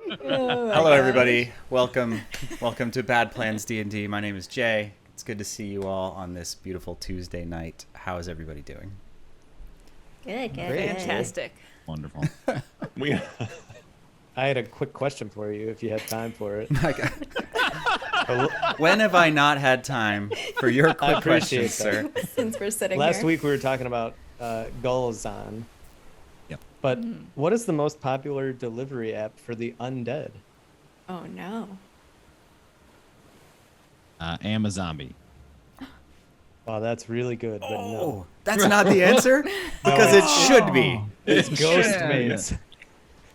Hello, everybody. Welcome to Bad Plans D&D. My name is Jay. It's good to see you all on this beautiful Tuesday night. How is everybody doing? Good. Fantastic. Wonderful. I had a quick question for you if you had time for it. When have I not had time for your quick questions, sir? Since we're sitting Last here. week we were talking about Gulzon. Yep. But what is the most popular delivery app for the undead? Oh no. Amazombie. Oh, that's really good, but no. That's not the answer? Because it should be. It's Ghostmates.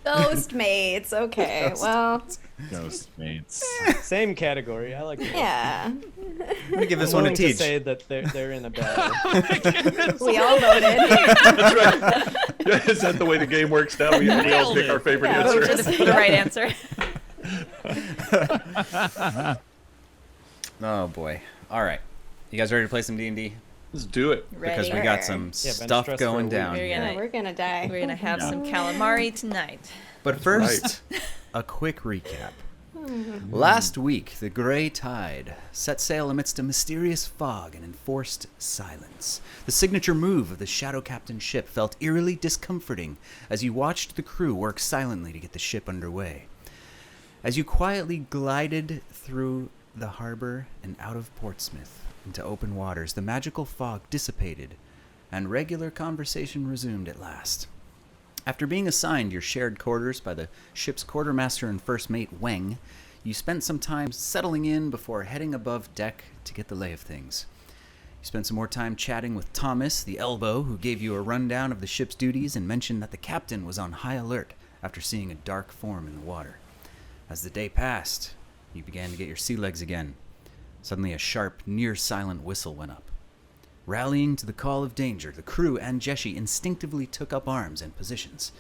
Ghostmates. Okay. Well, Ghostmates. Same category. I like it. yeah. I'm going to give this I'm one a willing teach. to say that they're in a battle. We all voted. That's right. Is that the way the game works now? We all pick our favorite Yeah, answer. Just the right answer. Oh, boy. All right. You guys ready to play some D&D? Let's do it. Because we got some been stuff stressed going for a week. down. We're gonna die. We're gonna have some calamari tonight. But first, a quick recap. Last week, the Grey Tide set sail amidst a mysterious fog and enforced silence. The signature move of the Shadow Captain's ship felt eerily discomforting as you watched the crew work silently to get the ship underway. As you quietly glided through the harbor and out of Portsmouth into open waters, the magical fog dissipated, and regular conversation resumed at last. After being assigned your shared quarters by the ship's quartermaster and first mate, Weng, you spent some time settling in before heading above deck to get the lay of things. You spent some more time chatting with Thomas, the elbow, who gave you a rundown of the ship's duties and mentioned that the captain was on high alert after seeing a dark form in the water. As the day passed, you began to get your sea legs again. Suddenly a sharp, near-silent whistle went up. Rallying to the call of danger, the crew and Jeshi instinctively took up arms and positions.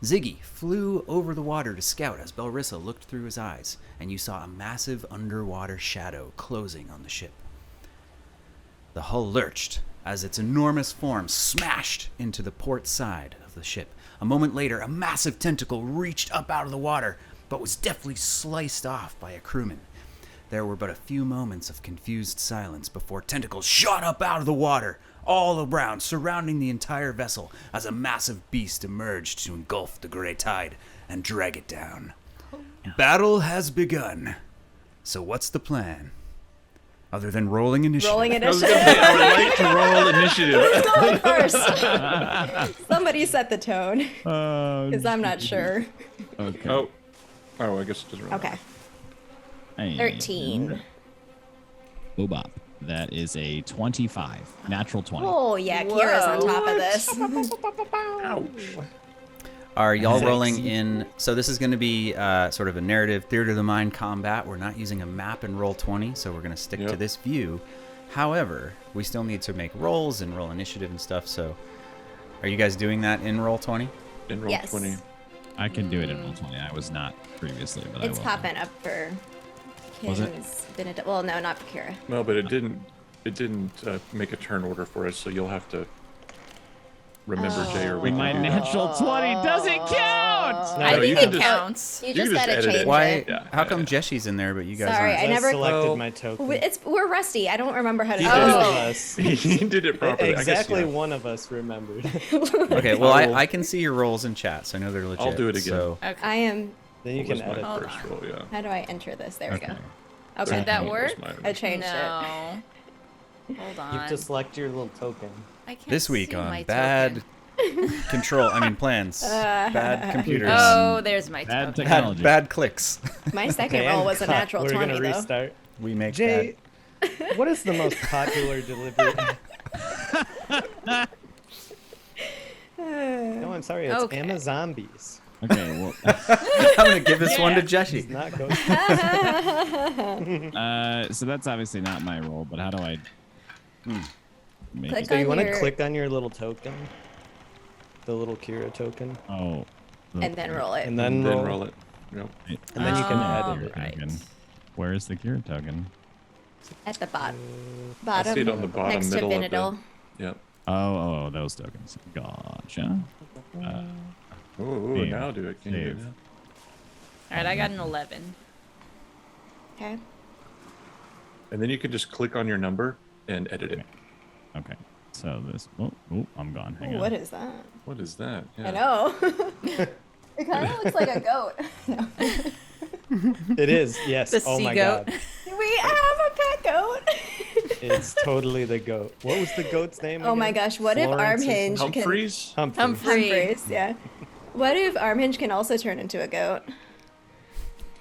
Ziggy flew over the water to scout as Belrissa looked through his eyes, and you saw a massive underwater shadow closing on the ship. The hull lurched as its enormous form smashed into the port side of the ship. A moment later, a massive tentacle reached up out of the water, but was deftly sliced off by a crewman. There were but a few moments of confused silence before tentacles shot up out of the water, all around, surrounding the entire vessel, as a massive beast emerged to engulf the Grey Tide and drag it down. Battle has begun. So what's the plan? Other than rolling initiative. Rolling I was initiative. going to say, I would like to roll initiative. Who's going first? Somebody set the tone, because I'm not sure. Okay. Oh, I guess it doesn't really Okay. Hey. 13. Boobop. That is a 25. Natural 20. Oh yeah, Kira's on top of this. Are y'all rolling in? So this is going to be sort of a narrative theater of the mind combat. We're not using a map in roll 20, so we're going to stick to this view. However, we still need to make rolls and roll initiative and stuff. So, are you guys doing that in roll 20? In roll Yes. 20. I can do it in roll 20. I was not previously, but It's I will. popping up for Was it? Kim's. Well, no, not for Kira. No, but it didn't make a turn order for us, so you'll have to remember Jay or we My can do that. natural 20 doesn't count! No, I you think can it just- counts. You You just can just gotta edit it. change Why? it. Yeah, How come yeah. Jeshi's in there, but you guys Sorry, aren't? I never. selected Oh. my token. We're rusty. I don't remember how to do One of it. us. He did it properly. Exactly I guess, one of us remembered. Okay, well, I will- I can see your rolls in chat, so I know they're legit. I'll do it again. So, Okay. I am. Then you What can was my edit. Hold first on. roll, yeah. How do I enter this? There we go. Okay. Okay. Did that What work? was I changed it. No. Hold on. You have to select your little token. I can't this week see my on Bad token. Plans, Bad Computers, Oh, there's my Bad token. technology. bad clicks. My second Okay, roll and was a cut. natural We're 20 gonna though. restart. We make Jay, what is the most popular delivery? No, I'm sorry. It's Okay. Amazombies. Okay, well, I'm gonna give this one to Jeshi. It's not Ghost. so that's obviously not my role, but how do I make Click it? So you on want to your- click on your little token, the little Kira token, Oh. And then roll it. and then Then roll. roll it. Yep. And then you can Oh, edit it. right. token. Where is the Kira token? At the bottom. I Bottom. see it on the bottom next to middle of Vinidal. the. Yep. Oh, those tokens. Gotcha. Oh, Save. now do it. Can you do Save. that? All right, I got an 11. Okay. And then you can just click on your number and edit it. Okay. So this. Oh, I'm gone. Hang Ooh, on. what is that? What is that? I know. It kind of looks like a goat. No. It is, yes. The Oh my sea-goat. god. We have a pet goat. It's totally the goat. What was the goat's name? Oh my again? gosh, what if Florence or Armhinge something? Humphreys? Humphrey. Humphreys, yeah. What if Armhinge can also turn into a goat?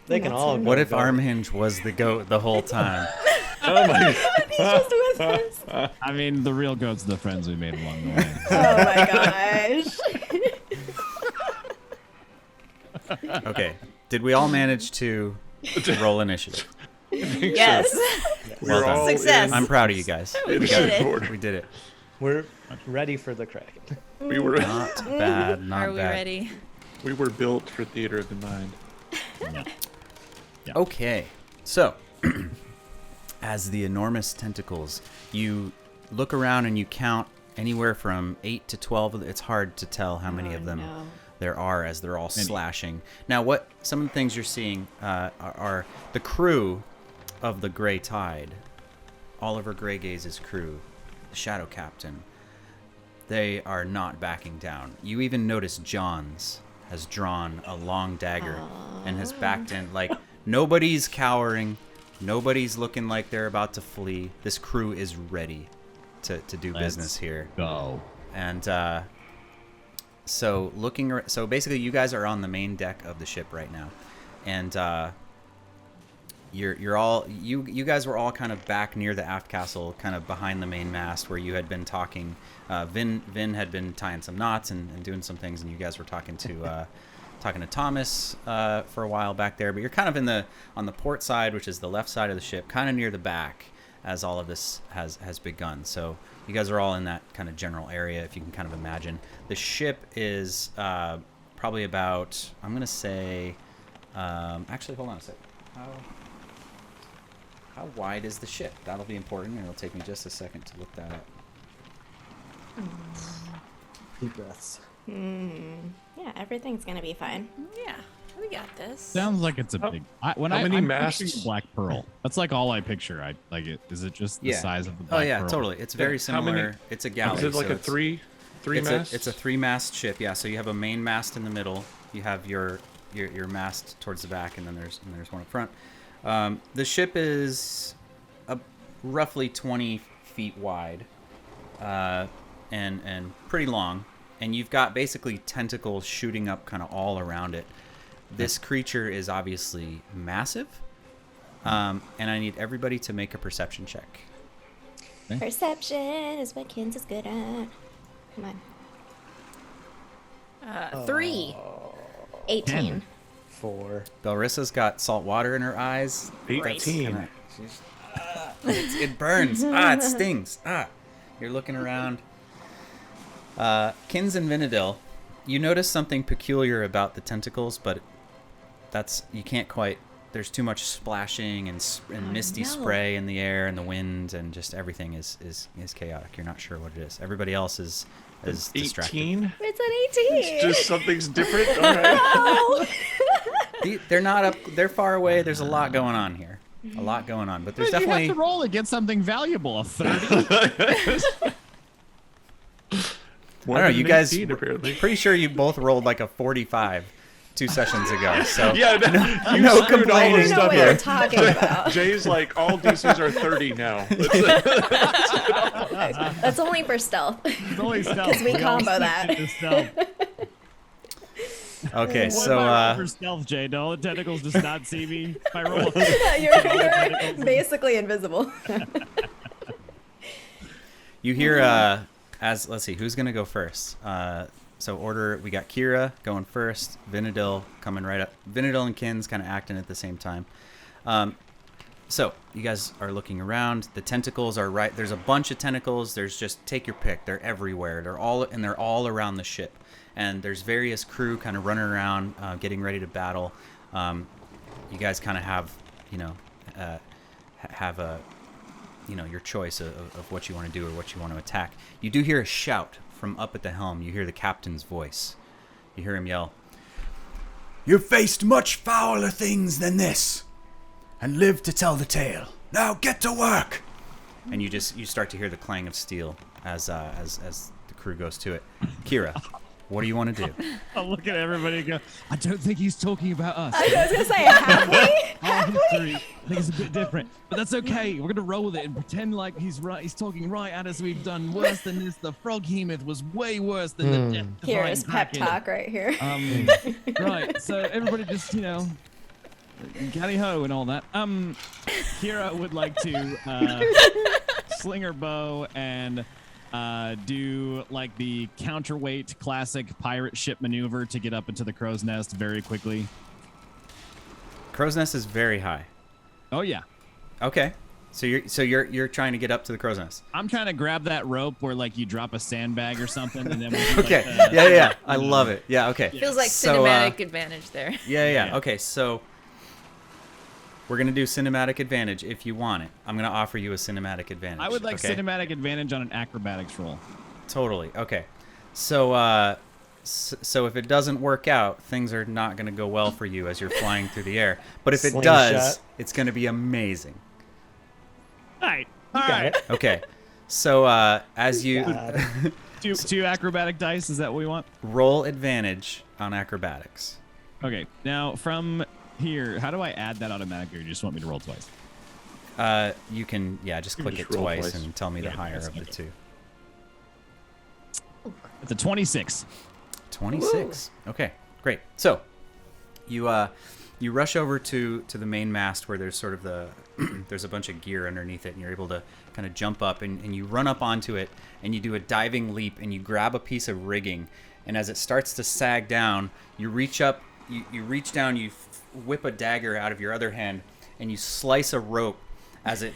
They can all go What if goat. Armhinge was the goat the whole time? Oh my He's just with us. I mean, the real goat's the friends we made along the way. Oh my gosh. Okay. Did we all manage to roll initiative? Yes. Well We're done. all Success. in I'm proud of you guys. We in did it. order. We did it. We're ready for the Kraken. We were Not bad. Not Are we bad. ready? we were built for theater of the mind. Yeah. Okay, so as the enormous tentacles, you look around and you count anywhere from 8 to 12. It's hard to tell how many of them no. there are as they're all Many. slashing. Now, what some of the things you're seeing are the crew of the Grey Tide, Oliver Greygaze's crew, the Shadow Captain. They are not backing down. You even notice John's has drawn a long dagger and has backed in. Like, nobody's cowering. Nobody's looking like they're about to flee. This crew is ready to do business here. Go. And so basically you guys are on the main deck of the ship right now. And you're all you guys were all kind of back near the aft castle, kind of behind the main mast where you had been talking. Vin had been tying some knots and doing some things, and you guys were talking to Thomas for a while back there. But you're kind of on the port side, which is the left side of the ship, kind of near the back as all of this has begun. So you guys are all in that kind of general area, if you can kind of imagine. The ship is probably about, I'm going to say, actually, hold on a sec. How wide is the ship? That'll be important, and it'll take me just a second to look that up. Deep breaths. Yeah, everything's gonna be fine. Yeah, we got this. Sounds like it's a big. how many I'm masts? picturing Black Pearl. That's like all I picture. I like it. Is it just the size of the Black Oh yeah, Pearl? totally. It's very How many- similar. It's a galley. Is it like so a it's- three mast? It's a 3-mast ship. Yeah. So you have a main mast in the middle. You have your mast towards the back, and then there's one up front. The ship is roughly 20 feet wide, and pretty long. And you've got basically tentacles shooting up kind of all around it. This creature is obviously massive, and I need everybody to make a perception check. Perception is what Kins is good at. Come on. 3. 18. 4. Belrissa's got salt water in her eyes. 18. It burns. It stings. You're looking around. Kins and Vinadil, you notice something peculiar about the tentacles, but you can't quite. There's too much splashing and misty no. spray in the air and the wind, and just everything is chaotic. You're not sure what it is. Everybody else is distracted. 18? It's an 18. Just something's different? All right. They're not up. They're far away. There's a lot going on here. A lot going on, but there's You definitely. have to roll to get something valuable. A 30. I don't know. You guys, 18, apparently. pretty sure you both rolled like a 45 2 sessions ago. So Yeah, you no screwed all I complaining. this don't know stuff what you're up. talking about. Jay's like, all DCs are 30 now. That's only for stealth. It's only stealth. 'Cause we all combo stick that. to stealth. okay, What so if I roll for stealth, Jay? Do all the tentacles just not see me? If I roll You're basically invisible. you hear let's see who's gonna go first. So order, we got Kira going first, Vinadil coming right up. Vinadil and Kins kind of acting at the same time. So you guys are looking around. The tentacles are right. There's a bunch of tentacles. There's just take your pick. They're everywhere. They're all around the ship. And there's various crew kind of running around, getting ready to battle. You guys kind of have, your choice of what you want to do or what you want to attack. You do hear a shout from up at the helm. You hear the captain's voice. You hear him yell, You've faced much fouler things than this, and lived to tell the tale. Now get to work!" And you start to hear the clang of steel as the crew goes to it. Kira, what do you want to do? I'll look at everybody and go, I don't think he's talking about us. I was gonna say, have we? Our history, I think it's a bit different, but that's okay. We're gonna roll with it and pretend like he's right. He's talking right at us. We've done worse than this. The frog hemoth was way worse than the death. Here's pep talk right here. Right. So everybody just, galley ho and all that. Kira would like to sling her bow and do like the counterweight classic pirate ship maneuver to get up into the crow's nest very quickly. Crow's nest is very high. Oh yeah. Okay. So you're trying to get up to the crow's nest. I'm trying to grab that rope where like you drop a sandbag or something and then Okay. Yeah. I love it. Yeah, okay. Feels like So, cinematic advantage there. Yeah. Okay, so we're going to do cinematic advantage if you want it. I'm going to offer you a cinematic advantage. I would like okay? cinematic advantage on an acrobatics roll. Totally. Okay. So so if it doesn't work out, things are not going to go well for you as you're flying through the air. But if it does, it's going to be amazing. All right. Okay. So as you two acrobatic dice, is that what we want? roll advantage on acrobatics. Okay. Now from here, how do I add that automatically, or you just want me to roll twice? You can just click just it roll twice twice. and tell me the higher twice, of the okay. two. It's a 26. 26. Okay, great. So you rush over to the main mast where there's sort of there's a bunch of gear underneath it, and you're able to kind of jump up and you run up onto it, and you do a diving leap, and you grab a piece of rigging, and as it starts to sag down, you reach up, you reach down, you whip a dagger out of your other hand, and you slice a rope as it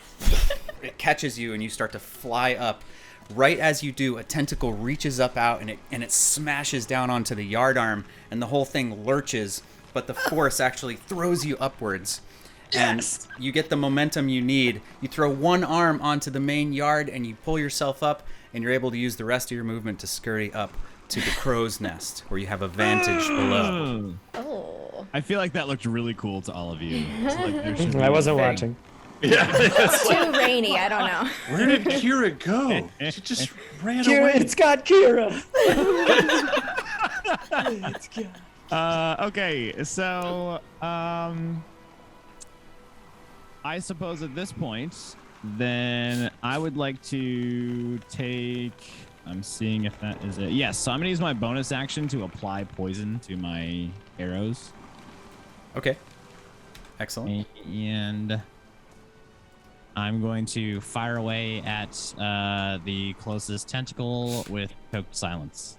catches you, and you start to fly up. Right as you do, a tentacle reaches up out and it smashes down onto the yardarm, and the whole thing lurches, but the force actually throws you upwards. And you get the momentum you need. You throw one arm onto the main yard and you pull yourself up, and you're able to use the rest of your movement to scurry up to the crow's nest where you have a vantage below. Oh. I feel like that looked really cool to all of you. It's like there should be I wasn't Very- watching. Yeah. It's too rainy. I don't know. Where did Kira go? She just ran Kira, away. it's got Kira. Okay, so I suppose at this point, then I would like to take. I'm seeing if that is it. Yes, so I'm gonna use my bonus action to apply poison to my arrows, Okay. Excellent. and I'm going to fire away at the closest tentacle with Cloaked Silence.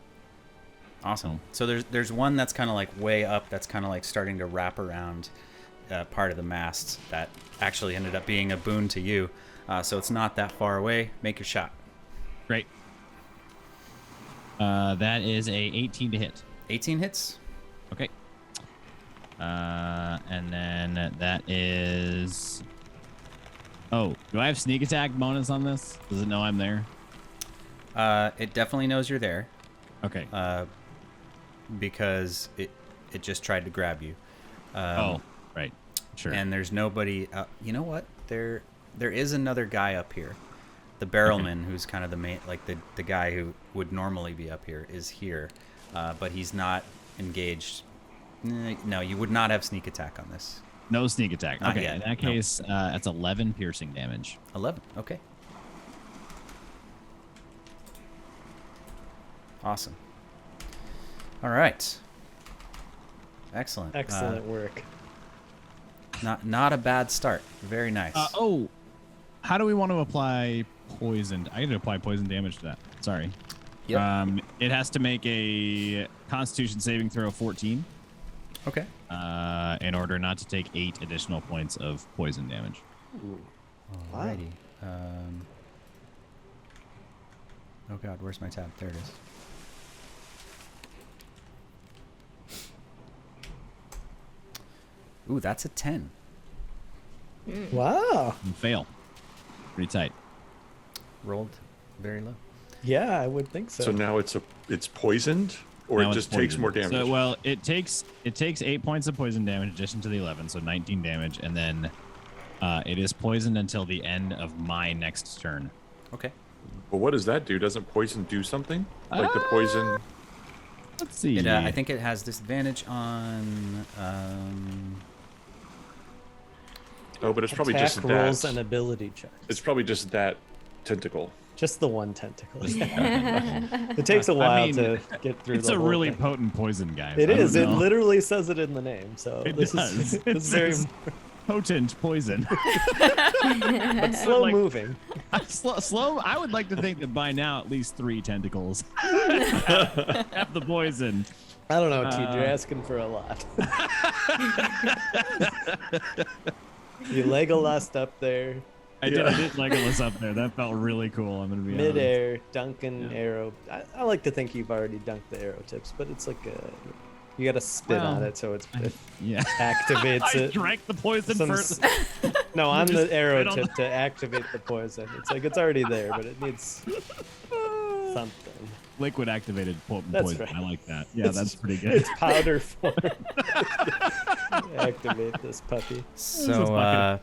Awesome. So there's one that's kind of like way up, that's kind of like starting to wrap around part of the mast that actually ended up being a boon to you. So it's not that far away. Make your shot. Great. That is a 18 to hit. 18 hits. Okay. And then that is. Oh, do I have sneak attack bonus on this? Does it know I'm there? It definitely knows you're there Okay. because it just tried to grab you. Oh, right. Sure. And there's nobody. You know what? There is another guy up here. The barrelman, who's kind of the main, like the guy who would normally be up here, is here, but he's not engaged. No, you would not have sneak attack on this. No sneak attack. Not Okay. yet, In that no. case, that's 11 piercing damage. 11. Okay. Awesome. All right. Excellent. Excellent work. Not a bad start. Very nice. Oh, how do we want to apply poison? I need to apply poison damage to that. Sorry. Yep. It has to make a Constitution saving throw of 14 Okay. in order not to take 8 additional points of poison damage. Alrighty. Oh God, where's my tab? There it is. Ooh, that's a 10. Wow. And fail. Pretty tight. Rolled very low. Yeah, I would think so. So now it's poisoned. Or Now it it's just takes poison. more damage? So, well, it takes 8 points of poison damage in addition to the 11, so 19 damage, and then it is poisoned until the end of my next turn. Okay. But what does that do? Doesn't poison do something? Like the poison... Let's see. I think it has disadvantage on. Oh, but it's probably Attack just rolls that. and ability checks. It's probably just that tentacle. Just the one tentacle. It takes a while to get through. It's the a whole really thing. potent poison, guys. It I don't is. It know. literally says it in the name. So It this does. is It it's very says potent poison. but slow like- moving. Slow. I would like to think that by now at least 3 tentacles have the poison. I don't know, Teed. You're asking for a lot. You Legolas up there, I did Legolas up there. That felt really cool. I'm gonna be honest. midair, dunking arrow. I like to think you've already dunked the arrow tips, but it's like you got to spit on Well, it so it Yeah. activates I it. drank the poison Some first. No, on Just the arrow spit on tip to activate the poison. It's like it's already there, but it needs something. Liquid activated poison. That's right. I like that. Yeah, It's- that's pretty good. It's powder form. Activate this puppy. So, bucket.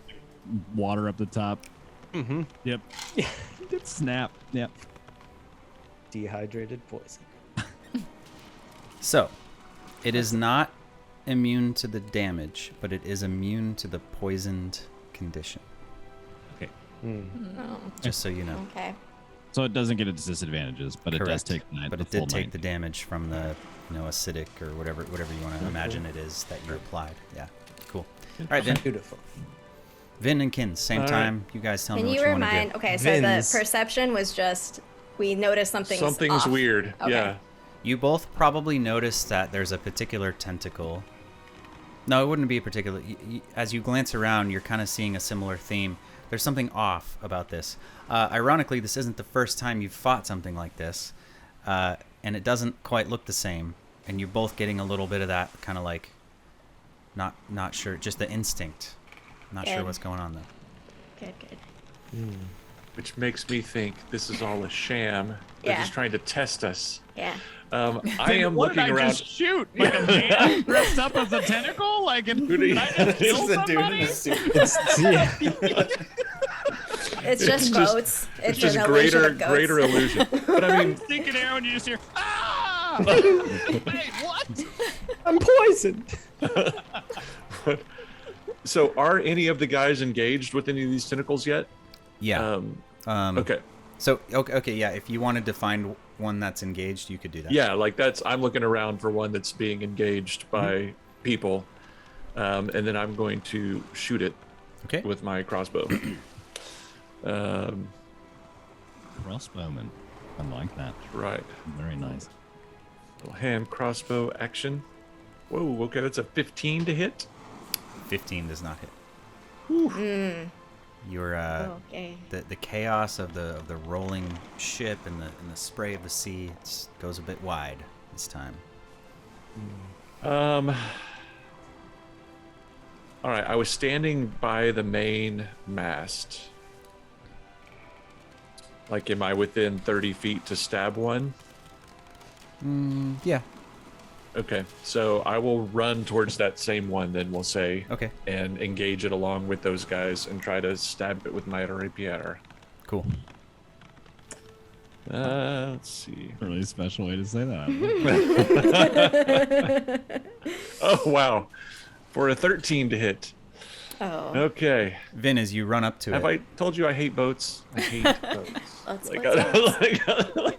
Water up the top. Mm-hmm. Yep. Snap. Yep. Dehydrated poison. so, it is not immune to the damage, but it is immune to the poisoned condition. Okay. Oh, Just so you know. okay. So it doesn't get its disadvantages, but it does Correct. take But it full did take 9. the damage from the, acidic or whatever you want to imagine it is that you applied. Yeah. Cool. All right, Vin. Beautiful. Vin and Kin, same All right. time. You guys tell Can me what you you want to remind? do. Okay, so Vins. the perception was just we noticed something's off. weird. Okay. Yeah. You both probably noticed that there's a particular tentacle. No, it wouldn't be a particular. As you glance around, you're kind of seeing a similar theme. There's something off about this. Ironically, this isn't the first time you've fought something like this, and it doesn't quite look the same. And you're both getting a little bit of that kind of like, not sure, just the instinct. Not sure Good. what's going on though. Good. Which makes me think this is all a sham. They're Yeah. just trying to test us. Yeah. I am what looking did I around. just shoot? Like a man dressed up as a tentacle? Like, did I just kill somebody? It's just just- goats. It's It's just an illusion of goats. greater illusion. But I mean, Sink an arrow and you just hear, ah! Wait, what? I'm poisoned. so are any of the guys engaged with any of these tentacles yet? Yeah. Okay. So okay, yeah. If you wanted to find one that's engaged, you could do that. Yeah, like I'm looking around for one that's being engaged by people, and then I'm going to shoot it Okay. with my crossbow. Crossbowman. I like that. Right. Very nice. Little hand crossbow action. Whoa, okay, that's a 15 to hit. 15 does not hit. You're Okay. the chaos of the rolling ship and the spray of the sea goes a bit wide this time. All right, I was standing by the main mast. Like, am I within 30 feet to stab one? Yeah. Okay, so I will run towards that same one, then we'll say, Okay. and engage it along with those guys and try to stab it with my rapier. Cool. Let's see. A really special way to say that. Oh, wow. For a 13 to hit. Oh. Okay. Vin, as you run up to Have it, I told you I hate boats? I hate boats. Let's Like, let's-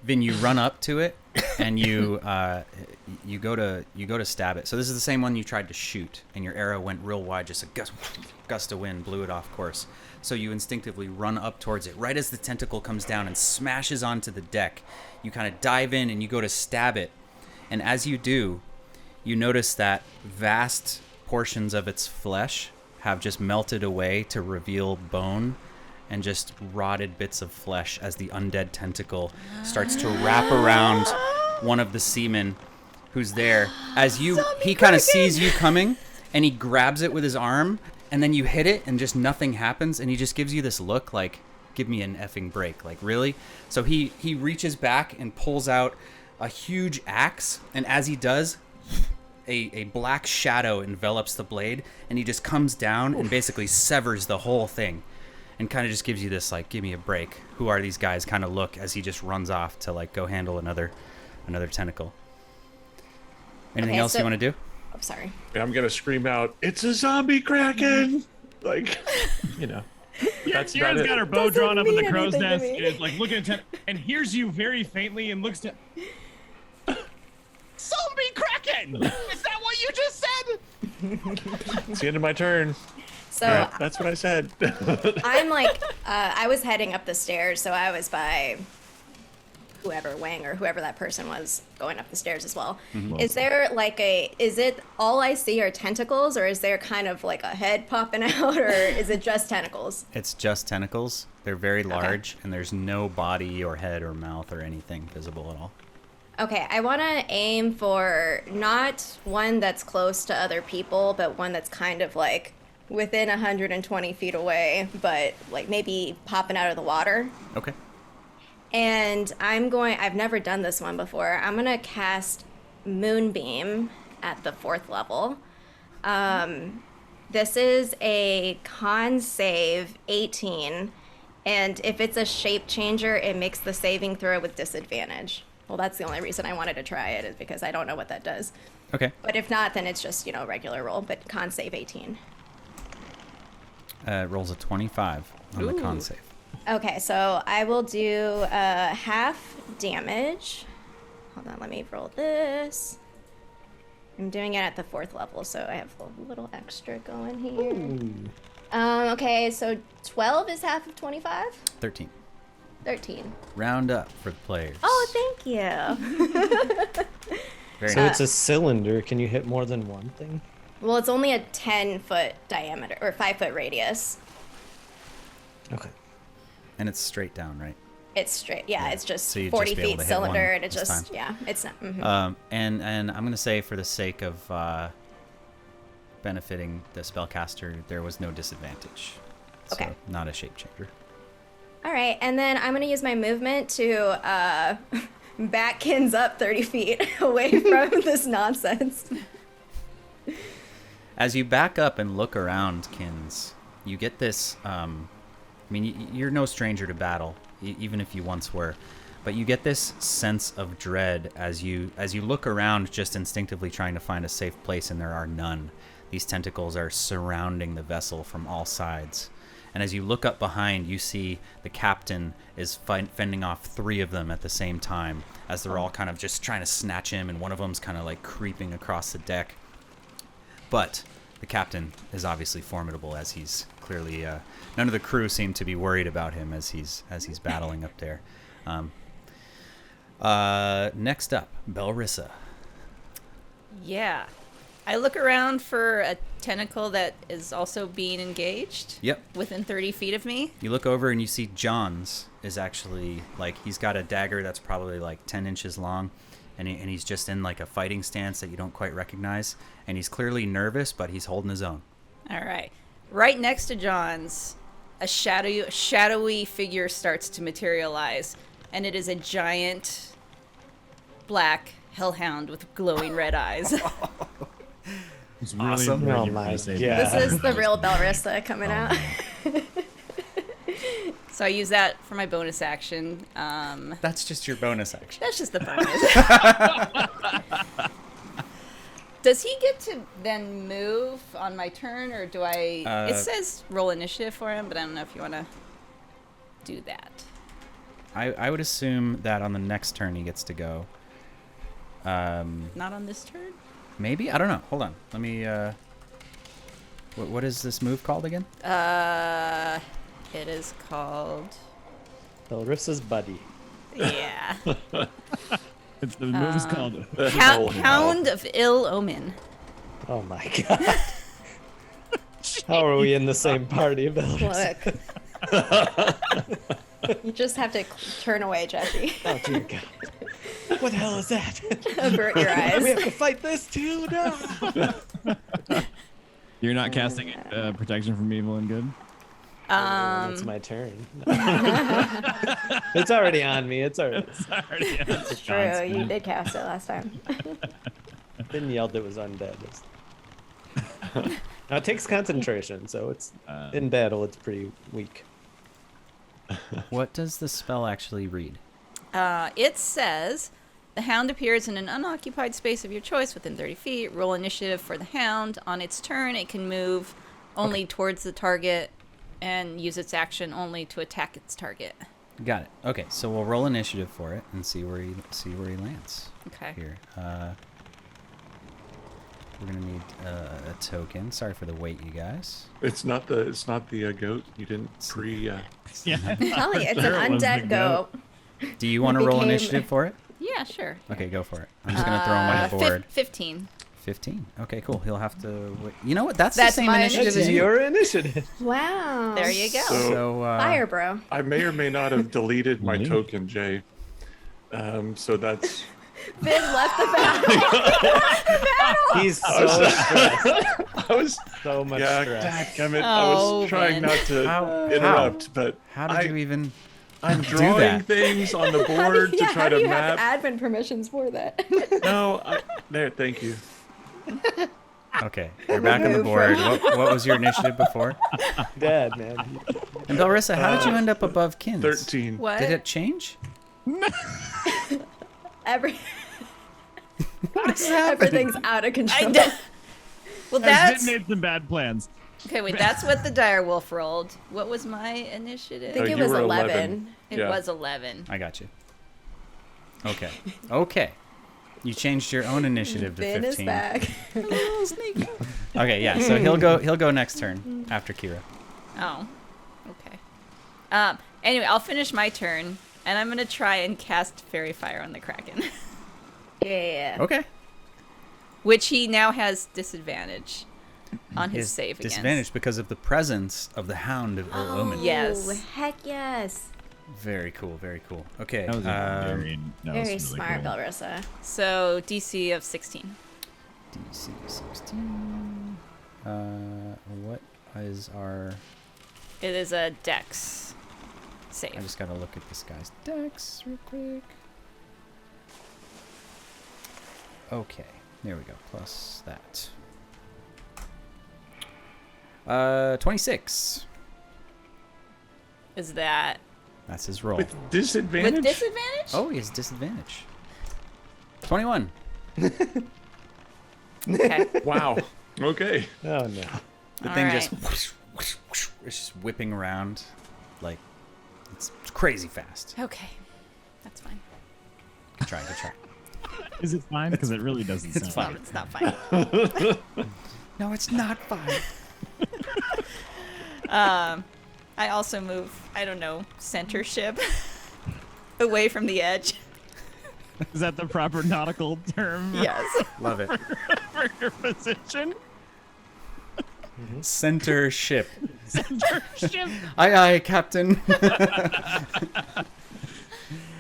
Vin, you run up to it, and you go to stab it. So this is the same one you tried to shoot, and your arrow went real wide, just a gust of wind blew it off course. So you instinctively run up towards it. Right as the tentacle comes down and smashes onto the deck, you kind of dive in and you go to stab it. And as you do, you notice that vast portions of its flesh have just melted away to reveal bone and just rotted bits of flesh as the undead tentacle starts to wrap around one of the seamen who's there. As he kind of sees you coming, and he grabs it with his arm, and then you hit it, and just nothing happens, and he just gives you this look like, give me an effing break, like, really? So he reaches back and pulls out a huge axe, and as he does, a black shadow envelops the blade, and he just comes down and basically severs the whole thing, and kind of just gives you this like, give me a break. Who are these guys? Kind of look as he just runs off to like go handle another tentacle. Anything else you want to do? I'm sorry. I'm gonna scream out, "It's a zombie Kraken!" Like, you know. That's about Kira's it. got her bow Doesn't drawn up in the mean crow's anything nest, to me. is like looking at and hears you very faintly and looks to. Zombie Kraken! Is that what you just said? It's the end of my turn. So Yeah, that's what I said. I'm like, I was heading up the stairs, so I was by whoever, Wang or whoever that person was, going up the stairs as well. Is there like is it all I see are tentacles, or is there kind of like a head popping out, or is it just tentacles? It's just tentacles. They're very large, and there's no body or head or mouth or anything visible at all. Okay, I want to aim for not one that's close to other people, but one that's kind of like within 120 feet away, but like maybe popping out of the water. Okay. And I've never done this one before. I'm going to cast Moonbeam at the 4th level. This is a con save 18, and if it's a shape changer, it makes the saving throw with disadvantage. Well, that's the only reason I wanted to try it, is because I don't know what that does. Okay. But if not, then it's just, regular roll, but con save 18. Rolls a 25 on the con save. Okay, so I will do half damage. Hold on, let me roll this. I'm doing it at the 4th level, so I have a little extra going here. Okay, so 12 is half of 25? 13. 13. Round up for the players. Oh, thank you. Very So nice. it's a cylinder. Can you hit more than one thing? Well, it's only a 10-foot diameter, or 5-foot radius. Okay. And it's straight down, right? It's straight, yeah, it's just So you'd 40 just be able feet to hit cylinder, one and it this just, time. yeah, it's not, And I'm going to say, for the sake of benefiting the spellcaster, there was no disadvantage. So Okay. not a shape changer. All right, and then I'm going to use my movement to back Kins up 30 feet away from this nonsense. As you back up and look around, Kins, you get this. You're no stranger to battle, even if you once were, but you get this sense of dread as you look around, just instinctively trying to find a safe place, and there are none. These tentacles are surrounding the vessel from all sides. And as you look up behind, you see the captain is fending off 3 of them at the same time, as they're all kind of just trying to snatch him, and one of them's kind of like creeping across the deck. But the captain is obviously formidable, as he's clearly none of the crew seem to be worried about him as he's battling up there. Next up, Belrissa. Yeah. I look around for a tentacle that is also being engaged. Yep. Within 30 feet of me. You look over and you see John's is actually, like, he's got a dagger that's probably like 10 inches long, and he's just in like a fighting stance that you don't quite recognize, and he's clearly nervous, but he's holding his own. All right. Right next to John's, a shadowy figure starts to materialize, and it is a giant black hellhound with glowing red eyes. It's really Awesome. very Oh good for my the save. God. This is the real Belrissa coming out. So I use that for my bonus action. That's just your bonus action. That's just the bonus. Does he get to then move on my turn, or do I... it says roll initiative for him, but I don't know if you want to do that. I would assume that on the next turn he gets to go. Not on this turn? Maybe? I don't know. Hold on. Let me, what is this move called again? It is called... Belrissa's buddy. Yeah. It's the move is called. Hound of Ill Omen. Oh my god. How are we in the same party, Belrissa? Look. You just have to turn away, Jesse. Oh dear god. What the hell is that? Avert your eyes. We have to fight this too? No. You're not casting protection from evil and good? It's my turn. It's already on me. It's already. Sorry. It's true. You did cast it last time. Didn't yelled it was undead. Now it takes concentration, so it's in battle. It's pretty weak. What does the spell actually read? It says, the hound appears in an unoccupied space of your choice within 30 feet. Roll initiative for the hound. On its turn, it can move only towards the target and use its action only to attack its target. Got it. Okay, so we'll roll initiative for it and see where he lands. Okay. Here. We're gonna need a token. Sorry for the wait, you guys. It's not the goat. You didn't pre. Yeah. I'm telling you, it's Sure an it was the undead goat. Do you want to roll became- initiative for it? Yeah, sure. Okay, go for it. I'm just gonna throw him on the board. 15. 15. Okay, cool. He'll have to. Wait. You know what? That's That's the same my initiative That's as you. your initiative. Wow. There you go. So Fire, bro. I may or may not have deleted my Really? token, Jay. So that's. Finn left the battle. He's so stressed. I was. So much Yeah, stress. dammit, I Oh, was trying man. not to How? interrupt, but How did you even? I'm do drawing that? things on the board to try how do to you map. have admin permissions for that? No, there. Thank you. Okay, you're back on the board. What was your initiative before? Dad, man. And Belrissa, how did you end up above Kins? 13. What? Did it change? Everything's out of control. Well, I that's... made some bad plans. Okay, wait, that's what the dire wolf rolled. What was my initiative? I think Oh, it you was were 11. It Yeah. was 11. I got you. Okay. Okay. You changed your own initiative to Finn is 15. back. Okay, yeah. So he'll go next turn after Kira. Oh, okay. Anyway, I'll finish my turn, and I'm gonna try and cast Fairy Fire on the Kraken, Yeah. Okay. which he now has disadvantage on his save disadvantage because of the presence of the Hound of Ill Omen. Yes. Oh, heck yes. Very cool. Very cool. Okay. That was very Very really smart, cool. Belrissa. against. So DC of 16. DC 16. What is our? It is a Dex save. I just gotta look at this guy's dex real quick. Okay, there we go. Plus that. 26. Is that That's his roll. With disadvantage? with disadvantage? Oh, he has disadvantage. 21. Okay. Wow. Okay. Oh no. The All thing right. just it's just whipping around, like it's crazy fast. Okay. That's fine. Good try. Is it fine? Because it really doesn't It's sound. fine. It's not fine. No, it's not fine. I also move, I don't know, center ship away from the edge. Is that the proper nautical term Yes. Love it. for your position? Center ship. Center ship. Aye, Captain.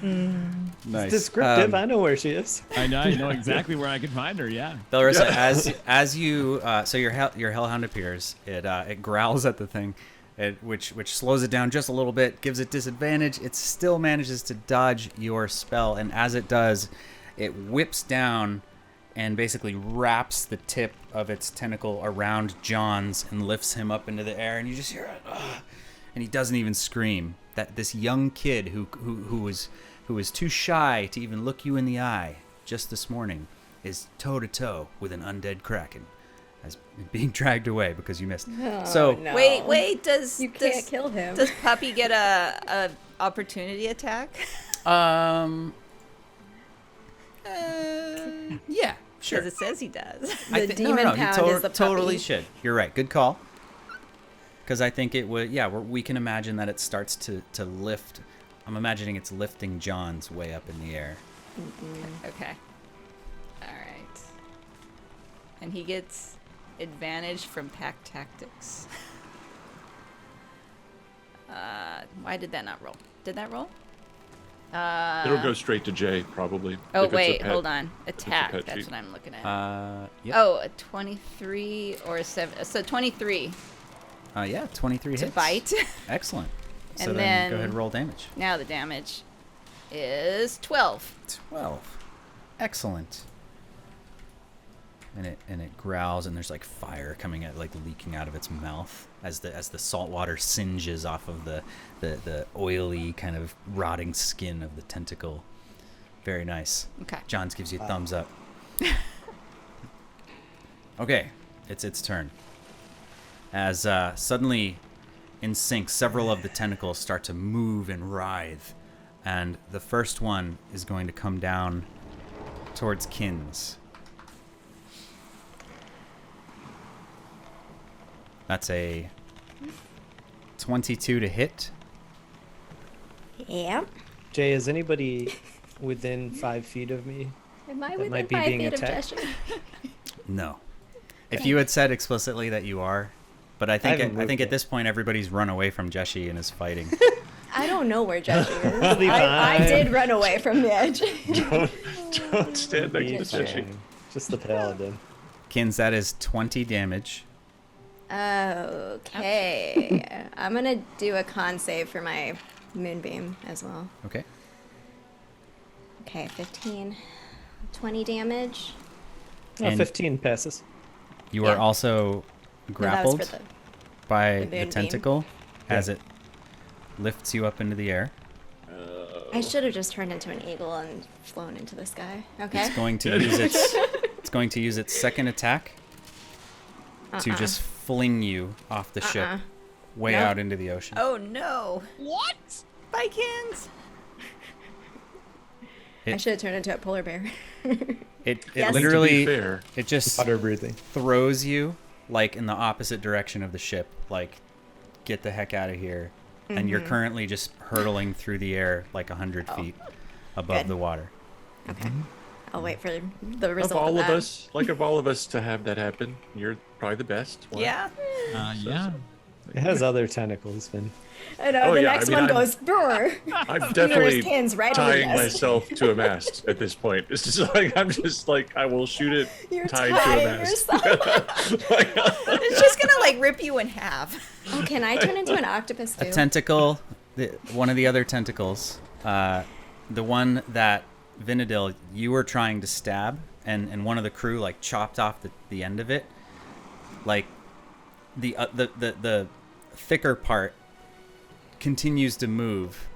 Nice. Descriptive. I know where she is. I know exactly where I can find her. Yeah. Belrissa, as you so your hellhound appears, it growls at the thing, which slows it down just a little bit, gives it disadvantage. It still manages to dodge your spell, and as it does, it whips down and basically wraps the tip of its tentacle around John's and lifts him up into the air, and you just hear it, and he doesn't even scream. That this young kid who was too shy to even look you in the eye just this morning is toe to toe with an undead kraken, as being dragged away because you missed. So no. Wait, does You can't kill him. Does Puppy get a opportunity attack? Yeah, sure. Because it says he does. The demon he pound is the totally puppy. should. You're right. Good call. Because I think it would. Yeah, we can imagine that it starts to lift. I'm imagining it's lifting John's way up in the air. Okay. All right. And he gets advantage from pack tactics. Why did that not roll? Did that roll? It'll go straight to Jay, probably. Oh, if it's a wait, pet. hold on. Attack. pet That's sheet. what I'm looking at. Yep. Oh, a 23 or a 7. So 23. Yeah, 23 to hits. bite. Excellent. So And then go then- ahead and roll damage. Now the damage is 12. 12. Excellent. And it growls, and there's like fire coming out, like leaking out of its mouth as the salt water singes off of the oily kind of rotting skin of the tentacle. Very nice. Okay. Johns gives you a thumbs up. Okay, it's its turn. As suddenly, in sync, several of the tentacles start to move and writhe, and the first one is going to come down towards Kins. That's a 22 to hit. Yeah. Jay, is anybody within 5 feet of me? Am I That within might be 5 being feet of attacked. Jesse? No. If you had said explicitly that you are, but I think haven't I think moved at this point everybody's run away from Jeshi and is fighting. I don't know where Jesse is. Be I fine. did run away from the edge. Don't stand Be next to Jesse. fine. Just the paladin. Kins, that is 20 damage. Okay. I'm gonna do a con save for my moonbeam as well. Okay. Okay, 15. 20 damage. Oh, And- 15 passes. You are Yeah. also No, that grappled was for by the the moonbeam. tentacle as Yeah. it lifts you up into the air. I should have just turned into an eagle and flown into the sky. Okay. It's going to use its second attack to just fling you off the ship way Nope. out into the ocean. Oh no. What? Vikings. I should have turned into a polar bear. It Yes. literally To be fair, it just Water breathing. throws you like in the opposite direction of the ship, like get the heck out of here. And you're currently just hurtling through the air like 100 feet above Good. the water. Okay. I'll wait for the of result all of of that. us, like of all of us to have that happen, you're probably the best one. Yeah. Yeah. It has other tentacles, Finn. I know, Oh, the yeah, next I mean, one I'm- goes, brr. I'm definitely Kins right on the tying nest. myself to a mast at this point. It's just like I'm just like I will shoot it You're tied to a tying mast. yourself. It's just gonna like rip you in half. Oh, can I turn into an octopus too? A tentacle, one of the other tentacles, the one that Vinadil, you were trying to stab, and one of the crew like chopped off the end of it. Like the thicker part continues to move,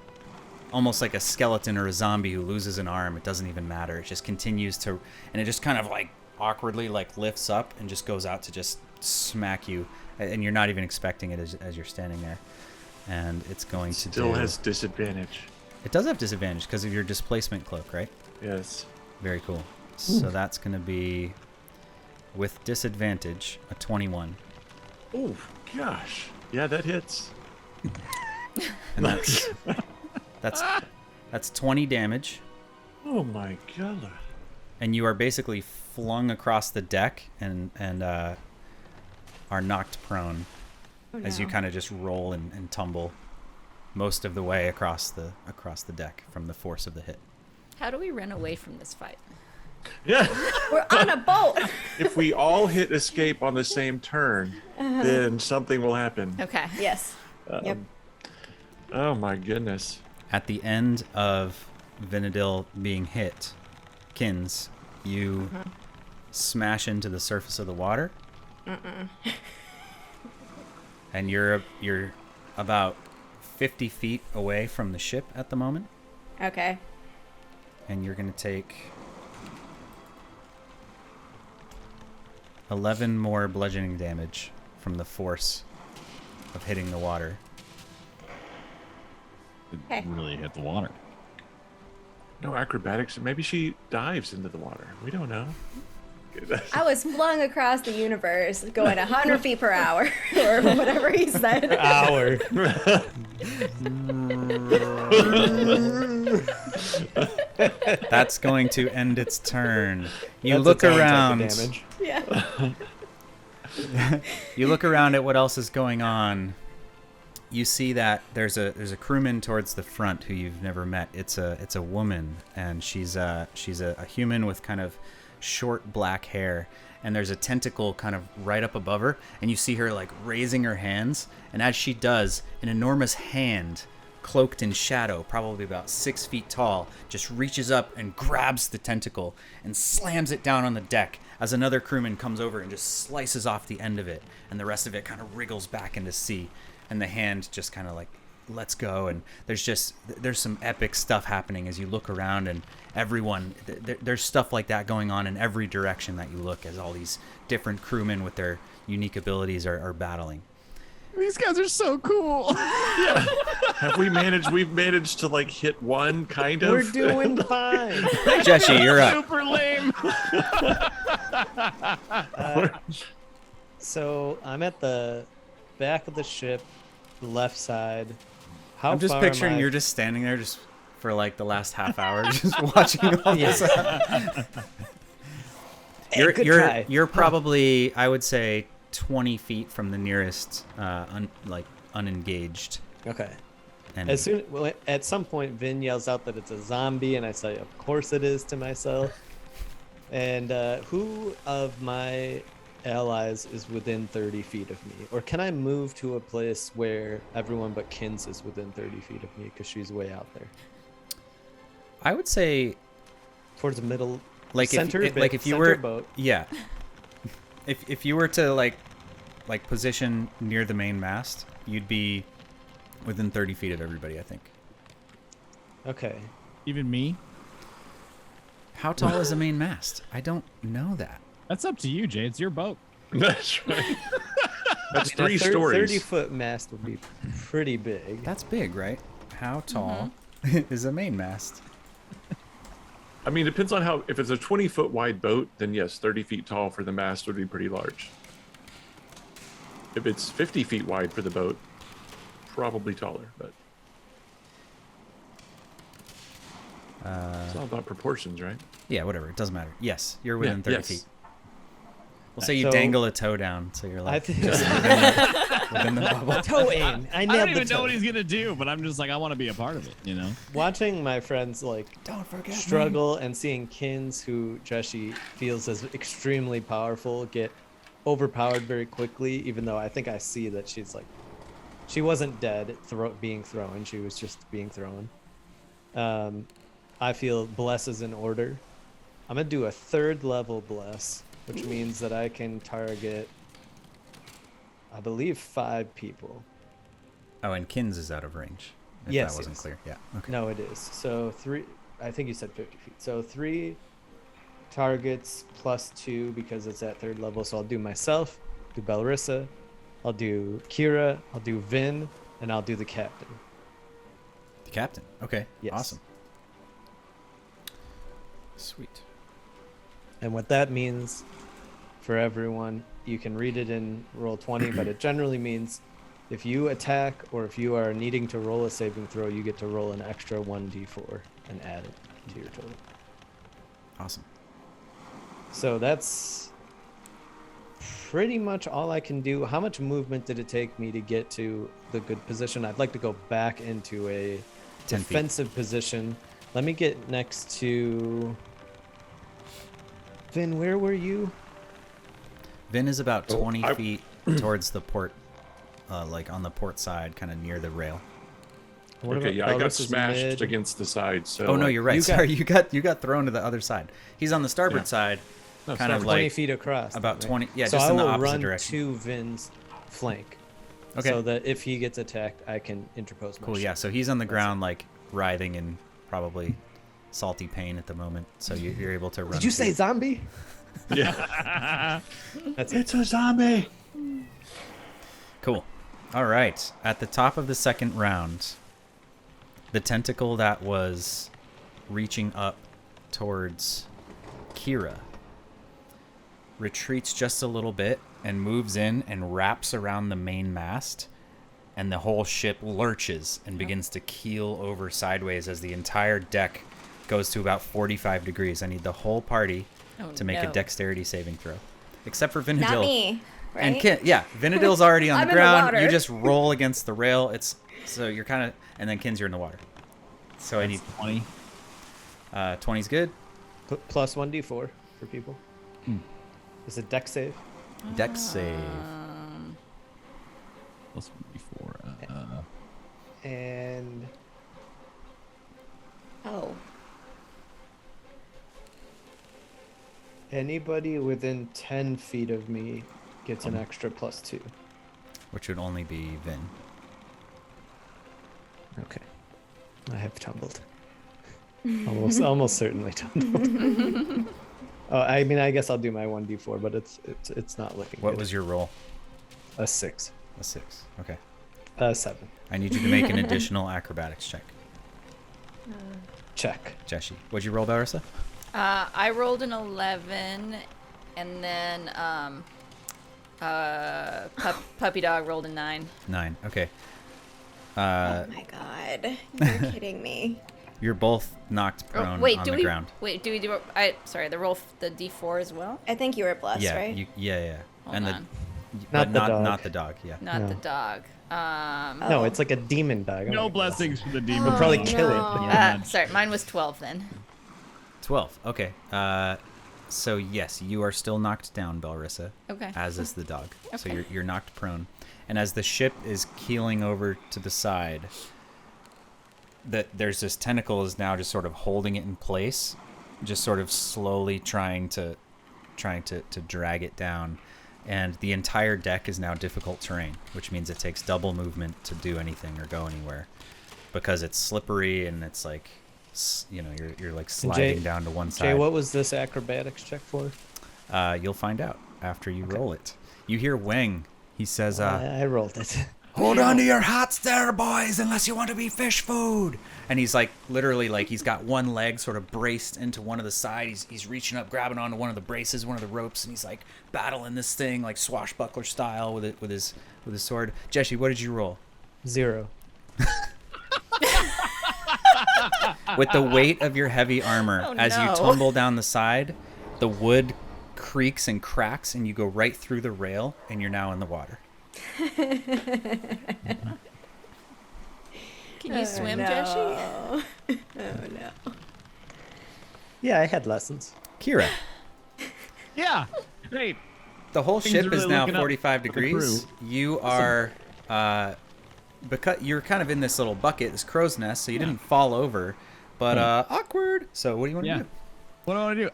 almost like a skeleton or a zombie who loses an arm. It doesn't even matter. It just continues to, and it just kind of like awkwardly like lifts up and just goes out to just smack you, and you're not even expecting it as you're standing there. And it's going to Still do. has disadvantage. It does have disadvantage because of your displacement cloak, right? Yes. Very cool. So that's going to be with disadvantage a 21, Oh gosh. Yeah, that hits. and that's 20 damage. Oh my god. And you are basically flung across the deck and are knocked prone as you no. kind of just roll and tumble most of the way across the deck from the force of the hit. How do we run away from this fight? Yeah. We're on a boat. If we all hit escape on the same turn, then something will happen. Okay. Yes. Yep. Oh my goodness. At the end of Vinadil being hit, Kins, you smash into the surface of the water. And you're about 50 feet away from the ship at the moment, Okay. and you're going to take 11 more bludgeoning damage from the force of hitting the water. Okay. It really hit the water. No acrobatics. Maybe she dives into the water. We don't know. I was flung across the universe going 100 feet per hour, or whatever he said. Hour. That's going to end its turn. You That's look its own type of around. damage. Yeah. You look around at what else is going on. You see that there's a crewman towards the front who you've never met. It's a woman, and she's a human with kind of short black hair, and there's a tentacle kind of right up above her, and you see her like raising her hands, and as she does, an enormous hand cloaked in shadow, probably about 6 feet tall, just reaches up and grabs the tentacle and slams it down on the deck as another crewman comes over and just slices off the end of it, and the rest of it kind of wriggles back into sea, and the hand just kind of like lets go. And there's some epic stuff happening as you look around, and everyone there's stuff like that going on in every direction that you look, as all these different crewmen with their unique abilities are battling. These guys are so cool. Have we managed? We've managed to like hit one kind of. We're doing fine. Jesse, you're up. Super lame. So I'm at the back of the ship, left side. How I'm just far picturing am I? you're just standing there just for like the last half hour just watching all this. Hey, good try. You're probably, I would say, 20 feet from the nearest unengaged. Okay. enemy. At some point, Vin yells out that it's a zombie, and I say, "Of course it is," to myself. And who of my allies is within 30 feet of me? Or can I move to a place where everyone but Kins is within 30 feet of me because she's way out there? I would say Towards the middle, like center, if you center were boat. yeah, if you were to like position near the main mast, you'd be within 30 feet of everybody, I think. Okay. Even me? How tall is the main mast? I don't know that. That's up to you, Jay. It's your boat. That's right. That's I mean, 3 a stories. 30-foot mast would be pretty big. That's big, right? How tall is a main mast? I mean, it depends on how. If it's a 20-foot wide boat, then yes, 30 feet tall for the mast would be pretty large. If it's 50 feet wide for the boat, probably taller, but it's all about proportions, right? Yeah, whatever. It doesn't matter. Yes, you're within 30 yes. feet. We'll say you So- dangle a toe down, so you're I like think just within the bubble. toe aim. I I nailed don't the even know toe. what he's gonna do, but I'm just like, I want to be a part of it, you know? Watching my friends like Don't forget struggle and seeing Kins, who Jesse feels as extremely powerful, get overpowered very quickly. Even though I think I see that she's like, she wasn't dead being thrown; she was just being thrown. I feel bless is in order. I'm gonna do a 3rd level bless, which means that I can target, I believe, 5 people. Oh, and Kins is out of range. If Yes, that wasn't yes. clear. Yeah. Okay. No, it is. So 3, I think you said 50 feet. So 3 targets plus 2 because it's at 3rd level. So I'll do myself, do Belrissa, I'll do Kira, I'll do Vin, and I'll do the captain. The captain. Okay. Yes. Awesome. Sweet. And what that means for everyone, you can read it in Roll20, but it generally means if you attack or if you are needing to roll a saving throw, you get to roll an extra 1d4 and add it to your total. Awesome. So that's pretty much all I can do. How much movement did it take me to get to the good position? I'd like to go back into a 10 feet. defensive position. Let me get next to... Vin, where were you? Vin is about Oh, 20 I- feet towards the port, like on the port side, kind of near the rail. What Okay, about yeah, I got Belris's smashed mid? against the side. So Oh no, you're right. you got- Sorry, you got thrown to the other side. He's on the starboard Yeah. side, No, kind of starboard. 20 like feet across. about then, 20. Yeah, so just I in the will opposite run direction. to Vin's flank. Okay. So that if he gets attacked, I can interpose my Cool. shield. Yeah. So he's on the ground, like writhing in probably salty pain at the moment. So you're able to run. Did you say through. zombie? Yeah. That's it. It's a zombie. Cool. All right. At the top of the second round, the tentacle that was reaching up towards Kira retreats just a little bit and moves in and wraps around the main mast, and the whole ship lurches and begins to keel over sideways as the entire deck goes to about 45 degrees. I need the whole party to make a dexterity saving throw, except for Vinadil. Not me, right? And Vinadil's already on I'm the in the ground. water. You just roll against the rail. It's so you're kind of, and then Kins, you're in the water. So I need 20. 20's good. Plus 1d4. for people. Is it deck save? Dex save. Plus 1d4. And Oh. anybody within 10 feet of me gets an extra +2. Which would only be Vin. Okay. I have tumbled. Almost certainly tumbled. Oh, I mean, I guess I'll do my 1d4, but it's not looking What good. was your roll? A 6. A 6. Okay. 7. I need you to make an additional acrobatics check. Check. Jeshi. What'd you roll, Barissa? I rolled an 11, and then puppy dog rolled a 9. 9. Okay. Oh my god. You're kidding me. You're both knocked prone wait, on do the we? ground. Wait, do we do? Sorry, the D4 as well. I think you were blessed, Yeah, right? yeah. Hold and on. but Not the dog. not the dog. Yeah. Not No. the dog. No, it's like a demon dog. No blessings for the demon. We'll probably Oh, kill it. no. but- Sorry, mine was 12 then. 12. Okay. So yes, you are still knocked down, Belrissa. Okay. As is the dog. So Okay. you're knocked prone, and as the ship is keeling over to the side, there's this tentacle is now just sort of holding it in place, just sort of slowly trying to drag it down, and the entire deck is now difficult terrain, which means it takes double movement to do anything or go anywhere, because it's slippery and it's like, you're like sliding down to one side. Jay, what was this acrobatics check for? You'll find out after you roll it. You hear Wang. He says, I rolled it. "Hold on to your hats there, boys, unless you want to be fish food." And he's like, literally, like he's got one leg sort of braced into one of the side. He's reaching up, grabbing onto one of the braces, one of the ropes, and he's like battling this thing like swashbuckler style with his sword. Jeshi, what did you roll? 0. With the weight of your heavy armor, Oh, as you no. tumble down the side, the wood creaks and cracks, and you go right through the rail, and you're now in the water. Can you swim, no. Jeshi? Oh no. Yeah, I had lessons. Kira, Yeah. Great. the whole Things ship are is really now looking up 45 for the degrees. crew. You are, because you're kind of in this little bucket, this crow's nest, so you didn't fall over, but awkward. So what do you want to Yeah. do? What do I want to do?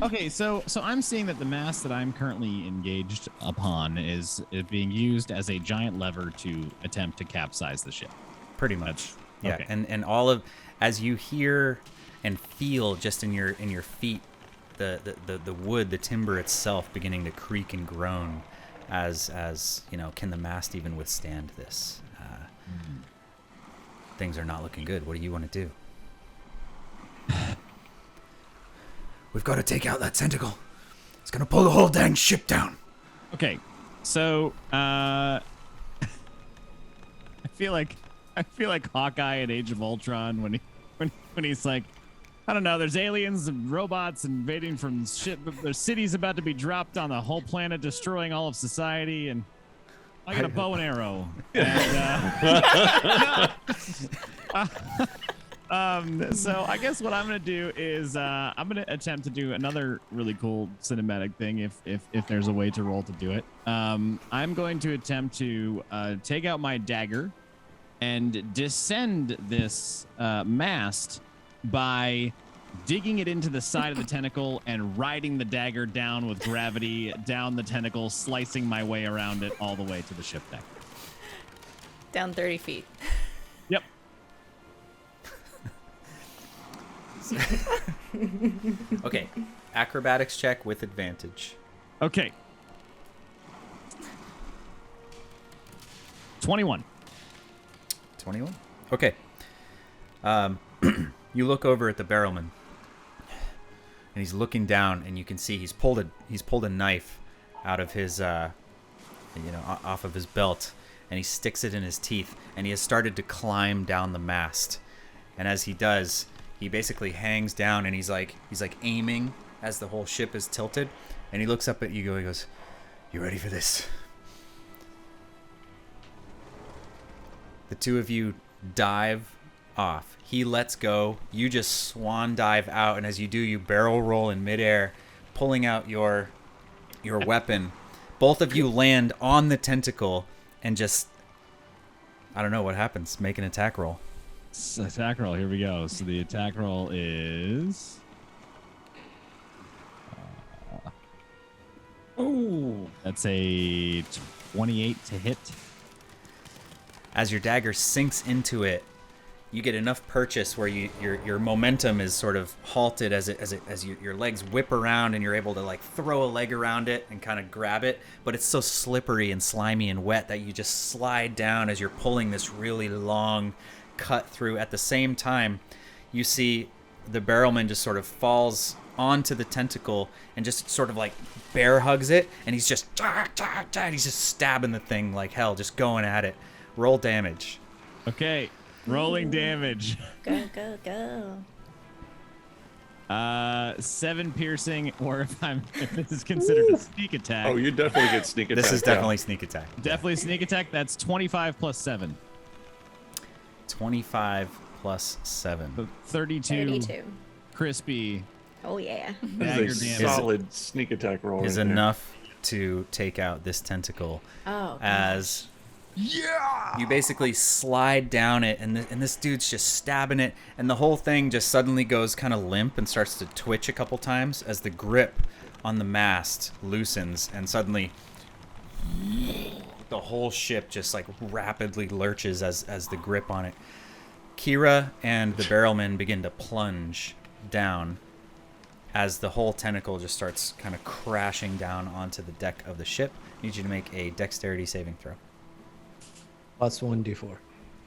Okay, so I'm seeing that the mast that I'm currently engaged upon is being used as a giant lever to attempt to capsize the ship. Pretty much. Yeah, Okay. and all of, as you hear and feel just in your feet, the wood, the timber itself beginning to creak and groan, as you know, can the mast even withstand this? Things are not looking good. What do you want to do? We've got to take out that tentacle. It's gonna pull the whole dang ship down. Okay, so I feel like Hawkeye in Age of Ultron when he's like, I don't know, there's aliens and robots invading from ship. There's cities about to be dropped on the whole planet, destroying all of society, and I got a bow and arrow. And, so I guess what I'm gonna do is I'm gonna attempt to do another really cool cinematic thing if there's a way to roll to do it. I'm going to attempt to take out my dagger and descend this mast by digging it into the side of the tentacle and riding the dagger down with gravity down the tentacle, slicing my way around it all the way to the ship deck. Down 30 feet. Yep. Okay, acrobatics check with advantage. Okay. 21. 21. Okay. You look over at the barrelman, and he's looking down, and you can see he's pulled a knife out of his, off of his belt, and he sticks it in his teeth, and he has started to climb down the mast. And as he does, he basically hangs down, and he's like aiming as the whole ship is tilted, and he looks up at you. He goes, "You ready for this?" The two of you dive off. He lets go. You just swan dive out, and as you do, you barrel roll in midair, pulling out your weapon. Both of you land on the tentacle and just, I don't know what happens. Make an attack roll. Attack roll. Here we go. So the attack roll is. That's a 28 to hit. As your dagger sinks into it, you get enough purchase where your momentum is sort of halted as your legs whip around, and you're able to like throw a leg around it and kind of grab it, but it's so slippery and slimy and wet that you just slide down as you're pulling this really long cut through. At the same time, you see the barrelman just sort of falls onto the tentacle and just sort of like bear hugs it, and he's just stabbing the thing like hell, just going at it. Roll damage. Okay, rolling damage. Go, go, go. 7 piercing, or if this is considered a sneak attack. Oh, you definitely get sneak attack. This is definitely sneak attack. Definitely sneak attack. That's 25 plus 7. 25 plus 7. So 32. Crispy. Oh, yeah. Dagger This is a damage. solid sneak attack roll. Is right there. enough to take out this tentacle. Oh, As you basically slide down it, and this dude's just stabbing it, and the whole thing just suddenly goes kind of limp and starts to twitch a couple times as the grip on the mast loosens, and suddenly the whole ship just like rapidly lurches as the grip on it. Kira and the barrelman begin to plunge down as the whole tentacle just starts kind of crashing down onto the deck of the ship. I need you to make a dexterity saving throw. Plus 1d4.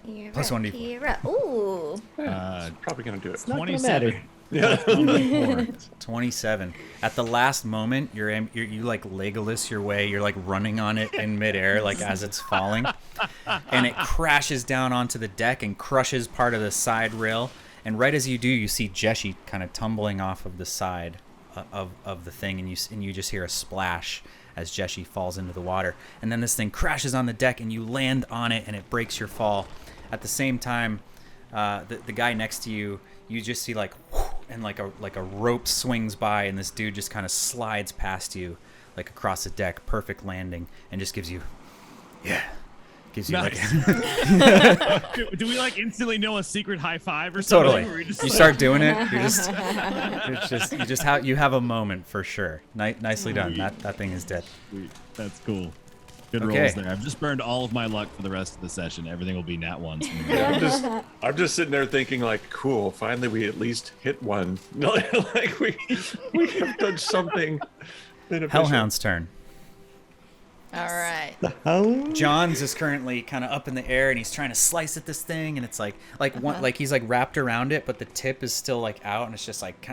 Kira, Plus 1d4. Kira. Ooh. Probably gonna do it. Not gonna 27. matter. 27. At the last moment, you like Legolas your way. You're like running on it in midair, like as it's falling, and it crashes down onto the deck and crushes part of the side rail. And right as you do, you see Jeshi kind of tumbling off of the side of the thing, and you just hear a splash as Jeshi falls into the water. And then this thing crashes on the deck, and you land on it, and it breaks your fall. At the same time, the guy next to you, you just see like, whoosh, and like a rope swings by, and this dude just kind of slides past you, like across the deck, perfect landing, and just gives you Nice. like do we like instantly know a secret high five or something? totally. Or we just You like- start doing it. You have a moment for sure. Nicely done. That thing is dead. Sweet. That's cool. Good Okay. rolls there. I've just burned all of my luck for the rest of the session. Everything will be nat ones. I'm just sitting there thinking like, cool. Finally, we at least hit one. Like we have done something. beneficial. Hellhound's turn. All right. John's is currently kind of up in the air, and he's trying to slice at this thing, and it's like he's like wrapped around it, but the tip is still like out, and it's just like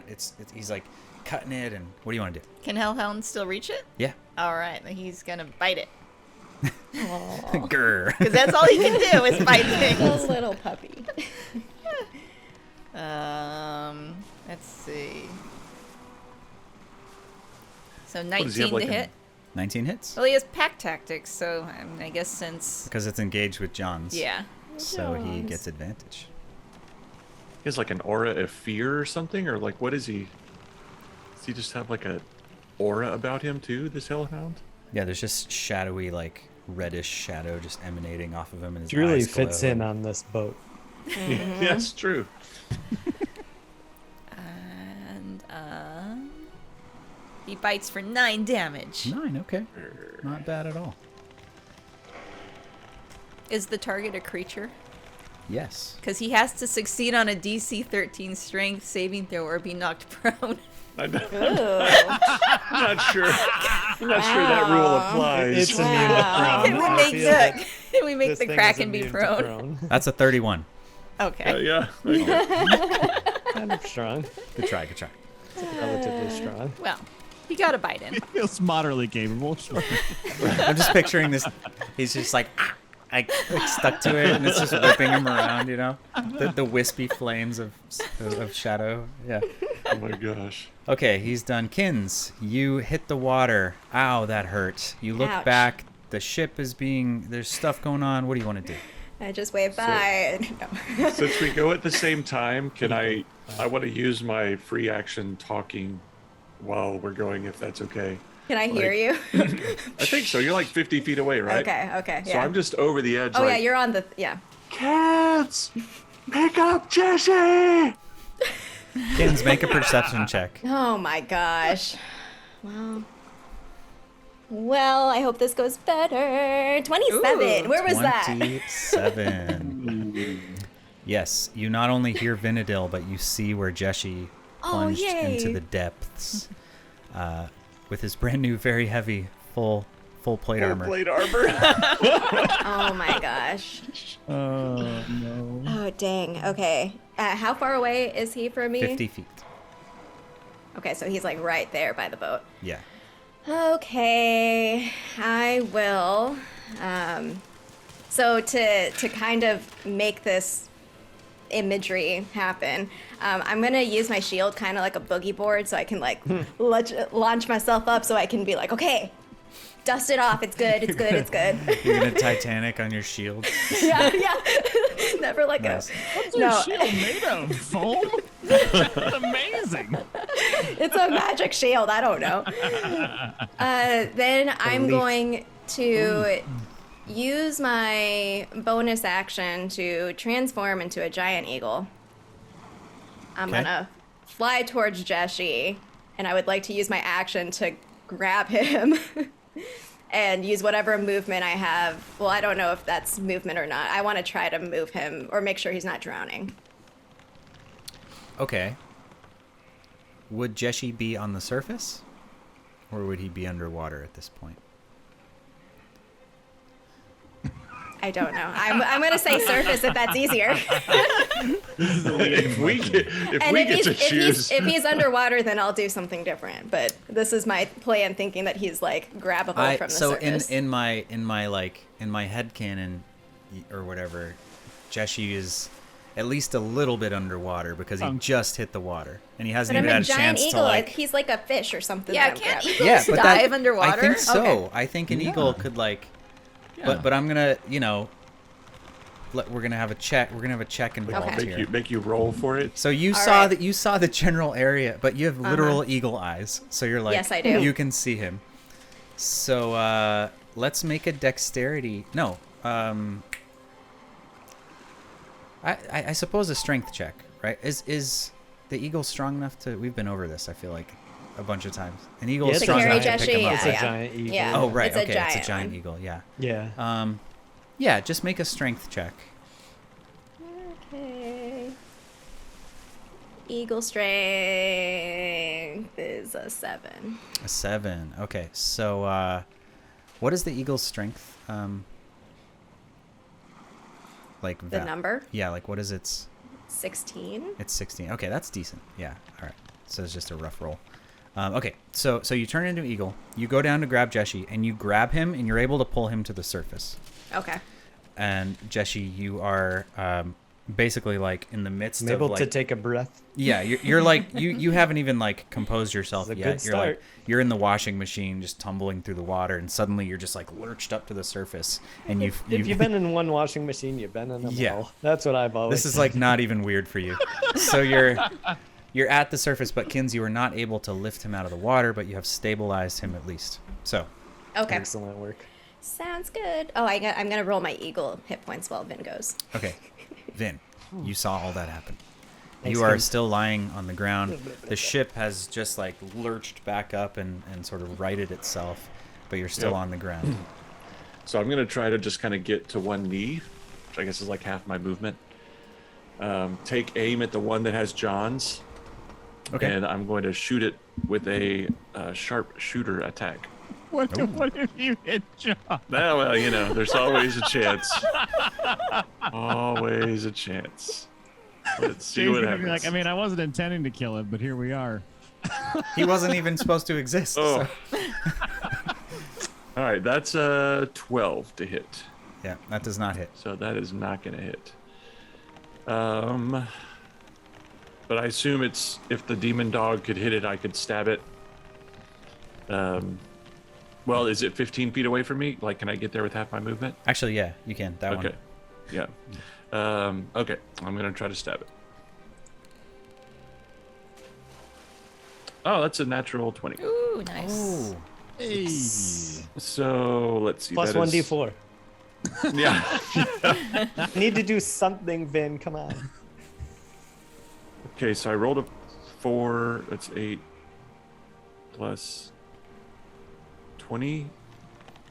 he's like cutting it. And what do you want to do? Can Hellhound still reach it? Yeah. All right. Then he's gonna bite it. Grr. Because that's all he can do is bite A things. little puppy. Let's see. So does he have, 19 like, to a- hit. 19 hits Well, he has pack tactics, so I guess since because it's engaged with John's. yeah. So he John's. gets advantage. He has like an aura of fear or something, or like what is he? Does he just have like a aura about him too? This hellhound? Yeah, there's just shadowy, like reddish shadow just emanating off of him, and his It really eyes fits glow. in on this boat. That's true. And he bites for 9 damage. 9. Okay, not bad at all. Is the target a creature? Yes. Because he has to succeed on a DC 13 strength saving throw or be knocked prone. I'm not, Ooh. I'm not sure. I'm not sure that rule Wow. applies. It's immune to Wow. prone. Can we I make feel that can we make this the thing is Kraken be immune to prone? That's a 31. Okay. Yeah. Kind of strong. Good try. Good try. Relatively strong. Well, he got a bite in. Feels moderately capable. Sure. I'm just picturing this. He's just like stuck to it, and it's just whipping him around. You know, the wispy flames of shadow. Yeah. Oh my gosh. Okay, he's done. Kins, you hit the water. Ow, that hurt. You look Ouch. back. The ship is being. There's stuff going on. What do you want to do? I just wave bye. No. Since we go at the same time, can I want to use my free action talking while we're going, if that's okay. Can I hear you? I think so. You're like 50 feet away, right? Okay, yeah. So I'm just over the edge. Oh, like, yeah, you're on the, yeah. Kids, pick up Jesse! Kins, make a perception check. Oh my gosh. Well, I hope this goes better. 27. Ooh, Where was that? 27. Yes, you not only hear Vinadil, but you see where Jeshi plunged into the depths with his brand new, very heavy, full plate armor. Plate armor. Oh my gosh. Oh no. Oh, dang. Okay. How far away is he from me? 50 feet. Okay, so he's like right there by the boat. Yeah. Okay, I will. So to kind of make this imagery happen, I'm gonna use my shield kind of like a boogie board, so I can like launch myself up, so I can be like, okay, dust it off. It's good. It's good. It's good. You're gonna Titanic on your shield. Yeah. Never let go. Nice. What's your shield made of? Foam? That's amazing. It's a magic shield. I don't know. Then I'm going to use my bonus action to transform into a giant eagle. I'm Okay. gonna fly towards Jeshi, and I would like to use my action to grab him and use whatever movement I have. Well, I don't know if that's movement or not. I want to try to move him or make sure he's not drowning. Okay. Would Jeshi be on the surface? Or would he be underwater at this point? I don't know. I'm going to say surface if that's easier. if we get to choose. If he's underwater, then I'll do something different. But this is my plan, thinking that he's like grabbable from the surface. in my headcanon or whatever, Jeshi is at least a little bit underwater because he just hit the water and he hasn't But I'm even a had a giant chance eagle. to like. He's like a fish or something. Yeah, that I'm can't grabbing. eagles but dive underwater? I think so. Okay. I think an eagle could like. But I'm gonna, we're gonna have a check. We're gonna have a check involved Okay. here. Make you roll for it. So you All saw right. that you saw the general area, but you have literal eagle eyes. So you're like, Yes, I do. You can see him. So let's make a dexterity. No, I suppose a strength check, right? Is the eagle strong enough to? We've been over this. I feel like a bunch of times. An eagle is To strong carry enough to pick Jeshi, him up. It's right? a giant eagle. Yeah. Oh right, It's a okay, it's a giant giant one. eagle. Yeah. Yeah. Yeah. Just make a strength check. Okay. Eagle strength is a 7. A 7. Okay, so what is the eagle's strength? Like The number? Yeah, like what is its? 16. It's 16. Okay, that's decent. Yeah. All right. So it's just a rough roll. Okay, so you turn into an eagle. You go down to grab Jeshi, and you grab him, and you're able to pull him to the surface. Okay. And Jeshi, you are basically like in the midst I'm of able like, to take a breath. yeah, you're like you haven't even like composed yourself This is a yet. good You're like start. you're in the washing machine, just tumbling through the water, and suddenly you're just like lurched up to the surface, and If you've been in one washing machine, you've been in them Yeah. all. That's what I've always This is like not even weird for you. So you're at the surface, but Kins, you are not able to lift him out of the water, but you have stabilized him at least. So Okay. Excellent work. Sounds good. Oh, I'm going to roll my eagle hit points while Vin goes. okay, Vin, you saw all that happen. Thanks, You are Kins. still lying on the ground. The ship has just like lurched back up and sort of righted itself, but you're still Yep. on the ground. So I'm gonna try to just kind of get to one knee, which I guess is like half my movement. Take aim at the one that has John's, Okay. and I'm going to shoot it with a sharp shooter attack. What if you hit John? Well, there's always a chance. Always a chance. Let's see He's what gonna be happens. like, I mean, I wasn't intending to kill him, but here we are. He wasn't even supposed to exist. Oh. So. All right, that's a 12 to hit. Yeah, that does not hit. So that is not going to hit. But I assume it's if the demon dog could hit it, I could stab it. Well, is it 15 feet away from me? Like, can I get there with half my movement? Actually, yeah, you can. That one. Okay. Yeah. Okay, I'm gonna try to stab it. Oh, that's a natural 20. Ooh, nice. Oh, Hey. So let's see. Plus that is- 1d4. Yeah. I need to do something, Vin. Come on. Okay, so I rolled a 4. That's 8 plus 20,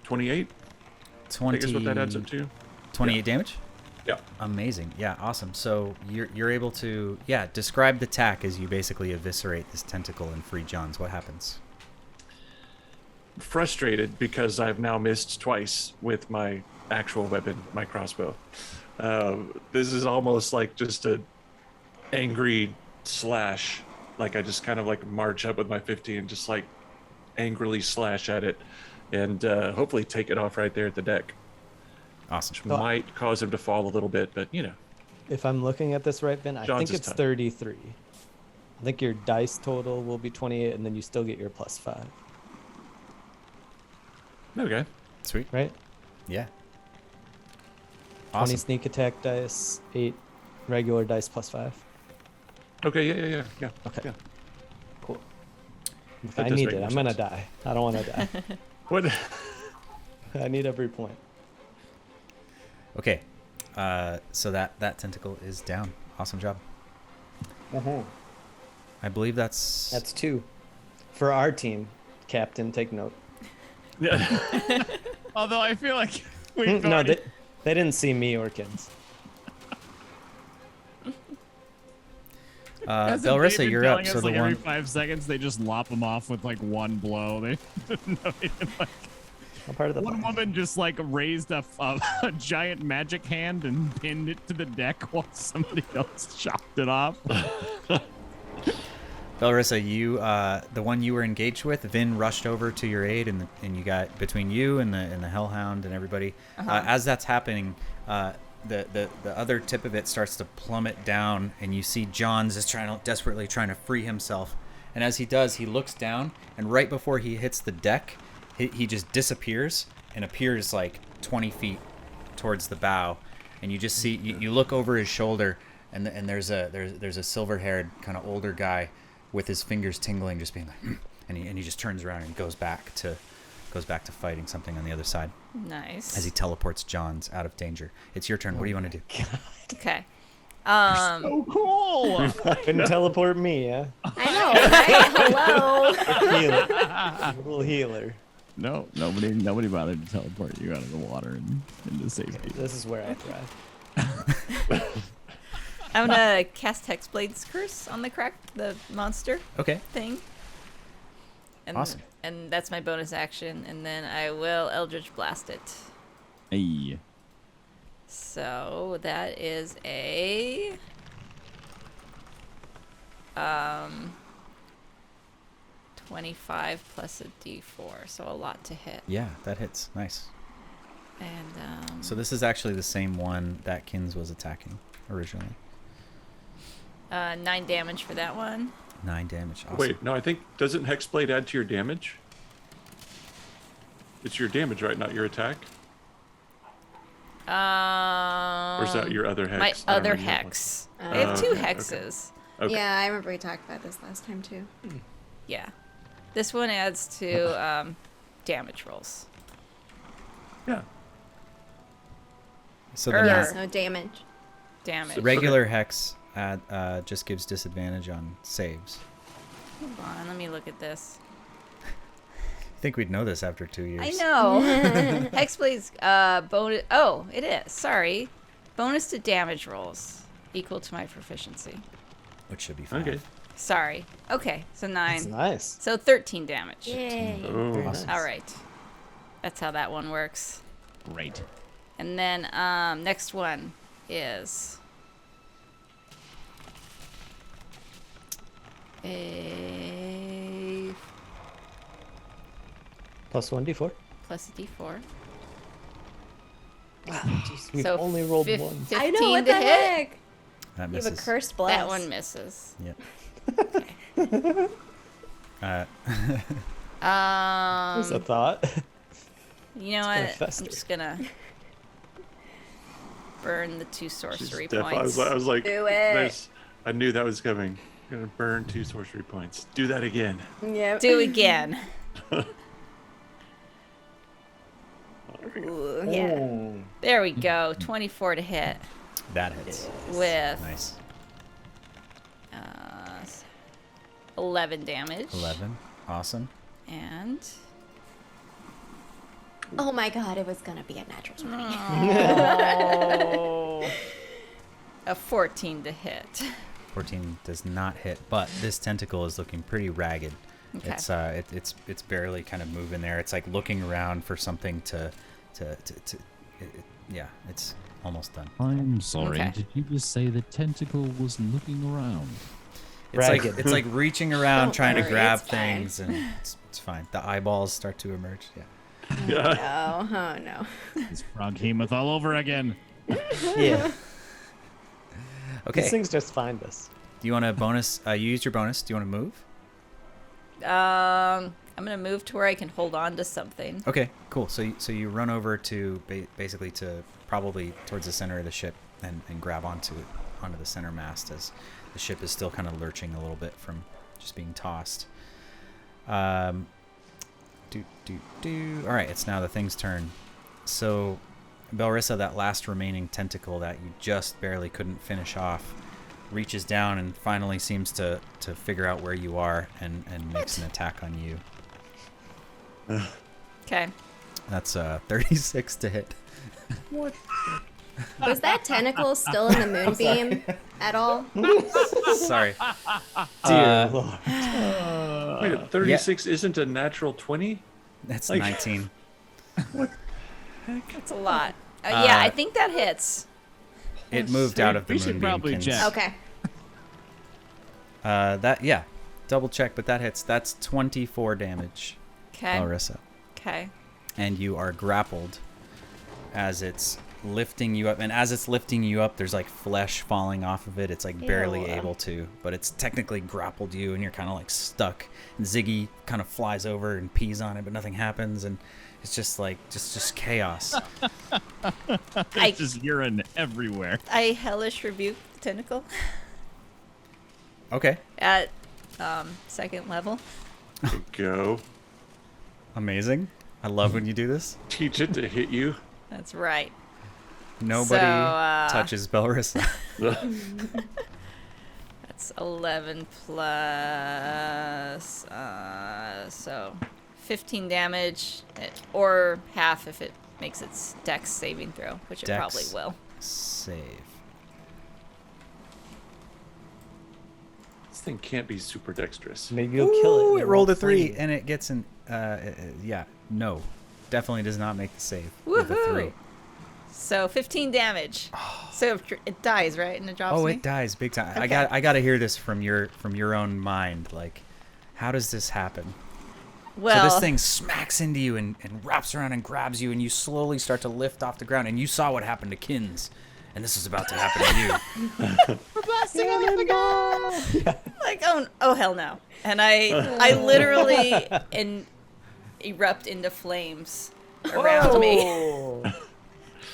28. I 20, think is what that adds up to. 28 Yeah. damage? Yeah. Amazing. Yeah, awesome. So you're able to, describe the attack as you basically eviscerate this tentacle and free Johns. What happens? Frustrated because I've now missed twice with my actual weapon, my crossbow. This is almost like just a angry slash. Like I just kind of like march up with my 50 and just like angrily slash at it, and hopefully take it off right there at the deck. Awesome. Which might cause him to fall a little bit, but you know. If I'm looking at this right, Vin, I John's think is it's tough. 33. I think your dice total will be 28, and then you still get your plus 5, Okay. Sweet. right? Yeah. 20 Awesome. sneak attack dice, 8 regular dice plus 5. Okay. Yeah. Okay. Yeah. Cool. If That I does need make it, more I'm gonna sense. die. I don't want to die. What? I need every point. Okay. So that tentacle is down. Awesome job. I believe that's... That's 2. For our team, Captain, take note. Yeah. Although I feel like we've No, already- they didn't see me or Kins. Hasn't Belrissa, Dave been you're up. telling So us, the like, one... every 5 seconds they just lop them off with like one blow. They not even, like, I'm part of the one plan. woman just like raised a giant magic hand and pinned it to the deck while somebody else chopped it off. Belrissa, you, the one you were engaged with, Vin rushed over to your aid, and you got between you and the Hellhound and everybody. As that's happening, the other tip of it starts to plummet down, and you see Johns is desperately trying to free himself. And as he does, he looks down, and right before he hits the deck, he just disappears and appears like 20 feet towards the bow. And you just see you look over his shoulder, and there's a silver-haired kind of older guy with his fingers tingling, just being like, and he just turns around and goes back to fighting something on the other side Nice. as he teleports Johns out of danger. It's your turn. What do you want to do? Okay. Oh, cool! Couldn't teleport me, yeah? I know, right? Hello. Healer. Little healer. No, nobody bothered to teleport you out of the water and into safety. This is where I thrive. I'm gonna cast Hexblade's Curse on the monster Okay. thing. And, Awesome. And that's my bonus action, and then I will Eldritch Blast it. Hey. So that is a 25 plus a d4, so a lot to hit. Yeah, that hits. Nice. And So this is actually the same one that Kins was attacking originally. 9 damage for that one. 9 damage. Awesome. Wait, no, I think doesn't Hexblade add to your damage? It's your damage, right? Not your attack? Or is that your other hex? My I don't other remember what. hex. I have 2 okay, okay. hexes. Okay. Yeah, I remember we talked about this last time too. Yeah. This one adds to damage rolls. Yeah. So Er. the Yes, no damage. Damage. So- regular hex just gives disadvantage on saves. Hold on, let me look at this. I think we'd know this after 2 years. I know. Hexblade's bonus. Oh, it is. Sorry. Bonus to damage rolls equal to my proficiency. Which should be fine. Okay. Sorry. Okay, so 9. That's nice. So 13 damage. Yay. Oh, Awesome. All right. That's how that one works. Great. And then next one is a Plus 1d4. plus a d4. We've So only rolled fif- one. 15 I know, what to the hit. heck? That You have misses. a cursed blast. That one misses. Yep. There's a thought. You know gonna what? fester. I'm just gonna burn the 2 sorcery I points. was like, Do it. I knew that was coming. I'm gonna burn 2 sorcery points. Do that again. Yep. Do again. Ooh, yeah. Oh. There we go. 24 to hit That hits. with Nice. 11 damage. 11. Awesome. And Oh my god, it was gonna be a natural 20. a 14 to hit. 14 does not hit, but this tentacle is looking pretty ragged. Okay. It's barely kind of moving there. It's like looking around for something yeah, it's almost done. I'm sorry. Okay. Did you just say the tentacle was looking around? Ragged. It's like reaching around Don't trying to worry, grab it's fine. things, and it's fine. The eyeballs start to emerge. Yeah. Oh no. It's Froghemoth all over again. Yeah. Okay. These things just find us. Do you want a bonus? You used your bonus. Do you want to move? I'm gonna move to where I can hold on to something. Okay, cool. So you run over to basically to probably towards the center of the ship and grab onto the center mast as the ship is still kind of lurching a little bit from just being tossed. All right, it's now the thing's turn. So, Belrissa, that last remaining tentacle that you just barely couldn't finish off, reaches down and finally seems to figure out where you are and makes an attack on you. Okay. That's 36 to hit. Was that tentacle still in the moonbeam at all? Sorry. Dear Lord. Wait, 36 isn't a natural 20? That's Like- 19. That's a lot. Yeah, I think that hits. It moved out of the We should moonbeam. probably Kins. check. Okay. Double check, but that hits. That's 24 damage, Okay. Larissa. Okay. And you are grappled as it's lifting you up. And as it's lifting you up, there's like flesh falling off of it. It's like barely Ew. able to, but it's technically grappled you, and you're kind of like stuck. And Ziggy kind of flies over and pees on it, but nothing happens, and it's just like just chaos. It's just urine everywhere. I hellish rebuke the tentacle Okay, at second level. Go. amazing. I love when you do this. Teach it to hit you. That's right. Nobody So, touches Belrissa. That's 11 plus, so 15 damage, or half if it makes its dex saving throw, which it Dex. probably will. Save. This thing can't be super dexterous. Maybe you'll kill it. Ooh, and it rolled a won't 3, flame. and it gets an no, definitely does not make the save with a 3. Woohoo! So 15 damage. So it dies, right? And it drops Oh, me? it dies big time. Okay. I got to hear this from your own mind. Like, how does this happen? Well, So this thing smacks into you and wraps around and grabs you, and you slowly start to lift off the ground. And you saw what happened to Kins, and this is about to happen to you. like, oh hell no. And I literally erupt into flames around me, Oh.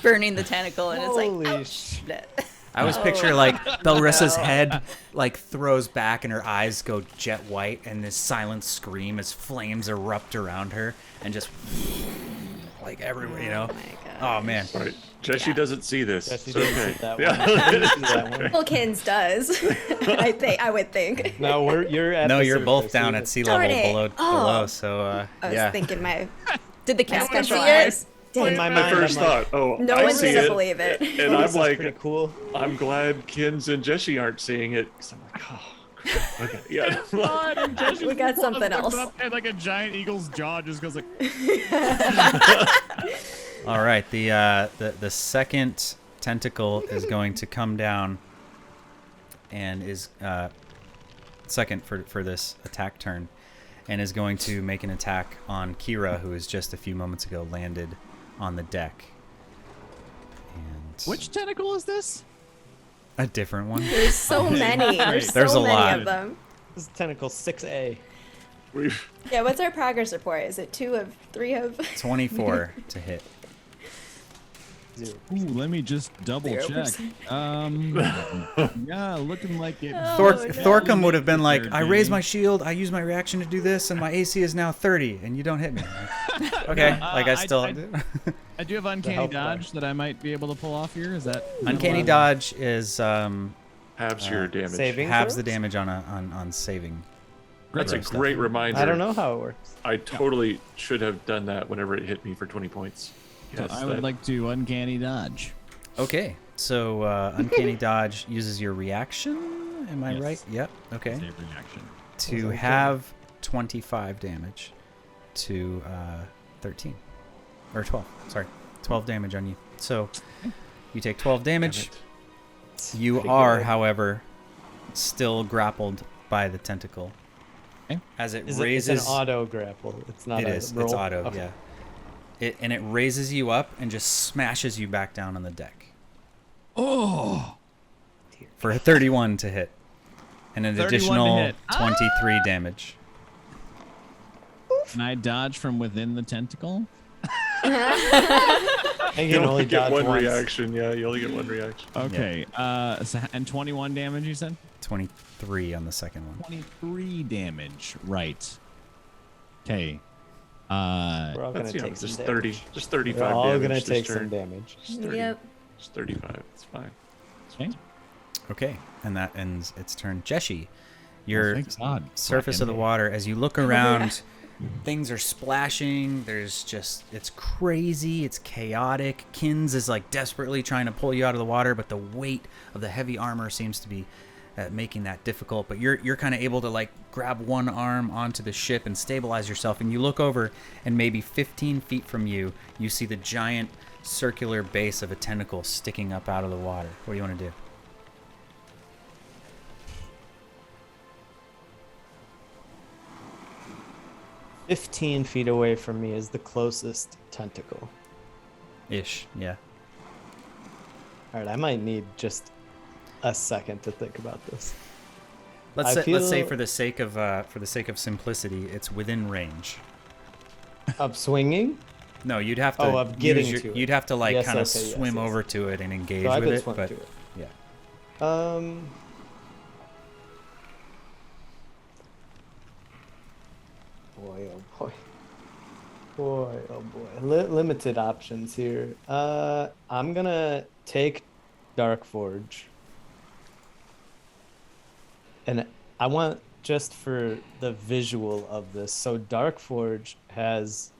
burning the tentacle, and it's like, Holy ouch. I was picturing like Belrissa's head like throws back and her eyes go jet white, and this silent scream as flames erupt around her and just like everywhere, you know. Oh my god. Oh man. All right. Jesse doesn't see this. Jesse It's didn't okay. see that one. Yeah. He didn't see that one. Wilkins does. I would think. No, you're at No, the you're both surface. down You're- at sea level Darn it. below. Oh. So I was yeah. thinking my Did the my captain see special it? eyes. In Dang. my My mind, first I'm like, thought. Oh, No I one's see gonna it. believe it. And this I'm is like, pretty cool. I'm glad Kins and Jesse aren't seeing it. 'Cause I'm like, oh, crap. Okay. Yeah. God, and Jesse We got just something looks else. up and like a giant eagle's jaw just goes like. All right, the second tentacle is going to come down and is second for this attack turn, and is going to make an attack on Kira, who is just a few moments ago landed on the deck. And Which tentacle is this? a different one. There's so many. There's There's so a many lot. of them. This is tentacle 6A. We've, Yeah, what's our progress report? Is it 2 of 3 of? 24 to hit. Ooh, let me just double check. 0%. Yeah, looking like it. Thorcum would have been like, Third, I raise dude. my shield, I use my reaction to do this, and my AC is now 30, and you don't hit me. Like, okay, like I still. I do have Uncanny health Dodge that I might be able to pull off here. Is that Uncanny Dodge is Halves your damage. saving halves the throws? damage on saving. That's a Great stuff. great reminder. I don't know how it works. I totally should have done that whenever it hit me for 20 points. So Yes, I would that- like to Uncanny Dodge. Okay, so Uncanny Dodge uses your reaction. Am I Yes. right? Yep. Okay. Save reaction. To have 25 damage to 13 or 12. Sorry, 12 damage on you. So you take 12 Damn damage. it. You Pretty are, good. however, still grappled by the tentacle. Okay. As it It's raises, an auto grapple. It's not it a is. roll. It's auto. Okay. Yeah. And it raises you up and just smashes you back down on the deck Oh, for a 31 to hit, and an 31 to additional hit. 23 damage. can I dodge from within the tentacle? I You can only only get dodge one once. reaction. Yeah, you only get one reaction. Okay. And 21 damage, you said? 23 on the second one. 23 damage. Right. Okay. We're all gonna That's take some just damage. 30, just 35 We're all damage gonna this take turn. some damage. Just 30, Yep. Just 35. It's fine. Okay. Okay, and that ends its turn. Jeshi, your thank God. surface of the water, as you look around, things are splashing. There's just, it's crazy. It's chaotic. Kins is like desperately trying to pull you out of the water, but the weight of the heavy armor seems to be making that difficult. But you're kind of able to like grab one arm onto the ship and stabilize yourself. And you look over, and maybe 15 feet from you, you see the giant circular base of a tentacle sticking up out of the water. What do you want to do? "15 feet away from me is the closest tentacle." Ish, yeah. All right, I might need just a second to think about this. Let's I say feel- for the sake of simplicity, it's within range. Of swinging? No, you'd have to. Oh, of getting use to it. You'd have to like Yes, kind of okay, yes, swim yes. over to it and engage So I with could it. swim But to it. yeah, Boy, oh boy. Boy, oh boy. Limited options here. I'm gonna take Dark Forge. And I want, just for the visual of this, so Dark Forge has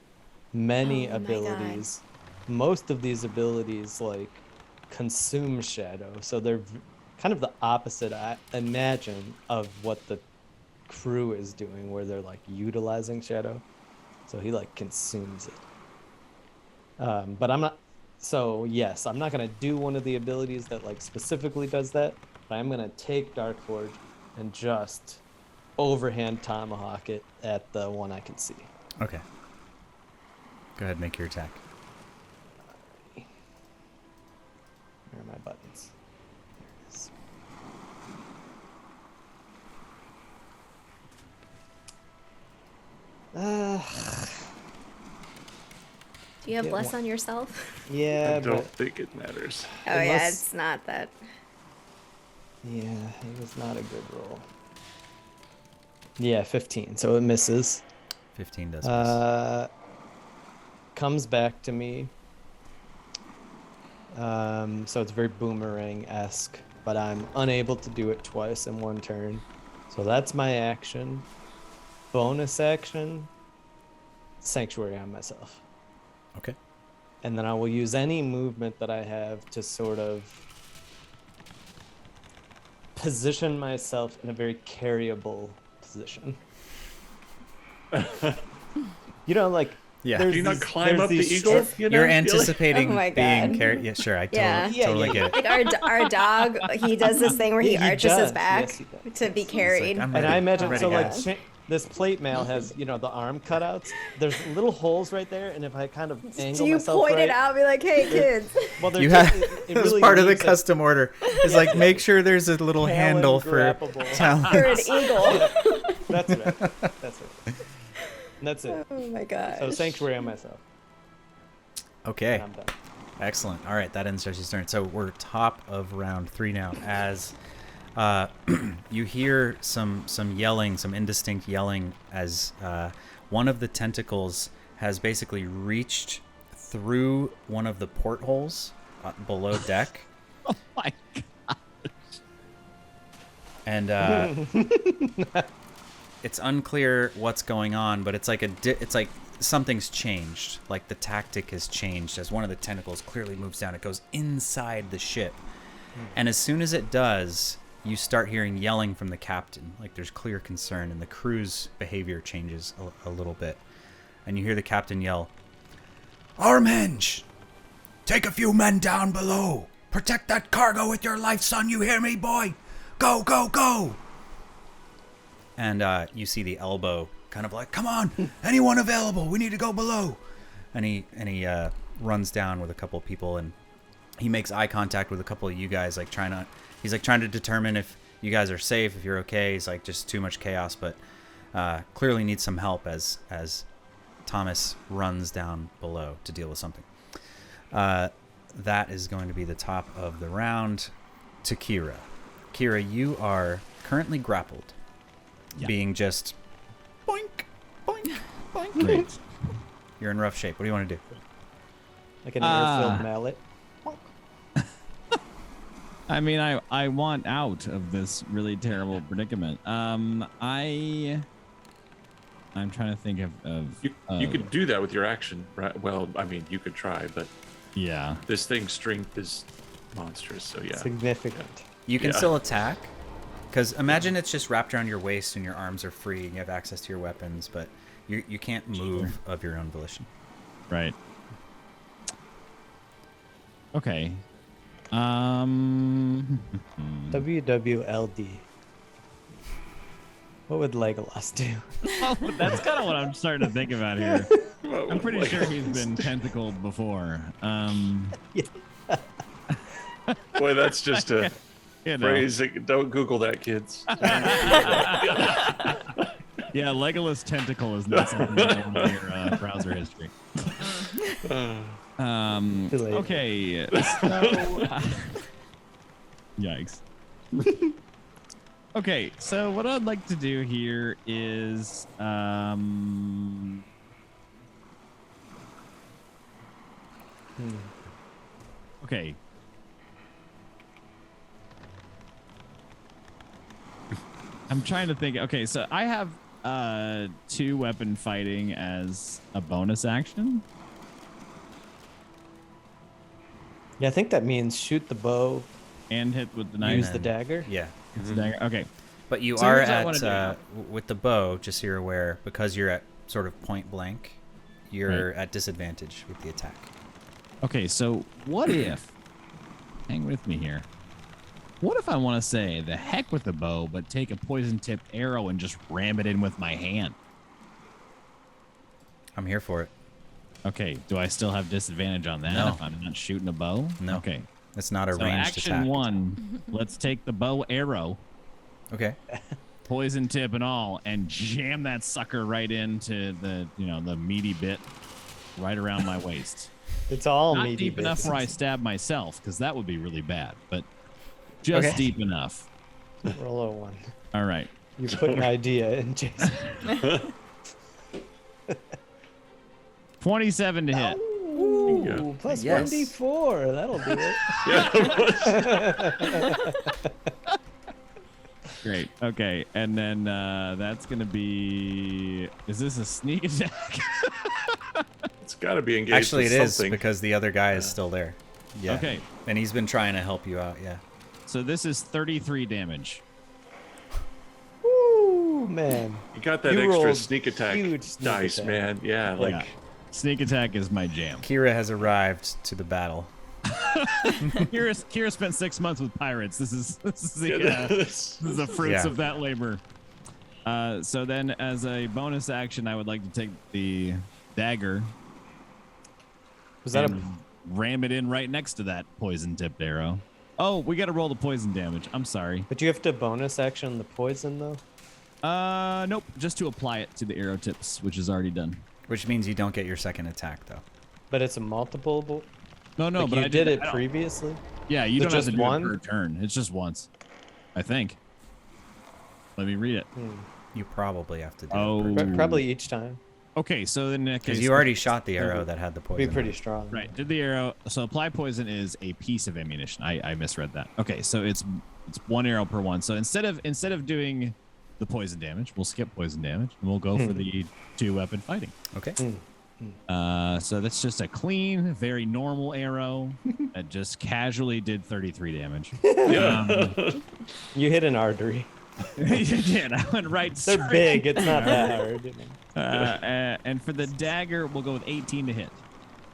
many Oh my God. abilities. Most of these abilities like consume shadow, so they're kind of the opposite, I imagine, of what the crew is doing, where they're like utilizing shadow. So he like consumes it. But I'm not. So yes, I'm not gonna do one of the abilities that like specifically does that. But I'm gonna take Dark Forge and just overhand tomahawk it at the one I can see. okay. Go ahead, make your attack. Where are my buttons? There it is. Do you have Yeah, bless wha- on yourself? Yeah, I don't but think it matters. Oh yeah, Unless- it's not that. yeah, it was not a good roll. Yeah, 15, so it misses. 15 does miss. Comes back to me. So it's very boomerang-esque, but I'm unable to do it twice in one turn. So that's my action. Bonus action, Sanctuary on myself. Okay. And then I will use any movement that I have to sort of position myself in a very carryable position. You know, like, Yeah. there's Do you not these- climb there's up the these eagle? stri- You know? You're You're like- anticipating Oh my being God. carried. Yeah, sure. I totally, Yeah. Yeah, totally yeah, get it. Like our dog, he does this thing where he He arches his does, back yes, he does. to be carried. I'm And ready. I imagine, I'm ready, so like, guys. this plate mail has, you know, the arm cutouts. There's little holes right there, and if I kind of angle Do you myself point right, it out and be like, hey kids? well, You just, had it it was really part of the leaves it custom order. It's like make sure there's a little talon handle for grabbable. talons. For an eagle. That's right. That's it. And that's it. Oh my god. So Sanctuary on myself. Okay. And I'm done. Excellent. All right, that ends Jesse's turn. So we're top of round 3 now. As you hear some yelling, some indistinct yelling, as one of the tentacles has basically reached through one of the portholes below deck. Oh my god. And it's unclear what's going on, but it's like it's like something's changed. Like the tactic has changed as one of the tentacles clearly moves down. It goes inside the ship. And as soon as it does, you start hearing yelling from the captain. Like there's clear concern, and the crew's behavior changes a little bit. And you hear the captain yell, "Armhenge! Take a few men down below. Protect that cargo with your life, son. You hear me, boy? Go, go, go!" And you see the elbow kind of like, "Come on, anyone available? We need to go below." And he runs down with a couple of people, and he makes eye contact with a couple of you guys, like he's trying to determine if you guys are safe, if you're okay. He's like, just too much chaos, but clearly needs some help as Thomas runs down below to deal with something. That is going to be the top of the round to Kira. Kira, you are currently grappled, being just boink, boink, boink. Great. You're in rough shape. What do you want to do? Like an air-filled mallet. I mean, I want out of this really terrible predicament. I'm trying to think of You could do that with your action, right? Well, I mean, you could try, but yeah. this thing's strength is monstrous, so yeah. Significant. You can still attack, because imagine it's just wrapped around your waist and your arms are free and you have access to your weapons, but you can't move of your own volition. Right. Okay. WWLD. What would Legolas do? Oh, that's kind of what I'm starting to think about here. I'm pretty sure he's been tentacled before. Boy, that's just a You know. phrase. Don't Google that, kids. Yeah, Legolas tentacle is not something that on your browser history. Too late. Okay, so yikes. Okay, so what I'd like to do here is okay. I'm trying to think. Okay, so I have 2 weapon fighting as a bonus action. Yeah, I think that means shoot the bow, And hit with the knife. use the dagger. Yeah. It's a dagger. Okay. But you So are here's what I wanna at, with the bow, just so you're aware, because you're at sort of point blank, you're at disadvantage with the attack. Okay, so what if, hang with me here. What if I want to say the heck with the bow, but take a poison-tipped arrow and just ram it in with my hand? I'm here for it. Okay, do I still have disadvantage on that No. if I'm not shooting a bow? No. Okay. It's not a So ranged action attack. 1, let's take the bow arrow, Okay. poison tip and all, and jam that sucker right into the, the meaty bit right around my waist. It's all Not meaty deep enough bits. where I stab myself, because that would be really bad, but just Okay. deep enough. Roll a 1. All right. You put an idea in, Jason. 27 to hit. Ooh, plus Yes. 1d4. That'll do it. Great. Okay, and then that's gonna be. Is this a sneak attack? It's got to be engaged. Actually, it with is, something. because the other guy is still there. Yeah. Okay. And he's been trying to help you out, yeah. So this is 33 damage. Ooh, man. You got that You extra rolled sneak attack huge sneak dice, attack. man. Yeah, like Yeah. Sneak attack is my jam. Kira has arrived to the battle. Kira spent 6 months with pirates. This is the this is the fruits Yeah. of that labor. So then, as a bonus action, I would like to take the dagger. Was that and ram it in right next to that poison-tipped arrow. Oh, we got to roll the poison damage. I'm sorry. But you have to bonus action the poison, though? Nope. Just to apply it to the arrow tips, which is already done. Which means you don't get your second attack, though. But it's a multiple. No, Like but you I did it I don't- previously. Yeah, you So don't have just to do one? it per turn. It's just once, I think. Let me read it. You probably have to do Oh, it. Probably each time. Okay, so in that case, Because you already shot the arrow that had the Be poison. pretty on it. strong. right. Did the arrow? So apply poison is a piece of ammunition. I misread that. Okay, so it's one arrow per one. So instead of doing the poison damage, we'll skip poison damage and we'll go for the 2-weapon fighting. Okay. So that's just a clean, very normal arrow that just casually did 33 damage. You hit an artery. Yeah, I went right. They're straight. big. It's not that hard. You know? And for the dagger, we'll go with 18 to hit.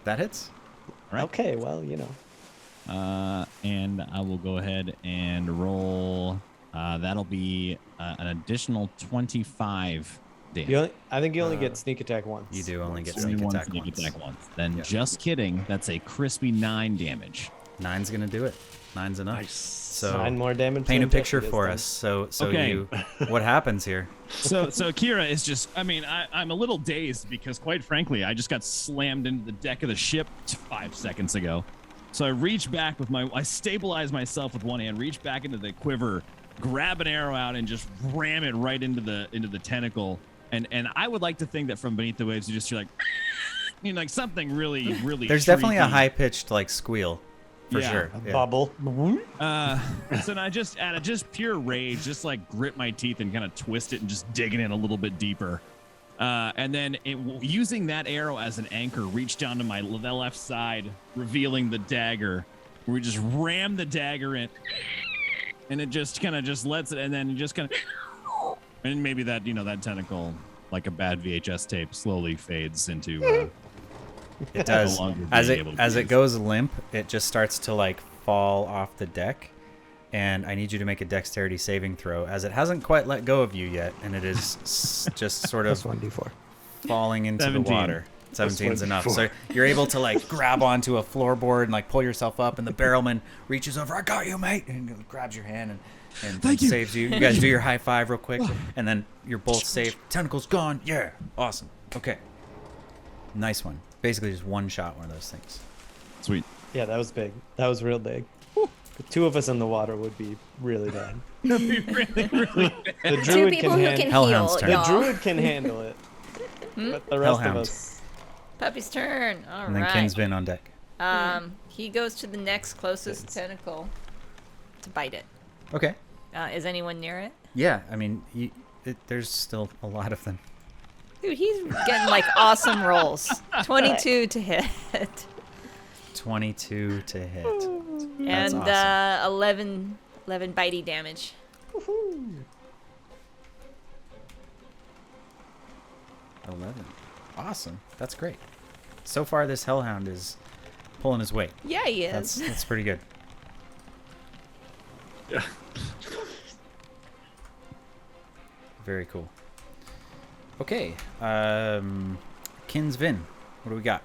That hits? Right. Okay, well, you know. And I will go ahead and roll. That'll be an additional 25 damage. I think you only get sneak attack once. You do only get Only sneak one attack sneak once. attack once. Then Yeah. just kidding. That's a crispy 9 damage. 9's going to do it. 9's enough. Nice. So 9 more damage. paint a than picture Jesse for does us. So Okay. you, what happens here? So Kira is just, I mean, I'm a little dazed because quite frankly, I just got slammed into the deck of the ship 5 seconds ago. So I reach back I stabilize myself with one hand, reach back into the quiver, grab an arrow out and just ram it right into the tentacle. And I would like to think that from beneath the waves, you just hear like, you know, like something really, really. There's definitely a shrieky. high-pitched like squeal, for Yeah. sure. A Yeah. bubble. So then I just, out of just pure rage, just like grit my teeth and kind of twist it and just digging in a little bit deeper. And then using that arrow as an anchor, reach down to the left side, revealing the dagger. We just ram the dagger in, and it just kind of just lets it, and then it just kind of, and maybe that, you know, that tentacle, like a bad VHS tape, slowly fades into. It does. no longer As being it able to as it move. goes limp, it just starts to like fall off the deck, and I need you to make a dexterity saving throw, as it hasn't quite let go of you yet, and it is just sort of 1d4. falling into 17. the water. 17's enough. 24. So you're able to like grab onto a floorboard and like pull yourself up, and the barrelman reaches over, "I got you, mate," and grabs your hand and Thank you. saves you. You guys do your high five real quick, and then you're both safe. Tentacle's gone. Yeah, awesome. Okay, nice one. Basically, just one shot, one of those things. Sweet. Yeah, that was big. That was real big. The 2 of us in the water would be really bad. Really, really. The Two druid people can who handle can Hellhound's heal, turn. The y'all. druid can handle it. But the rest Hellhound. of us. Puppy's turn. All And then right. Kin's been on deck. He goes to the next closest tentacle to bite it. Okay. Is anyone near it? Yeah, I mean, there's still a lot of them. Dude, he's getting like awesome rolls. 22 to hit. 22 to hit. And awesome. 11 bitey damage. 11. Awesome. That's great. So far, this hellhound is pulling his weight. Yeah, he is. That's pretty good. Yeah. Very cool. Okay. Kin's Vin. What do we got?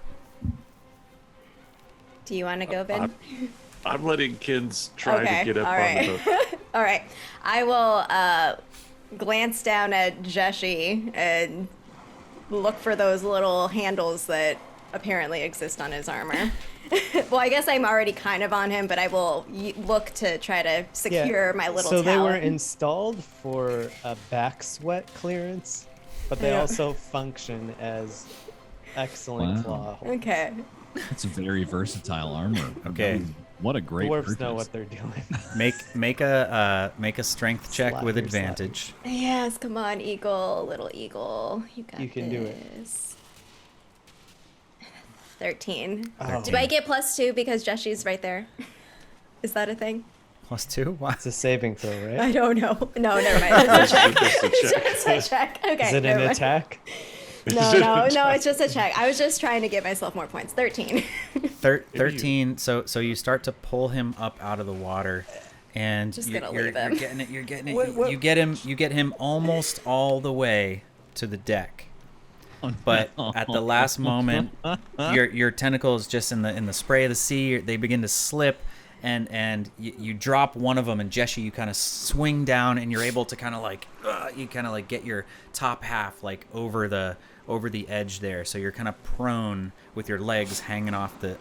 Do you want to go, Vin? I'm letting kids try Okay, to get up all on right. the boat. All right. I will glance down at Jeshi and look for those little handles that apparently exist on his armor. Well, I guess I'm already kind of on him, but I will look to try to secure my little So they were talent. installed for a back sweat clearance, but they Yeah. also function as excellent Wow. claw holders. Okay. That's a very versatile armor. Okay. What a great Dwarves purchase. know what they're doing. Make a strength check Slap with your advantage. Yes, come on, eagle, little eagle. You got You can do it. this. 13. Oh. Do I get +2 because Jeshi's right there? Is that a thing? +2? Why? It's a saving throw, right? I don't know. No, never mind. It's a check. Just a check. It's a check. Okay. Is it never an mind. attack? No, it's just a check. I was just trying to give myself more points. 13. 13. So you start to pull him up out of the water, and Just you're, gonna you're, leave you're him. getting it. You're getting it. What- You get him almost all the way to the deck. Oh, But no. at the last moment, your tentacles just in the spray of the sea, they begin to slip, and you drop one of them, and Jeshi, you kind of swing down, and you're able to kind of like you kind of like get your top half like over the over the edge there, so you're kind of prone with your legs hanging off the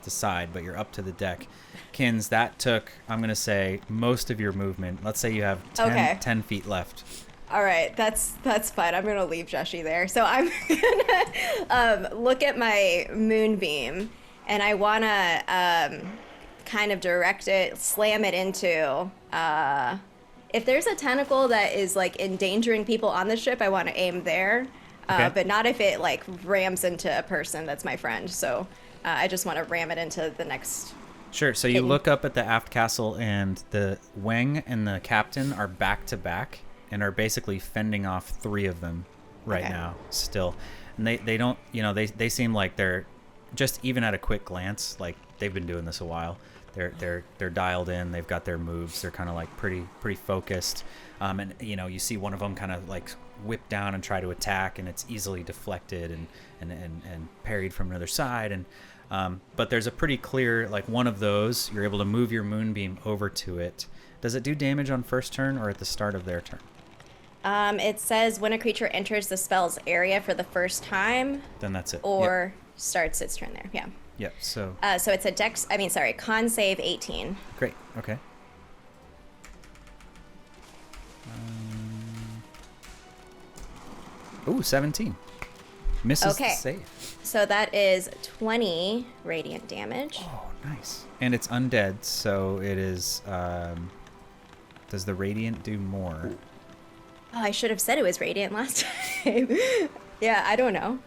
side, but you're up to the deck. Kins, that took, I'm gonna say, most of your movement. Let's say you have 10 feet left. All right, that's fine. I'm gonna leave Joshi there. So I'm gonna look at my moonbeam, and I wanna kind of direct it, slam it into. If there's a tentacle that is like endangering people on the ship, I want to aim there, but not if it like rams into a person that's my friend. So I just want to ram it into the next. Sure. So you look up at the aft castle, and the Wang and the captain are back to back and are basically fending off 3 of them right now still. And they don't, they seem like they're just, even at a quick glance, like they've been doing this a while. They're dialed in. They've got their moves. They're kind of like pretty focused. And you see one of them kind of like whip down and try to attack, and it's easily deflected and parried from another side. And but there's a pretty clear, like, one of those, you're able to move your moonbeam over to it. Does it do damage on first turn or at the start of their turn? It says when a creature enters the spell's area for the first time. Then that's it. Or starts its turn there. Yeah. Yep. So. So it's a con save 18. Great. Okay. Ooh, 17. Misses the save. So that is 20 radiant damage. Oh, nice. And it's undead, so it is. Does the radiant do more? Oh, I should have said it was radiant last time. Yeah, I don't know.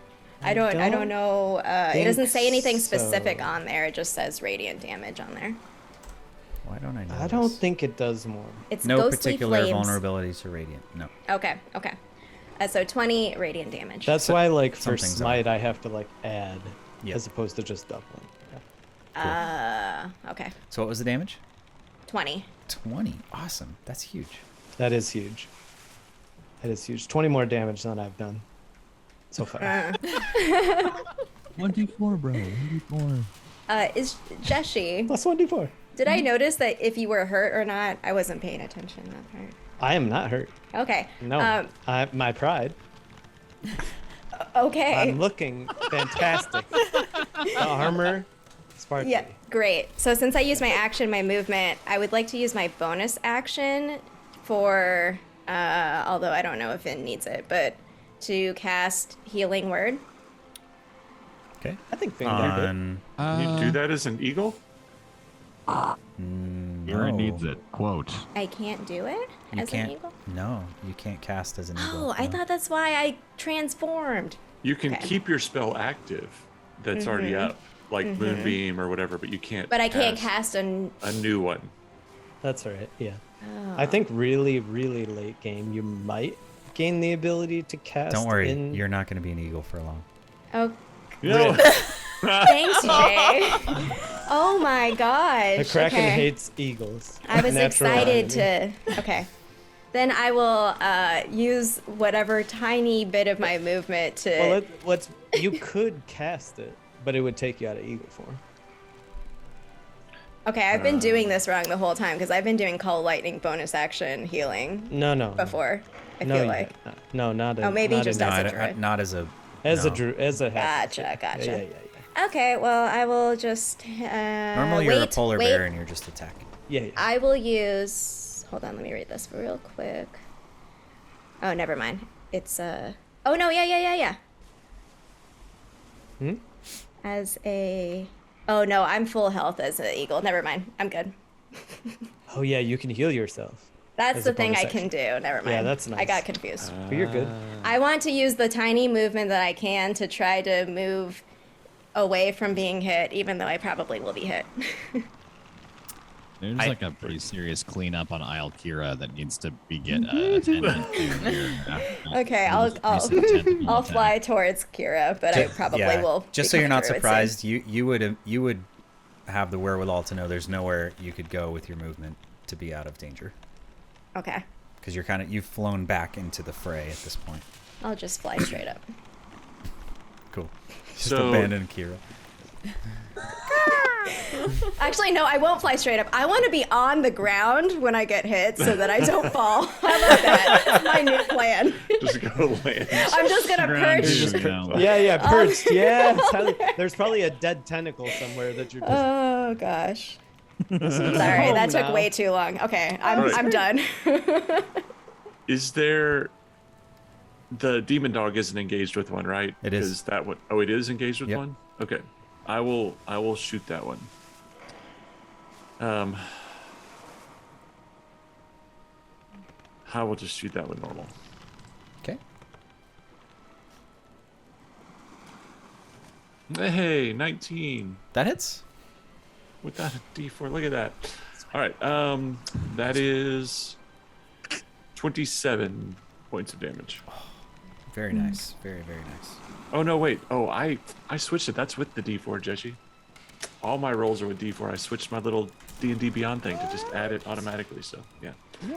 I don't know. It doesn't say anything specific on there. It just says radiant damage on there. Why don't I know? I don't think it does more. It's no ghostly particular flames. vulnerabilities to radiant. No. Okay. So 20 radiant damage. That's why, like, for something's smite, I have to, like, add Yep. as opposed to just doubling. Okay. So what was the damage? 20. 20. Awesome. That's huge. That is huge. 20 more damage than I've done so far. 1d4, bro. 1d4. Is Jeshi, Plus 1d4. did I notice that if you were hurt or not? I wasn't paying attention that part. I am not hurt. Okay. No. My pride. Okay. I'm looking fantastic. The armor, sparkly. Yeah, great. So since I used my action, my movement, I would like to use my bonus action for, although I don't know if it needs it, but to cast Healing Word. Okay. I think Finn did it. Can you do that as an eagle? Here it needs it. Quote. I can't do it You as can't. an eagle? No, you can't cast as an eagle. Oh, I no. thought that's why I transformed. You can Okay. keep your spell active that's already up, like Moonbeam or whatever, but you can't. But I can't cast a new one. That's right, yeah. I think really, really late game, you might gain the ability to cast. Don't worry, you're not going to be an eagle for long. Oh, No. thanks, Jay. Oh my gosh. The Kraken okay. hates eagles. I was Natural excited enemy. to. Okay. Then I will use whatever tiny bit of my movement to. Well, you could cast it, but it would take you out of eagle form. Okay, I've been doing this wrong the whole time because I've been doing Call Lightning bonus action healing No. before. I No, feel you- like. no, not. Oh, maybe not just in- as a No, druid. not as a. as no. a druid, as a half. Gotcha. Yeah. Okay, well, I will just. Normally wait, you're a polar wait. bear and you're just attacking. Yeah. I will use. Hold on, let me read this real quick. Oh, never mind. It's Oh no, yeah. As a. Oh no, I'm full health as an eagle. Never mind. I'm good. Oh yeah, you can heal yourself. That's As the a thing bonus I can action. do. Never mind. Yeah, that's I nice. got confused. But you're good. I want to use the tiny movement that I can to try to move away from being hit, even though I probably will be hit. There's like a pretty serious cleanup on Isle Kira that needs to be attended to here. Okay, There's I'll recent attempt to be I'll attacked. fly towards Kira, but I probably Yeah, will. just be so you're coming not through it surprised, you would have the wherewithal to know there's nowhere you could go with your movement to be out of danger, soon. Okay, because you've flown back into the fray at this point. I'll just fly straight up. Cool. Just So- abandon Kira. Actually, no, I won't fly straight up. I want to be on the ground when I get hit so that I don't fall. How about that? That's my new plan. Just go land. I'm just going to Ground perch. you now. Yeah, perched. Yeah. There's probably a dead tentacle somewhere that you're just. Oh, gosh. Sorry, home that took now. way too long. Okay, Right. I'm done. Is there the demon dog isn't engaged with one, right? It is. Is that what? Oh, it is engaged with Yep. one. Okay, I will shoot that one. I will just shoot that one normal. Okay. Hey, 19 That hits. with that D4. Look at that. All right, that is 27 points of damage. Very nice. Very, very nice. Oh no, wait. Oh, I switched it. That's with the D4, Jesse. All my rolls are with D4. I switched my little D&D Beyond thing to just add it automatically. So yeah,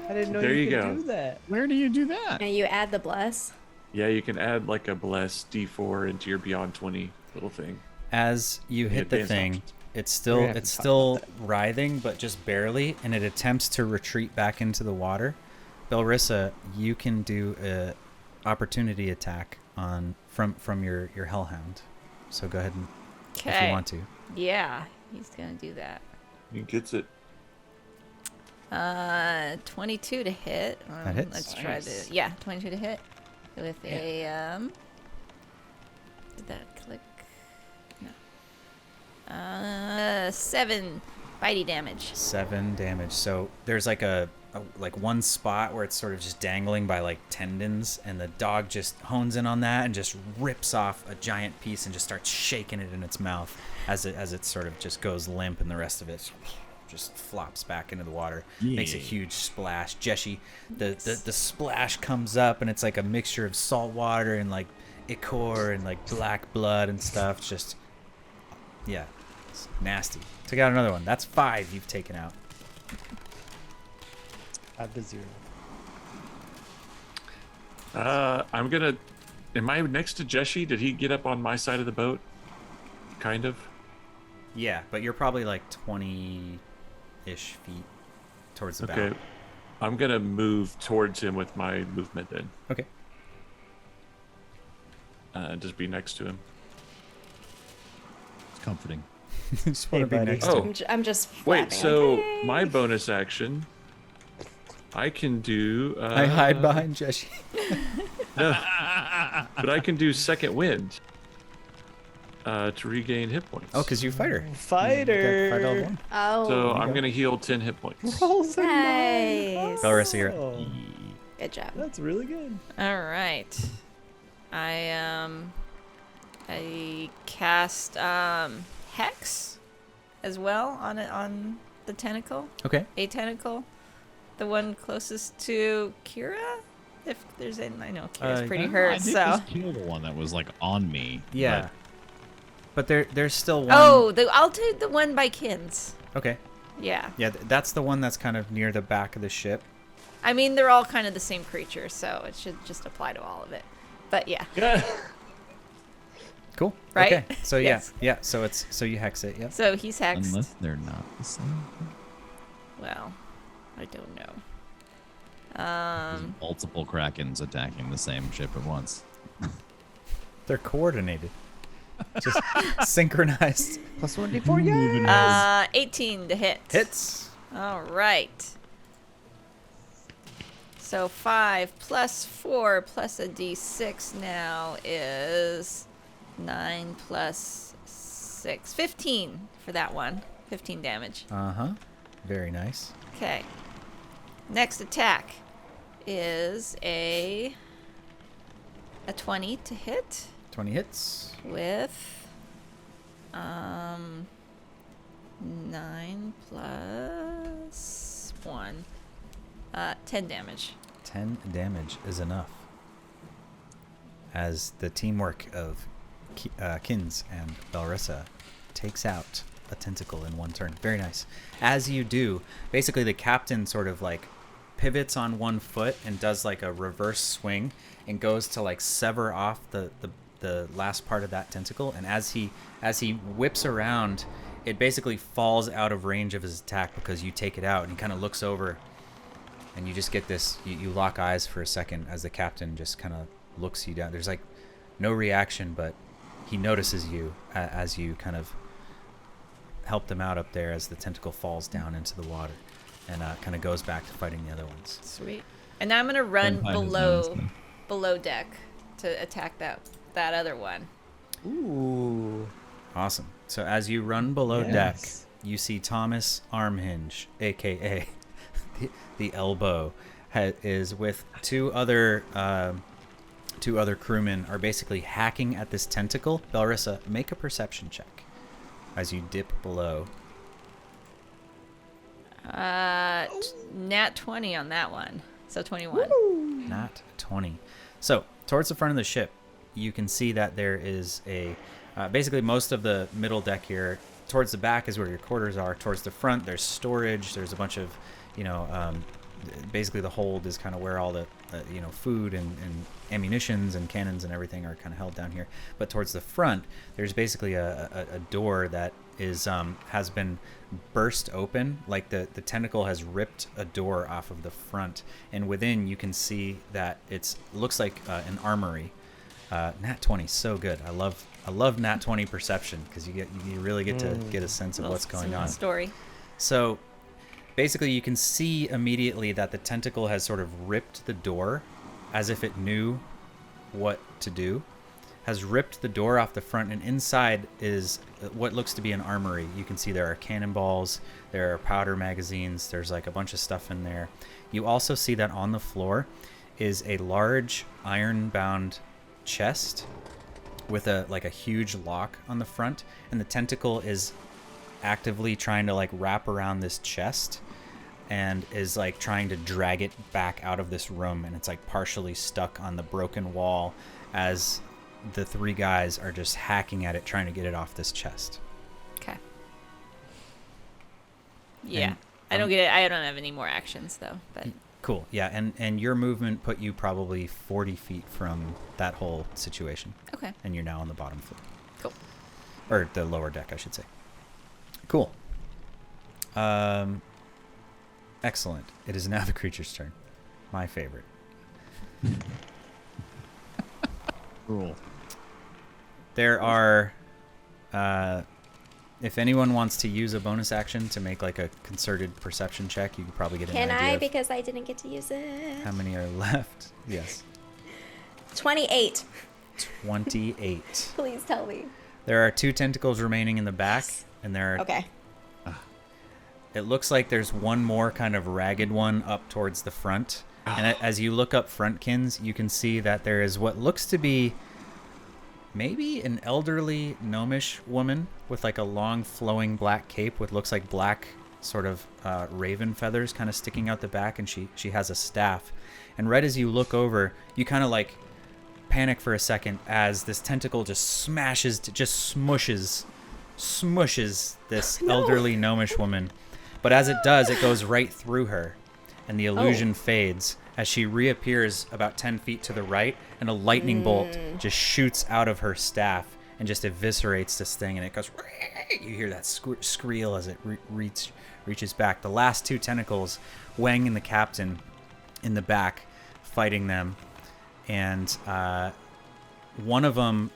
I didn't know There you you could go. do that. Where do you do that? And you add the bless. yeah. You can add like a bless D4 into your Beyond 20 little thing. As you hit the advanced thing, options. it's We're gonna have it's to talk still writhing, but just barely, and it attempts to retreat back into the water. Belrissa, you can do a opportunity attack on from your hellhound. So go ahead and if you Okay. want to. Yeah, he's gonna do that. He gets it. 22 to hit. That hits. Let's try the 22 to hit with a Did that click? No. 7 bitey damage. 7 damage. So there's like a like one spot where it's sort of just dangling by like tendons, and the dog just hones in on that and just rips off a giant piece and just starts shaking it in its mouth as it sort of just goes limp, and the rest of it just flops back into the water. Makes a Yeah. huge splash. Jessie, the splash comes up, and it's like a mixture of salt water and like ichor and like black blood and stuff. Just yeah, it's nasty. Took out another one. That's 5 you've taken out. Add the 0. I'm gonna. Am I next to Jesse? Did he get up on my side of the boat? Kind of. Yeah, but you're probably like 20-ish feet towards the Okay. bow. I'm gonna move towards him with my movement then. Okay. Just be next to him. It's comforting. Just want to be buddy. next Oh. to him. I'm just Wait, flapping. so Okay. my bonus action, I can do. I hide behind Jessie. No, but I can do second wind to regain hit points. Oh, because you fighter. Fighter. Fight level 1. Oh, So I'm gonna heal 10 hit points. Rolls a nice. Belrissa, you're Oh, Good job. that's really good. All right. I cast hex as well on the tentacle. Okay. A tentacle, the one closest to Kira. If there's any, I know Kira's pretty I hurt, did so. just kill the one that was like on me. Yeah. But there's still one. Oh, I'll take the one by Kins. Okay. Yeah. Yeah, that's the one that's kind of near the back of the ship. I mean, they're all kind of the same creature, so it should just apply to all of it. But yeah. Cool. Right? Okay. So yeah, Yes. yeah. So you hex it. Yep. So he's But hexed. unless they're not the same. Well, I don't know. There's multiple Krakens attacking the same ship at once. They're coordinated. Just synchronized. Plus 1d4, yeah. 18 to hit. Hits. All right. So 5 plus 4 plus a d6 now is 9 plus 6. 15 for that one. 15 damage. Uh-huh. Very nice. Okay. Next attack is a 20 to hit 20 hits. with 9 plus 1. 10 damage. 10 damage is enough. As the teamwork of Kins and Belrissa takes out a tentacle in one turn. Very nice. As you do, basically the captain sort of like pivots on one foot and does like a reverse swing and goes to like sever off the last part of that tentacle. And as he whips around, it basically falls out of range of his attack because you take it out, and he kind of looks over, and you just get this, you lock eyes for a second as the captain just kind of looks you down. There's like no reaction, but he notices you as you kind of help him out up there as the tentacle falls down into the water, and kind of goes back to fighting the other ones. Sweet. And now I'm gonna run Vampire is below deck to attack that other one. Ooh. Awesome. So as you run below Yes. deck, you see Thomas Armhinge, aka the Elbow, is with two other crewmen are basically hacking at this tentacle. Belrissa, make a perception check as you dip below. Nat 20 on that one. So 21. Not 20. So towards the front of the ship, you can see that there is a basically most of the middle deck here. Towards the back is where your quarters are. Towards the front, there's storage. There's a bunch of, basically the hold is kind of where all the, food and ammunitions and cannons and everything are kind of held down here. But towards the front, there's basically a door that is has been burst open. Like the tentacle has ripped a door off of the front, and within you can see that looks like an armory. Nat 20, so good. I love Nat 20 perception because you really get to get a sense of what's going on. Story. So basically you can see immediately that the tentacle has sort of ripped the door as if it knew what to do, has ripped the door off the front, and inside is what looks to be an armory. You can see there are cannonballs, there are powder magazines, there's like a bunch of stuff in there. You also see that on the floor is a large iron-bound chest with a huge lock on the front, and the tentacle is actively trying to like wrap around this chest and is like trying to drag it back out of this room, and it's like partially stuck on the broken wall as the three guys are just hacking at it trying to get it off this chest. Okay. Yeah. And, I don't get it. I don't have any more actions though, but Cool. Yeah, and your movement put you probably 40 feet from that whole situation. okay. And you're now on the bottom floor. Cool. Or the lower deck, I should say. Cool. Excellent. It is now the creature's turn. My favorite. Cool. There are... if anyone wants to use a bonus action to make like a concerted perception check, you could probably get an Can idea I? of Because I didn't get to use it. how many are left. Yes. 28. 28. Please tell me. There are 2 tentacles remaining in the back, and there are... Okay. It looks like there's one more kind of ragged one up towards the front. And as you look up frontkins, you can see that there is what looks to be maybe an elderly gnomish woman with like a long flowing black cape with looks like black sort of raven feathers kind of sticking out the back, and she has a staff. And right as you look over, you kind of like panic for a second as this tentacle just smushes this elderly gnomish woman. But as it does, it goes right through her, and the illusion fades as she reappears about 10 feet to the right, and a lightning bolt just shoots out of her staff and just eviscerates this thing, and it goes... You hear that squeal as it reaches back. The last 2 tentacles, Wang and the captain, in the back, fighting them, and one of them,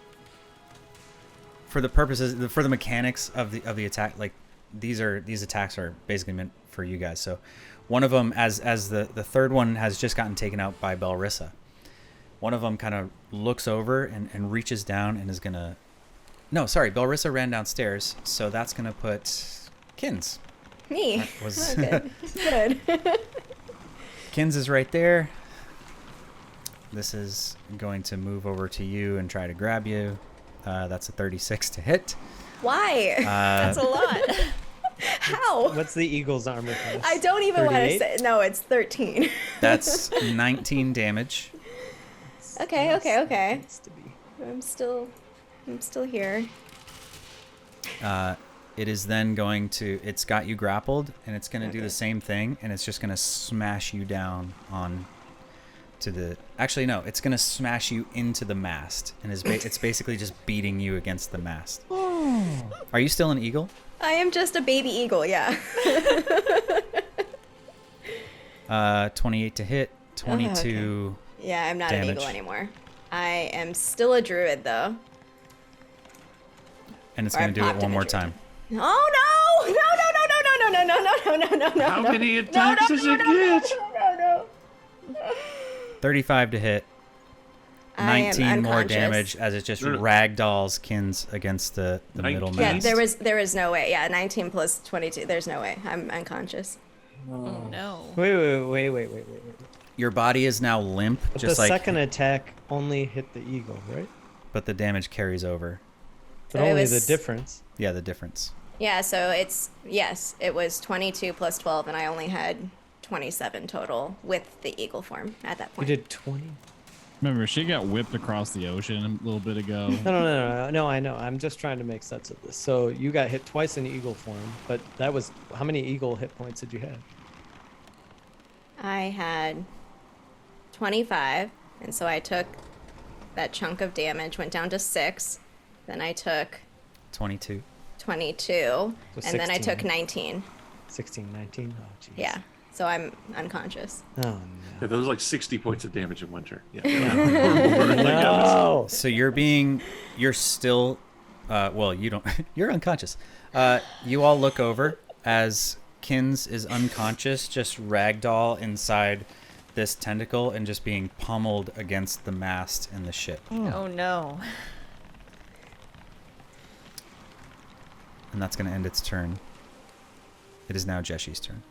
for the mechanics of the attack, like these attacks are basically meant for you guys. So one of them, as the third one has just gotten taken out by Belrissa, one of them kind of looks over and reaches down and is gonna... No, sorry, Belrissa ran downstairs, so that's gonna put Kins. Me. That was Oh, good. Good. Kins is right there. This is going to move over to you and try to grab you. That's a 36 to hit. Why? That's a lot. How? What's the eagle's armor class? I don't even want to 38? say. No, it's 13. That's 19 damage. Okay. Needs to be. I'm still here. It is then going to... It's got you grappled, and it's going to do the same thing, and it's just going to smash you down on to the... Actually, no. It's going to smash you into the mast, and it's basically just beating you against the mast. Are you still an eagle? I am just a baby eagle, yeah. 28 to hit, 22 Yeah, I'm not damage. an eagle anymore. I am still a druid, though. And it's Or going to I do it popped one in a more druid. time. Oh, no! No, no, no, no, no, no, no, no, no, no, no, How no. many attacks does it get? No. 35 to hit. I am 19 more unconscious. damage as it just No, no. ragdolls Kins against the middle 19? Yeah, mast. there was no way. Yeah, 19 plus 22. There's no way. I'm unconscious. Oh no. Wait. Your body is now limp, But just the like, second attack only hit the eagle, right? but the damage carries over. But So it only was- the difference. Yeah, the difference. Yeah, so it was 22 plus 12, and I only had 27 total with the eagle form at that You point. did 20? Remember, she got whipped across the ocean a little bit ago. No, I know. I'm just trying to make sense of this. So you got hit twice in eagle form, but that was how many eagle hit points did you have? I had 25, and so I took that chunk of damage, went down to 6. Then I took 22. 22, and then I 16. took 19. 16, 19? Oh, jeez. Yeah, so I'm unconscious. Oh, no. Yeah, that was like 60 points of damage in one turn. Yeah. No! So you're still, well, you don't, you're unconscious. You all look over as Kins is unconscious, just ragdoll inside this tentacle and just being pummeled against the mast in the ship. Oh no. And that's going to end its turn. It is now Jeshi's turn.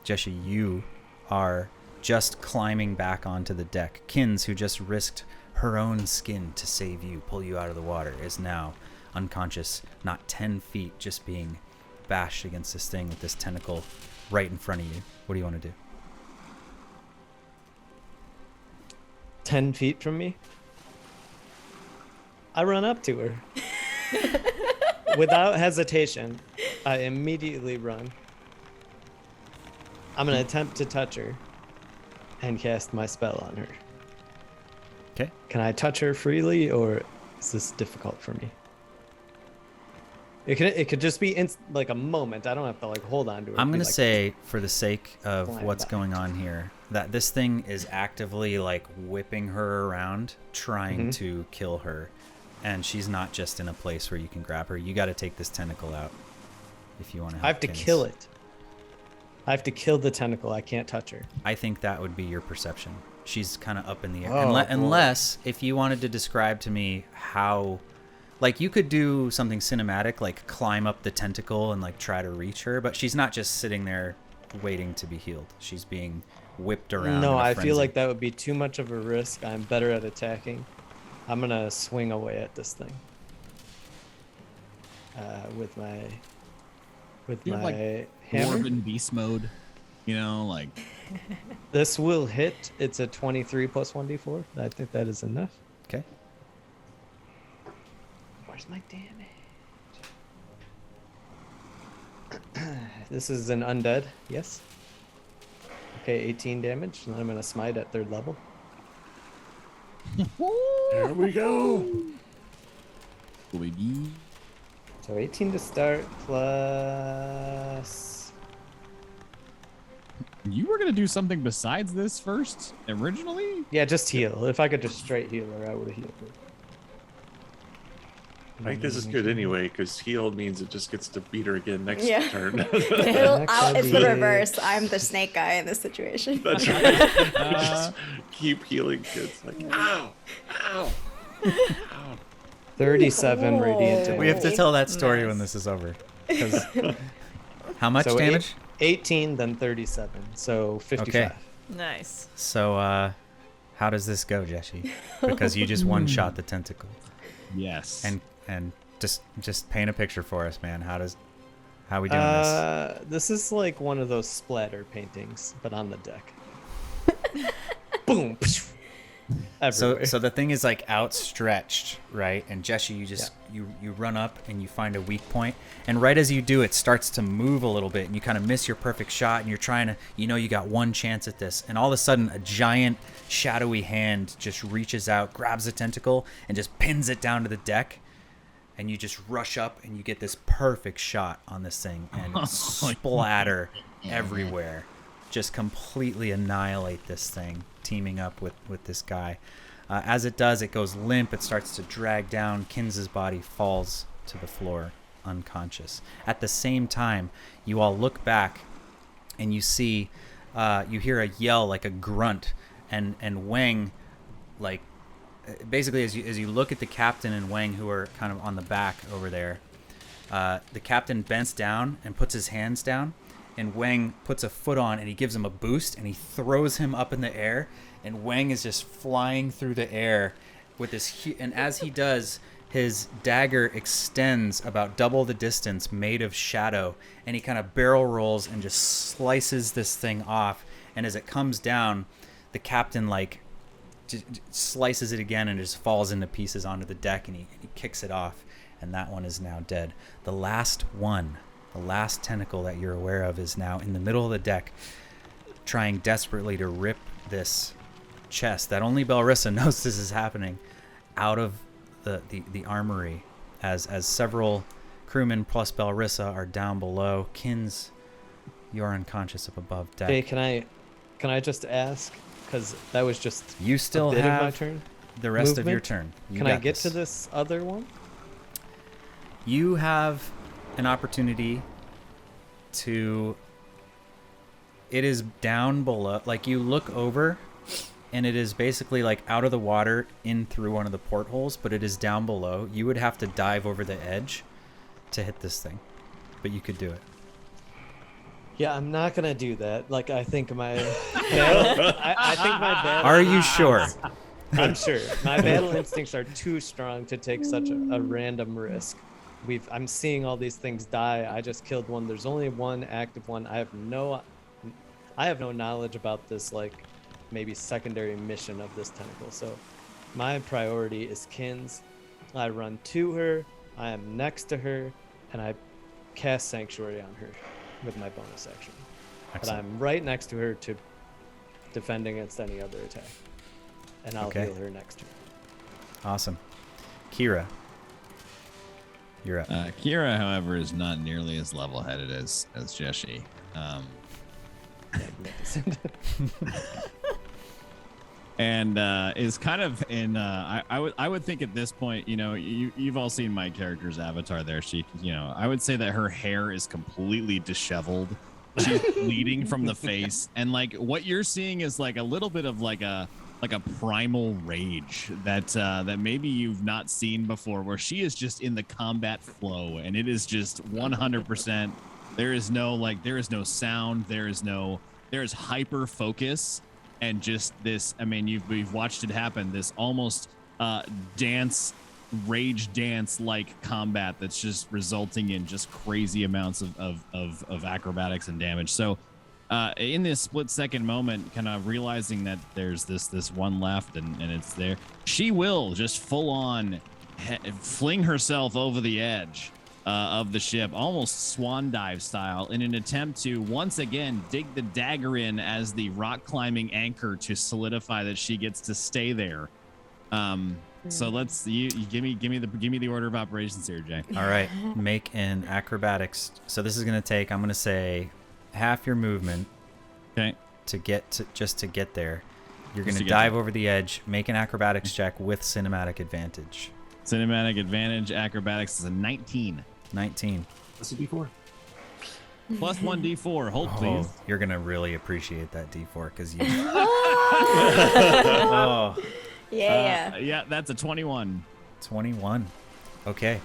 Jeshi, you are just climbing back onto the deck. Kins, who just risked her own skin to save you, pull you out of the water, is now unconscious, not 10 feet, just being bashed against this thing with this tentacle right in front of you. What do you want to do? 10 feet from me? I run up to her. Without hesitation, I immediately run. I'm going to attempt to touch her and cast my spell on her. Okay. Can I touch her freely, or is this difficult for me? It could just be like a moment. I don't have to like hold on to her. I'm going to Be like, say, for the sake of Flying what's back. going on here, that this thing is actively like whipping her around, trying to kill her. And she's not just in a place where you can grab her. You got to take this tentacle out if you want to help I have to Kins. kill it. I have to kill the tentacle. I can't touch her. I think that would be your perception. She's kind of up in the air. Oh, boy. Unless, if you wanted to describe to me how, like, you could do something cinematic, like climb up the tentacle and like try to reach her, but she's not just sitting there waiting to be healed. She's being whipped around. No, in a I feel frenzy. like that would be too much of a risk. I'm better at attacking. I'm gonna swing away at this thing. With my You have, like, hammer. Dwarven beast mode, you know, like This will hit. It's a 23 plus 1d4. I think that is enough. Okay. Where's my damage? This is an undead. Yes. Okay, 18 damage, and I'm gonna smite at 3rd level. There we go. baby. So 18 to start plus. You were gonna do something besides this first originally? Yeah, just heal. If I could just straight heal her, I would have healed her. I think this is good anyway, because healed means it just gets to beat her again next Yeah. turn. It's Next the would be- reverse. I'm the snake guy in this situation. That's right. Just keep healing kids. Like, ow, ow, ow. 37 radiant damage. We have to tell that story Nice. when this is over. 'Cause- how much So damage? 18, then 37. So 55. Okay. Nice. So, how does this go, Jeshi? Because you just one-shot the tentacle. Yes. And just paint a picture for us, man. How we doing this? This is like one of those splatter paintings, but on the deck. Boom. psh, So Everywhere. the thing is like outstretched, right? And Jeshi, you just you run up and you find a weak point, and right as you do, it starts to move a little bit, and you kind of miss your perfect shot, and you're trying to, you got one chance at this, and all of a sudden, a giant shadowy hand just reaches out, grabs a tentacle, and just pins it down to the deck, and you just rush up and you get this perfect shot on this thing and splatter everywhere. Just completely annihilate this thing, teaming up with this guy. As it does, it goes limp. It starts to drag down. Kins's body falls to the floor, unconscious. At the same time, you all look back and you see, you hear a yell, like a grunt, and Wang, like, basically as you look at the captain and Wang, who are kind of on the back over there, the captain bends down and puts his hands down, and Wang puts a foot on and he gives him a boost and he throws him up in the air, and Wang is just flying through the air with this and as he does, his dagger extends about double the distance, made of shadow, and he kind of barrel rolls and just slices this thing off, and as it comes down, the captain like slices it again and just falls into pieces onto the deck, and he kicks it off, and that one is now dead. The last one, the last tentacle that you're aware of, is now in the middle of the deck, trying desperately to rip this chest that only Belrissa knows this is happening out of the armory, as several crewmen plus Belrissa are down below. Kins, you're unconscious up above deck. Hey, can I just ask, because that was just you still a bit have of my turn? the rest Movement? of your turn. Can I get to this other one? You have an opportunity to, it is down below, like you look over and it is basically like out of the water in through one of the portholes, but it is down below. You would have to dive over the edge to hit this thing, but you could do it. Yeah, I'm not gonna do that. Like, I think my battle, I think my battle. Are you sure? I'm sure. My battle instincts are too strong to take such a random risk. I'm seeing all these things die. I just killed one. There's only one active one. I have no knowledge about this, like, maybe secondary mission of this tentacle. So my priority is Kins. I run to her. I am next to her, and I cast Sanctuary on her with my bonus action. Excellent. But I'm right next to her to defend against any other attack, and I'll heal her next turn. Awesome. Kira, you're up. Kira, however, is not nearly as level-headed as Jeshi. And is kind of in I would think at this point, you know, you've all seen my character's avatar there. She, you know, I would say that her hair is completely disheveled. She's bleeding from the face, and like what you're seeing is like a little bit of like a primal rage that maybe you've not seen before, where she is just in the combat flow, and it is just 100%. There is no sound, there is hyper focus, and just this, I mean, we've watched it happen, this almost rage dance like combat that's just resulting in just crazy amounts of acrobatics and damage. So in this split second moment, kind of realizing that there's this one left and it's there, she will just full on fling herself over the edge of the ship, almost swan dive style, in an attempt to once again dig the dagger in as the rock climbing anchor to solidify that she gets to stay there. So let's you give me the order of operations here, Jay. All right, make an acrobatics. So this is gonna take, I'm gonna say, half your movement. Okay. To get there, you're gonna dive over the edge. Make an acrobatics check with cinematic advantage. Cinematic advantage acrobatics is a 19. 19. That's a D4. Plus 1 D4. Hold, please. You're gonna really appreciate that D4 because you. Yeah. That's a 21. 21. Okay.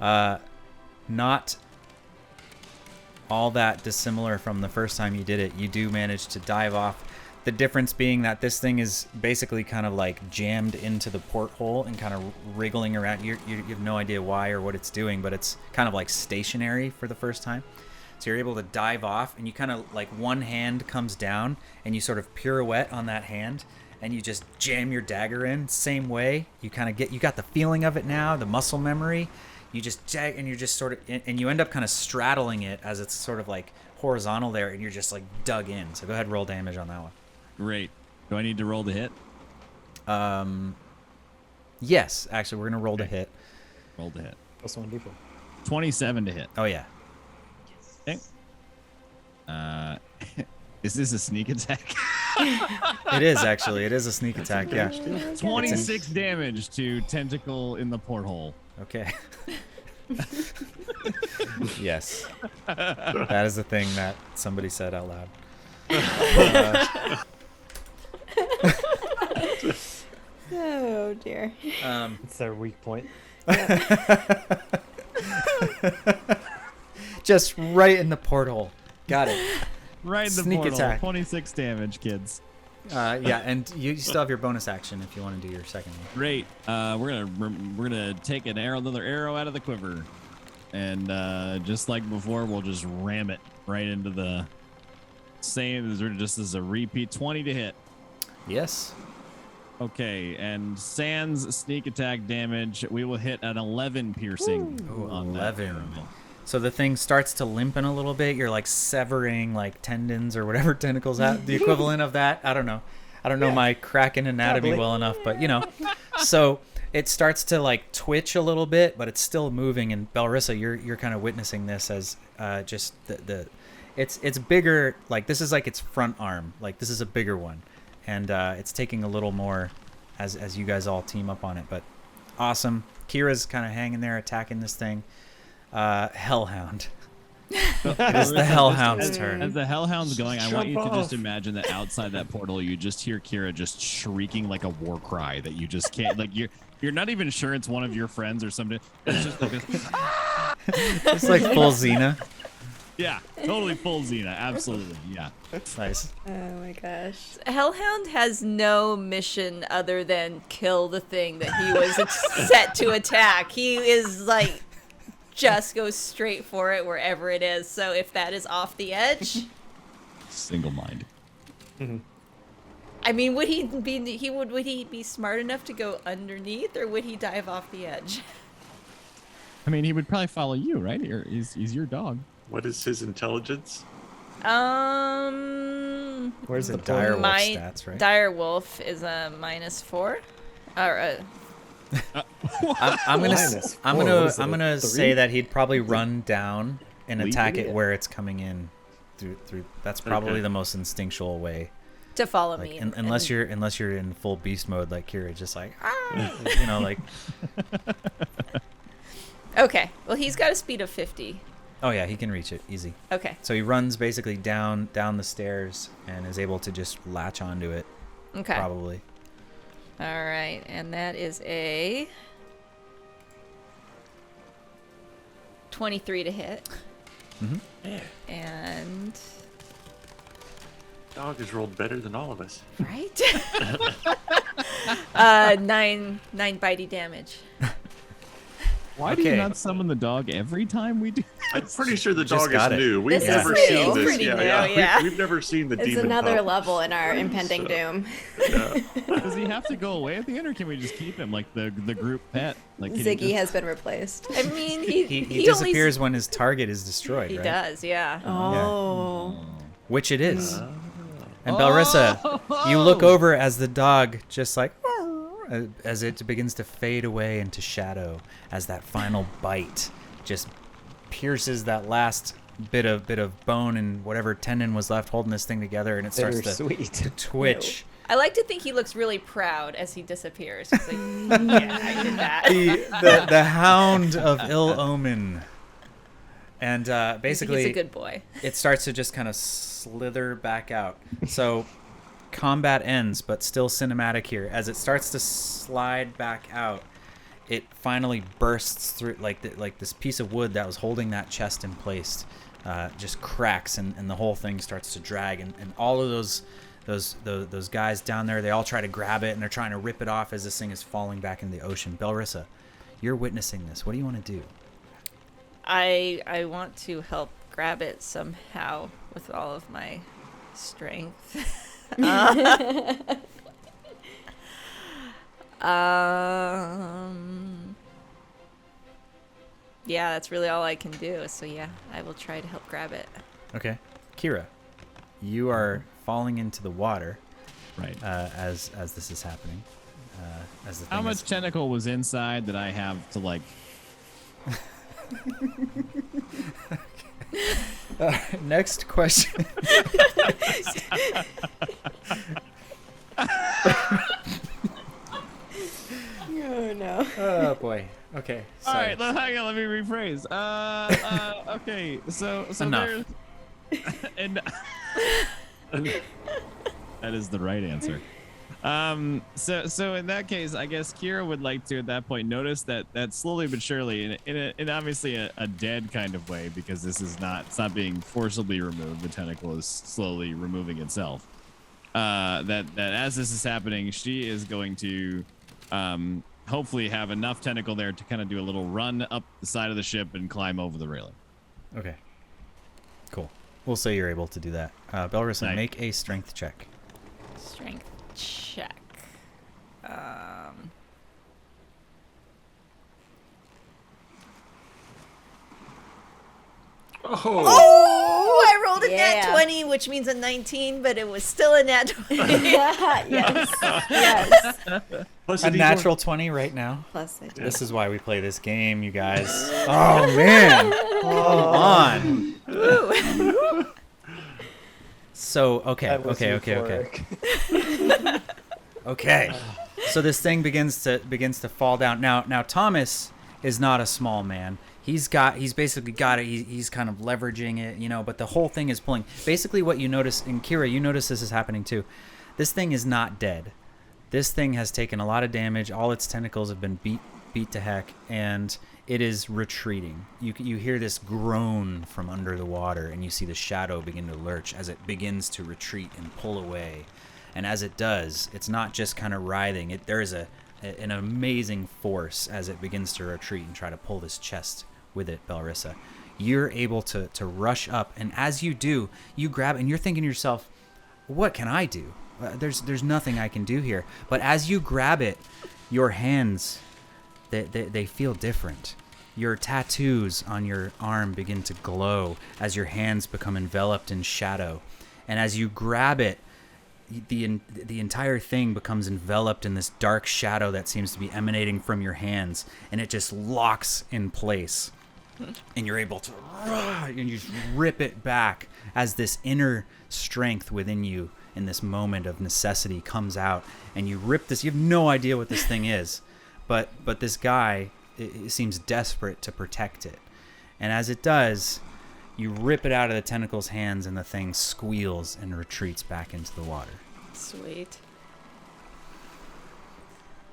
Not all that dissimilar from the first time you did it. You do manage to dive off. The difference being that this thing is basically kind of like jammed into the porthole and kind of wriggling around. You have no idea why or what it's doing, but it's kind of like stationary for the first time. So you're able to dive off, and you kind of like one hand comes down and you sort of pirouette on that hand, and you just jam your dagger in. Same way. You kind of you got the feeling of it now, the muscle memory. You just and you're just sort of, and you end up kind of straddling it as it's sort of like horizontal there, and you're just like dug in. So go ahead and roll damage on that one. Great. Do I need to roll to hit? Yes, actually, we're gonna roll to hit. Roll to hit. Plus 1d4. 27 to hit. Oh yeah. Okay. Is this a sneak attack? It is actually. It is a sneak attack. Yeah. 26 damage to tentacle in the porthole. Okay. Yes. That is the thing that somebody said out loud. Oh dear. It's their weak point. Just right in the porthole. Got it. Right in the Sneak portal. attack. 26 damage, kids. Yeah, and you still have your bonus action if you want to do your second one. Great. We're gonna take another arrow out of the quiver, and just like before, we'll just ram it right into the same. Just as a repeat, 20 to hit. Yes. Okay, and sans sneak attack damage, we will hit an 11 piercing. Ooh, on that 11. arrow. So the thing starts to limp in a little bit. You're like severing like tendons or whatever tentacles at the equivalent of that. I don't know. I don't know my Kraken anatomy Probably. well enough, but you know. So it starts to like twitch a little bit, but it's still moving. And Belrissa, you're kind of witnessing this as just it's bigger. Like this is like its front arm. Like this is a bigger one, and it's taking a little more as you guys all team up on it. But awesome. Kira's kind of hanging there attacking this thing. Hellhound. It is the Hellhound's turn. As the Hellhound's going, I want you to Jump just off. imagine that outside that portal, you just hear Kira just shrieking like a war cry that you just can't, like you're not even sure it's one of your friends or something. It's just like It's like full Xena. yeah, totally full Xena, absolutely, yeah. Nice. Oh my gosh. Hellhound has no mission other than kill the thing that he was set to attack. He is like just goes straight for it wherever it is. So if that is off the edge, Single mind. I mean, would he be smart enough to go underneath, or would he dive off the edge? I mean, he would probably follow you, right? He's your dog. What is his intelligence? Where's the The direwolf My stats, right? direwolf is a -4, or I'm gonna Minus four, what is it, I'm gonna a say three? that he'd probably run down and Leap attack it it? where it's coming in through. That's probably Okay. the most instinctual way. to follow Like me. unless you're in full beast mode like Kira, just like you know, like Okay. Well, he's got a speed of 50. oh yeah, he can reach it easy. Okay. So he runs basically down the stairs and is able to just latch onto it. Okay. Probably. All right, and that is a 23 to hit. Mhm. And Dog has rolled better than all of us. right? 9 bitey damage. Why do you Okay. not summon the dog every time we do? I'm pretty sure the Just dog got is it. new. We've This never is seen new. this. Pretty Yeah, new, yeah. yeah. We've never seen the It's demon another pup. level in our impending doom. Does he have to go away at the end, or can we just keep him like the group pet? Like can he Ziggy just- has been replaced. I mean, he He disappears when his target is destroyed, He right? does, yeah. Oh. Which it is. And Belrissa, you look over as the dog just like as it begins to fade away into shadow as that final bite just pierces that last bit of bone and whatever tendon was left holding this thing together, and it starts to Bittersweet. twitch. I like to think he looks really proud as he disappears. He's like, yeah, I did that. The hound of ill omen. And basically He's a good boy. it starts to just kind of slither back out. So combat ends, but still cinematic here. As it starts to slide back out, it finally bursts through, like this piece of wood that was holding that chest in place just cracks, and the whole thing starts to drag. And all of those guys down there, they all try to grab it, and they're trying to rip it off as this thing is falling back into the ocean. Belrissa, you're witnessing this. What do you want to do? I want to help grab it somehow with all of my strength. Yeah, that's really all I can do. So yeah, I will try to help grab it. Okay. Kira, you are falling into the water Right. as this is happening. As the How thing much is, tentacle was inside that I have to like Next question. Oh no. Oh boy. Okay. All Sorry. right, hang on. Let me rephrase. Okay. So Enough. there's and that is the right answer. So in that case, I guess Kira would like to at that point notice that slowly but surely, in obviously a dead kind of way, because it's not being forcibly removed. The tentacle is slowly removing itself. That as this is happening, she is going to hopefully have enough tentacle there to kind of do a little run up the side of the ship and climb over the railing. Okay. Cool. We'll say you're able to do that. Belrissa, Nice. make a strength check. Strength check. Oh, I rolled a nat Yeah. 20, which means a 19, but it was still a nat 20. Yes. Yes. plus A D4. natural 20 right now. Plus I do. This is why we play this game, you guys. Oh, man. Come on. So, okay. That was Okay. euphoric. Okay. So this thing begins to fall down. Now Thomas is not a small man. He's basically got it. He's kind of leveraging it, but the whole thing is pulling. Basically what you notice, and Kira, you notice this is happening too. This thing is not dead. This thing has taken a lot of damage. All its tentacles have been beat to heck, and it is retreating. You hear this groan from under the water, and you see the shadow begin to lurch as it begins to retreat and pull away. And as it does, it's not just kind of writhing. There is an amazing force as it begins to retreat and try to pull this chest with it, Belrissa. You're able to rush up, and as you do, you grab, and you're thinking to yourself, what can I do? There's nothing I can do here. But as you grab it, your hands, they feel different. Your tattoos on your arm begin to glow as your hands become enveloped in shadow. And as you grab it, the entire thing becomes enveloped in this dark shadow that seems to be emanating from your hands, and it just locks in place. And you're able to, and you just rip it back as this inner strength within you in this moment of necessity comes out, and you rip this. You have no idea what this thing is, but this guy it seems desperate to protect it, and as it does, you rip it out of the tentacle's hands, and the thing squeals and retreats back into the water. Sweet.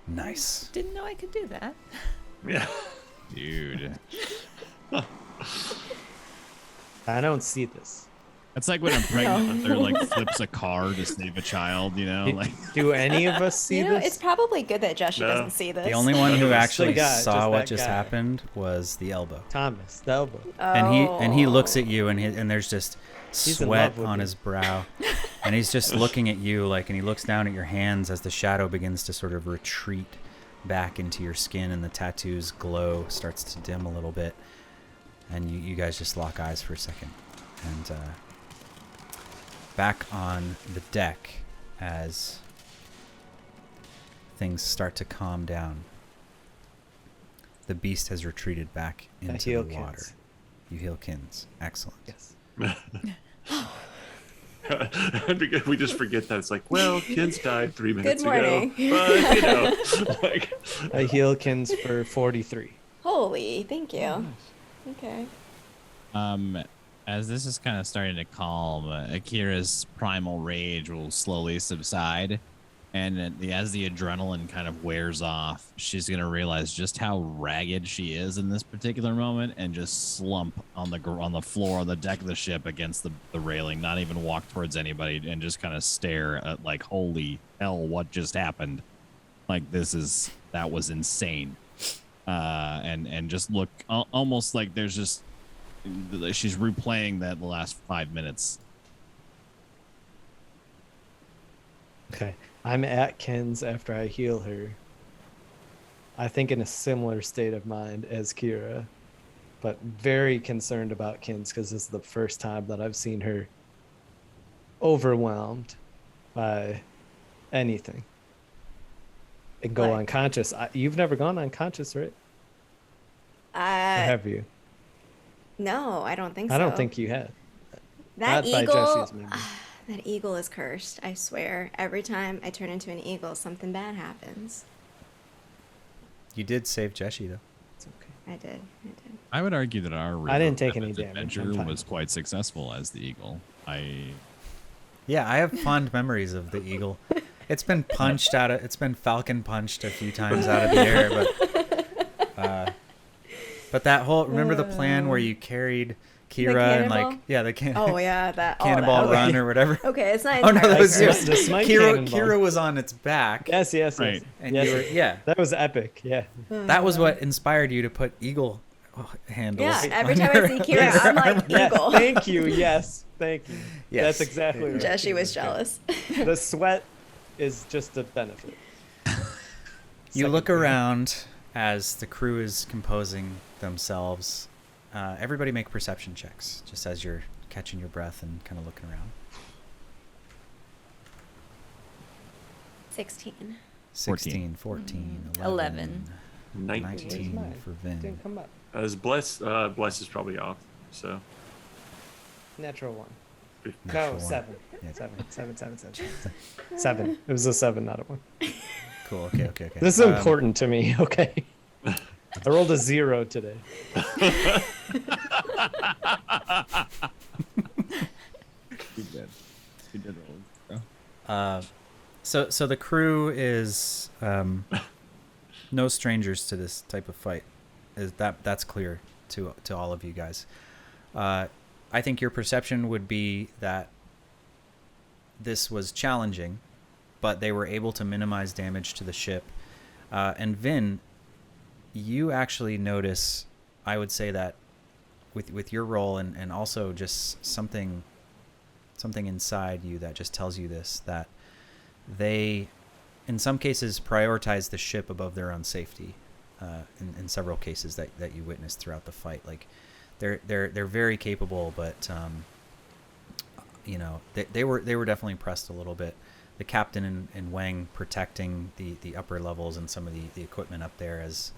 Nice. Didn't know I could do that. Yeah. Dude. I don't see this. That's like when a pregnant mother like flips a car to save a child, Do any of us see this? It's probably good that Joshua No. doesn't see this. The only one who actually guy, saw just what that just guy. happened was the elbow. Thomas, the elbow. And he looks at you, and there's just He's in sweat love with on you. his brow, and he's just looking at you and he looks down at your hands as the shadow begins to sort of retreat back into your skin, and the tattoo's glow starts to dim a little bit, and you guys just lock eyes for a second, and back on the deck as things start to calm down. The beast has retreated back into heal the water. Kins. You heal Kins. Excellent. Yes. We just forget that. It's like, well, kids died 3 minutes Good morning. ago. But, like, I heal Kins for 43. Holy, thank you. Okay. As this is kind of starting to calm, Akira's primal rage will slowly subside, and as the adrenaline kind of wears off, she's gonna realize just how ragged she is in this particular moment, and just slump on the floor on the deck of the ship against the railing, not even walk towards anybody, and just kind of stare at like, holy hell, what just happened? Like that was insane, and just look almost like there's just. She's replaying that the last 5 minutes. Okay. I'm at Kins after I heal her. I think in a similar state of mind as Kira, but very concerned about Kins because this is the first time that I've seen her overwhelmed by anything and go Like- unconscious. You've never gone unconscious, right? Or have you? No, I don't think so. I don't think you have. That Not by eagle. Jesse's memory. That eagle is cursed. I swear. Every time I turn into an eagle, something bad happens. You did save Jessie, though. It's okay. I did. I would argue that our I didn't take River any Rapids damage, I'm adventure fine. was quite successful as the eagle. Yeah, I have fond memories of the eagle. It's been falcon punched a few times out of the air, but that whole, remember the plan where you carried Kira and like, cannonball? Oh yeah, that cannonball that. run or whatever. Okay, it's not Oh no, that entirely was correct. The smite Kira. cannonball. Kira was on its back. Yes. Right. And yes. you were, yeah. That was epic. Yeah. That was what inspired you to put eagle handles. Yeah, every on time your- I see Kira, I'm like, Yes. eagle. Thank you. Yes. Thank you. Yes. That's exactly right. Jessie was jealous. The sweat is just a benefit. You look Secondary. around as the crew is composing themselves. Everybody make perception checks, just as you're catching your breath and kind of looking around. 16. 16, 14, 11. 19. 19 for Vin. Didn't come up. As Bless is probably off. So Natural one. Natural No, one. 7. Yeah. 7. 7. It was a 7, not a 1. Cool. Okay. This is important to me. Okay. I rolled a 0 today. You did roll. So the crew is no strangers to this type of fight. That's clear to all of you guys. I think your perception would be that this was challenging, but they were able to minimize damage to the ship. And Vin, you actually notice, I would say that with your role and also just something inside you that just tells you this, that they in some cases prioritize the ship above their own safety, in several cases that you witnessed throughout the fight. Like they're very capable, but you know, they were definitely pressed a little bit. The captain and Wang protecting the upper levels and some of the equipment up there as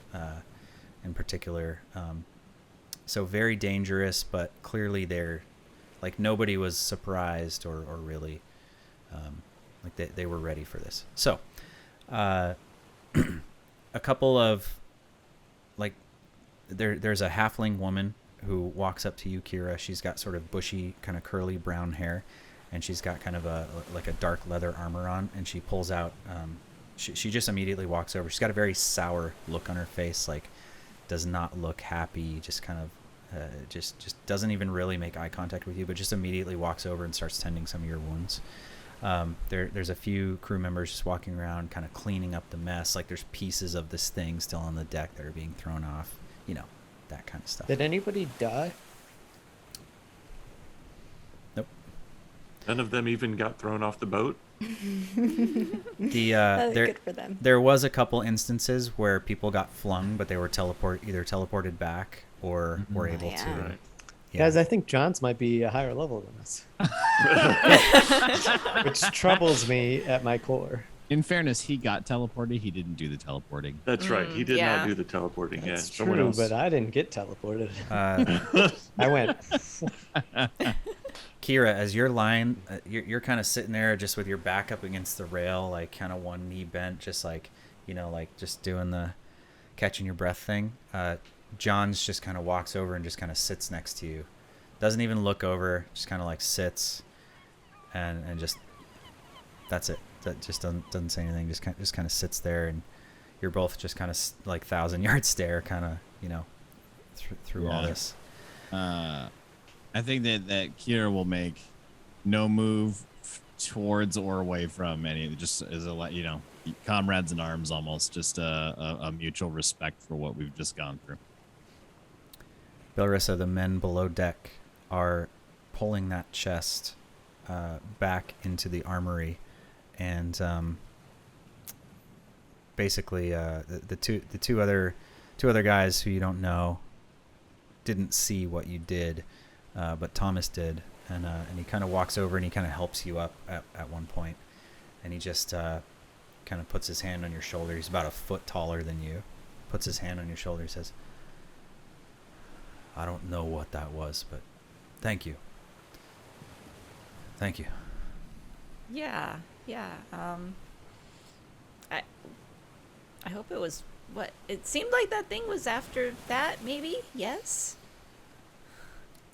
in particular. So very dangerous, but clearly they're like nobody was surprised or really like they were ready for this. So a couple of like there's a halfling woman who walks up to you, Kira. She's got sort of bushy, kind of curly brown hair, and she's got kind of a dark leather armor on, and she pulls out she just immediately walks over. She's got a very sour look on her face, like does not look happy, just kind of just doesn't even really make eye contact with you, but just immediately walks over and starts tending some of your wounds. There's a few crew members just walking around kind of cleaning up the mess, like there's pieces of this thing still on the deck that are being thrown off, you know, that kind of stuff. Did anybody die? Nope. none of them even got thrown off the boat. Good for them. There was a couple instances where people got flung, but they were either teleported back or were able yeah. to. Right. Yeah. Guys, I think John's might be a higher level than us. Which troubles me at my core. In fairness, he got teleported. He didn't do the teleporting. That's right. He did yeah. not do the teleporting. That's yeah, someone true, else. but I didn't get teleported. Uh, I went. Kira, as you're lying, you're kind of sitting there just with your back up against the rail, like kind of one knee bent, just like, you know, like just doing the catching your breath thing. John's just kind of walks over and just kind of sits next to you. Doesn't even look over, just kind of like sits and just, that's it. That just doesn't say anything, just kind of sits there, and you're both just kind of like 1,000-yard stare, kind of, you know, through all Yeah. this. I think that Kira will make no move towards or away from any. Just as a you know, comrades in arms, almost just a mutual respect for what we've just gone through. Belrissa, the men below deck are pulling that chest back into the armory, and basically the two other guys who you don't know didn't see what you did, but Thomas did, and he kind of walks over and he kind of helps you up at one point, and he just kind of puts his hand on your shoulder. He's about a foot taller than you. Puts his hand on your shoulder. Says, I don't know what that was, but thank you. Thank you. Yeah. I hope it was what it seemed like that thing was after that, maybe? Yes?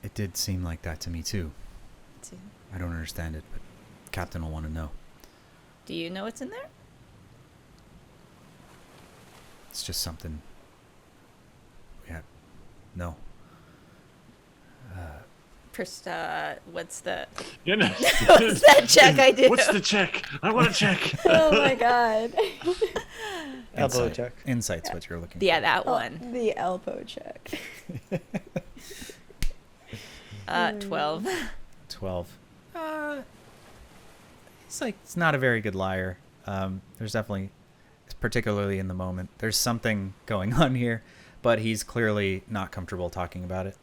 It did seem like that to me, too. I don't understand it, but Captain will want to know. Do you know what's in there? It's just something... Yeah. No. What's the... You know, What's that check I do? What's the check? I want to check. Oh my god. Elbow check. Insight's what you're looking Yeah, for. that one. The elbow check. 12. 12. It's not a very good liar. There's definitely, particularly in the moment, there's something going on here, but he's clearly not comfortable talking about it.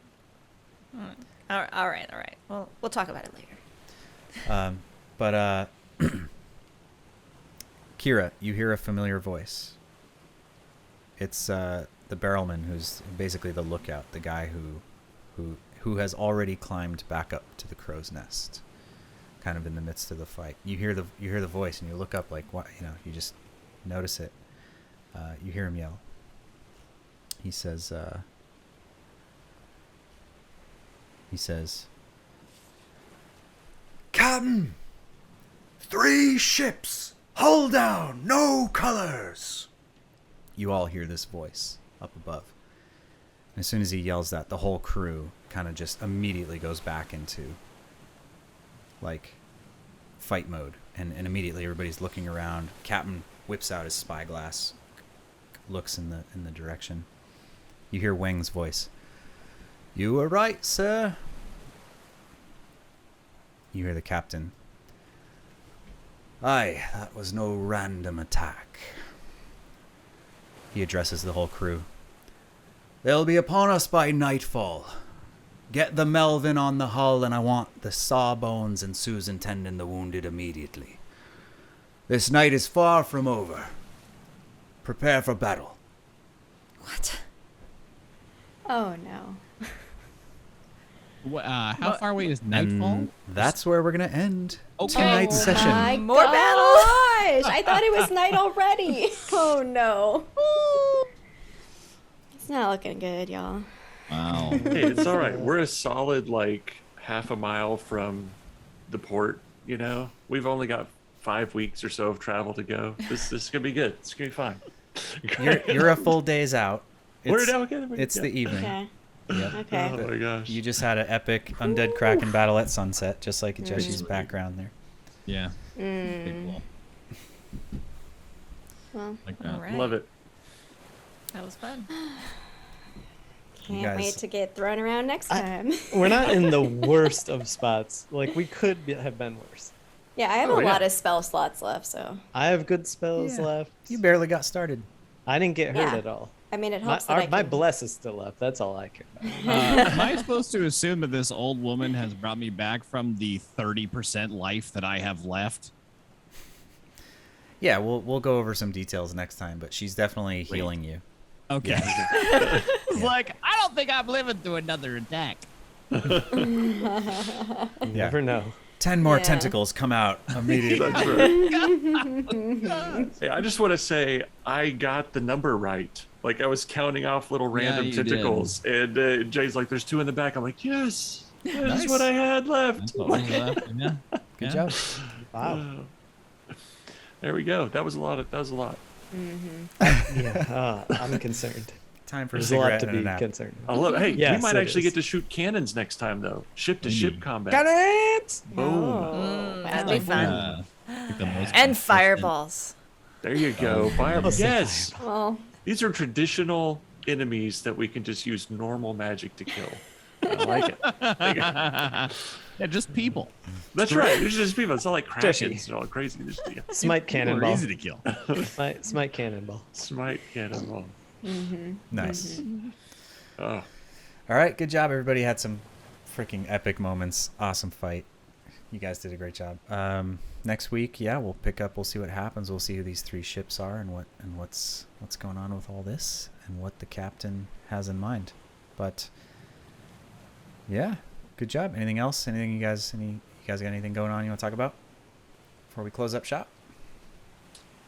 All right. Well, we'll talk about it later. But Kira, you hear a familiar voice. It's the barrelman, who's basically the lookout, the guy who has already climbed back up to the crow's nest, kind of in the midst of the fight. You hear the voice, and you look up, like, what, you just notice it. You hear him yell. He says, Captain! 3 ships! Hull down! No colors! You all hear this voice up above. And as soon as he yells that, the whole crew kind of just immediately goes back into, like, fight mode. And immediately everybody's looking around. Captain whips out his spyglass, looks in the direction. You hear Wang's voice. You were right, sir. You hear the captain. Aye, that was no random attack. He addresses the whole crew. They'll be upon us by nightfall. Get the Melvin on the hull, and I want the Sawbones and Susan tending the wounded immediately. This night is far from over. Prepare for battle. What? Oh no. How far away is nightfall? And that's where we're going to end Okay. tonight's session. My More gosh, battles? I thought it was night already. Oh no. It's not looking good, y'all. Wow. Hey, it's all right. We're a solid, like, half a mile from the port, We've only got 5 weeks or so of travel to go. This is going to be good. It's going to be fine. You're a full day's out. We're now again. It's the evening. Okay. Yep. Okay. Oh my gosh. You just had an epic Undead Kraken battle at sunset, just like Jesse's background there. Yeah. Big wall. Well, Like that. All right. Love it. That was fun. can't guys- wait to get thrown around next time. We're not in the worst of spots. Like, we could have been worse. Yeah, I have Oh, a yeah. lot of spell slots left, so I have good spells Yeah. left. You barely got started. I didn't get hurt Yeah. at all. I mean, it My, helps that I my can... bless is still up. That's all I care about. Am I supposed to assume that this old woman has brought me back from the 30% life that I have left? Yeah, we'll go over some details next time, but she's definitely healing you. Okay. Yeah. It's like, I don't think I'm living through another attack. You never know. 10 more Yeah. tentacles come out immediately. That's right. Hey, I just want to say I got the number right. Like, I was counting off little random you did. tentacles, and Jay's like, "There's 2 in the back." I'm like, "Yes, that's Nice. what I had left." That's what was left. Yeah. Good Yeah. job. Wow. There we go. That was a lot. Yeah. I'm concerned. Time for a There's a lot cigarette to and a be nap. concerned. I love it. Hey, Yes, we might it actually is. get to shoot cannons next time, though. Ship-to-ship combat. Cannons! Boom. Oh, That'd wow. be fun. Like the most And consistent- fireballs. There you go. Fire. I'll say Yes. Well, These are traditional enemies that we can just use normal magic to kill. I like it. Yeah, just people. That's right. It's just people. It's not like Jesse. Krakens and all crazy. Just Smite People are cannonball. easy to kill. Smite cannonball. smite cannonball. Nice. Oh, All right, good job. Everybody had some freaking epic moments. Awesome fight. You guys did a great job. Next week, yeah, we'll pick up. We'll see what happens. We'll see who these 3 ships are and what's going on with all this and what the captain has in mind. But Yeah, good job. Anything else? Anything you guys got anything going on you want to talk about before we close up shop?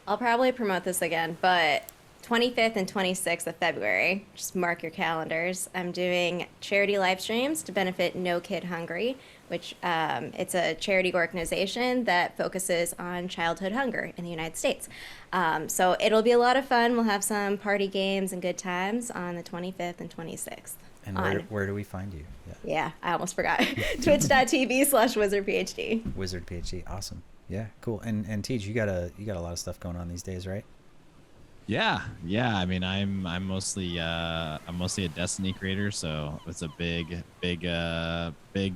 I'll probably promote this again, but 25th and 26th of February, just mark your calendars. I'm doing charity live streams to benefit No Kid Hungry, which it's a charity organization that focuses on childhood hunger in the United States. So it'll be a lot of fun. We'll have some party games and good times on the 25th and 26th. And where do we find you? Yeah, I almost forgot. Twitch.tv/WizardPhD. WizardPhD. Awesome. Yeah, cool. And Tej, you got a lot of stuff going on these days, right? Yeah. I mean, I'm mostly a Destiny creator, so it's a big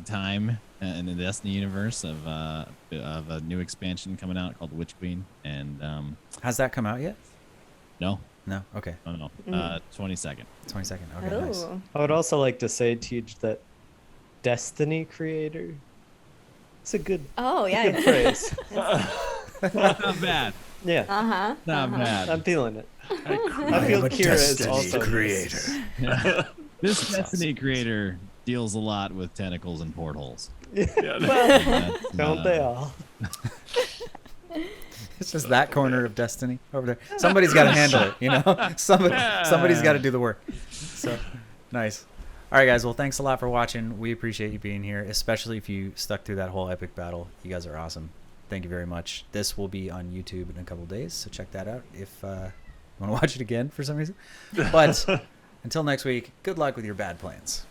time in the Destiny universe of a new expansion coming out called Witch Queen. And has that come out yet? No. Okay. Oh no. 22nd. 22nd. Okay. Ooh. Nice. I would also like to say, Tej, that Destiny creator. It's a good, Oh, yeah. good phrase. Not bad. Yeah, Uh-huh. Not bad. I'm feeling it. I I feel am a Kira is Destiny also creator. This Destiny creator deals a lot with tentacles and portholes. Well, don't they all? It's just that corner of Destiny over there. Somebody's got to handle it, you know? Somebody's got to do the work. So, nice. All right, guys. Well, thanks a lot for watching. We appreciate you being here, especially if you stuck through that whole epic battle. You guys are awesome. Thank you very much. This will be on YouTube in a couple days, so check that out if you want to watch it again for some reason. But until next week, good luck with your bad plans.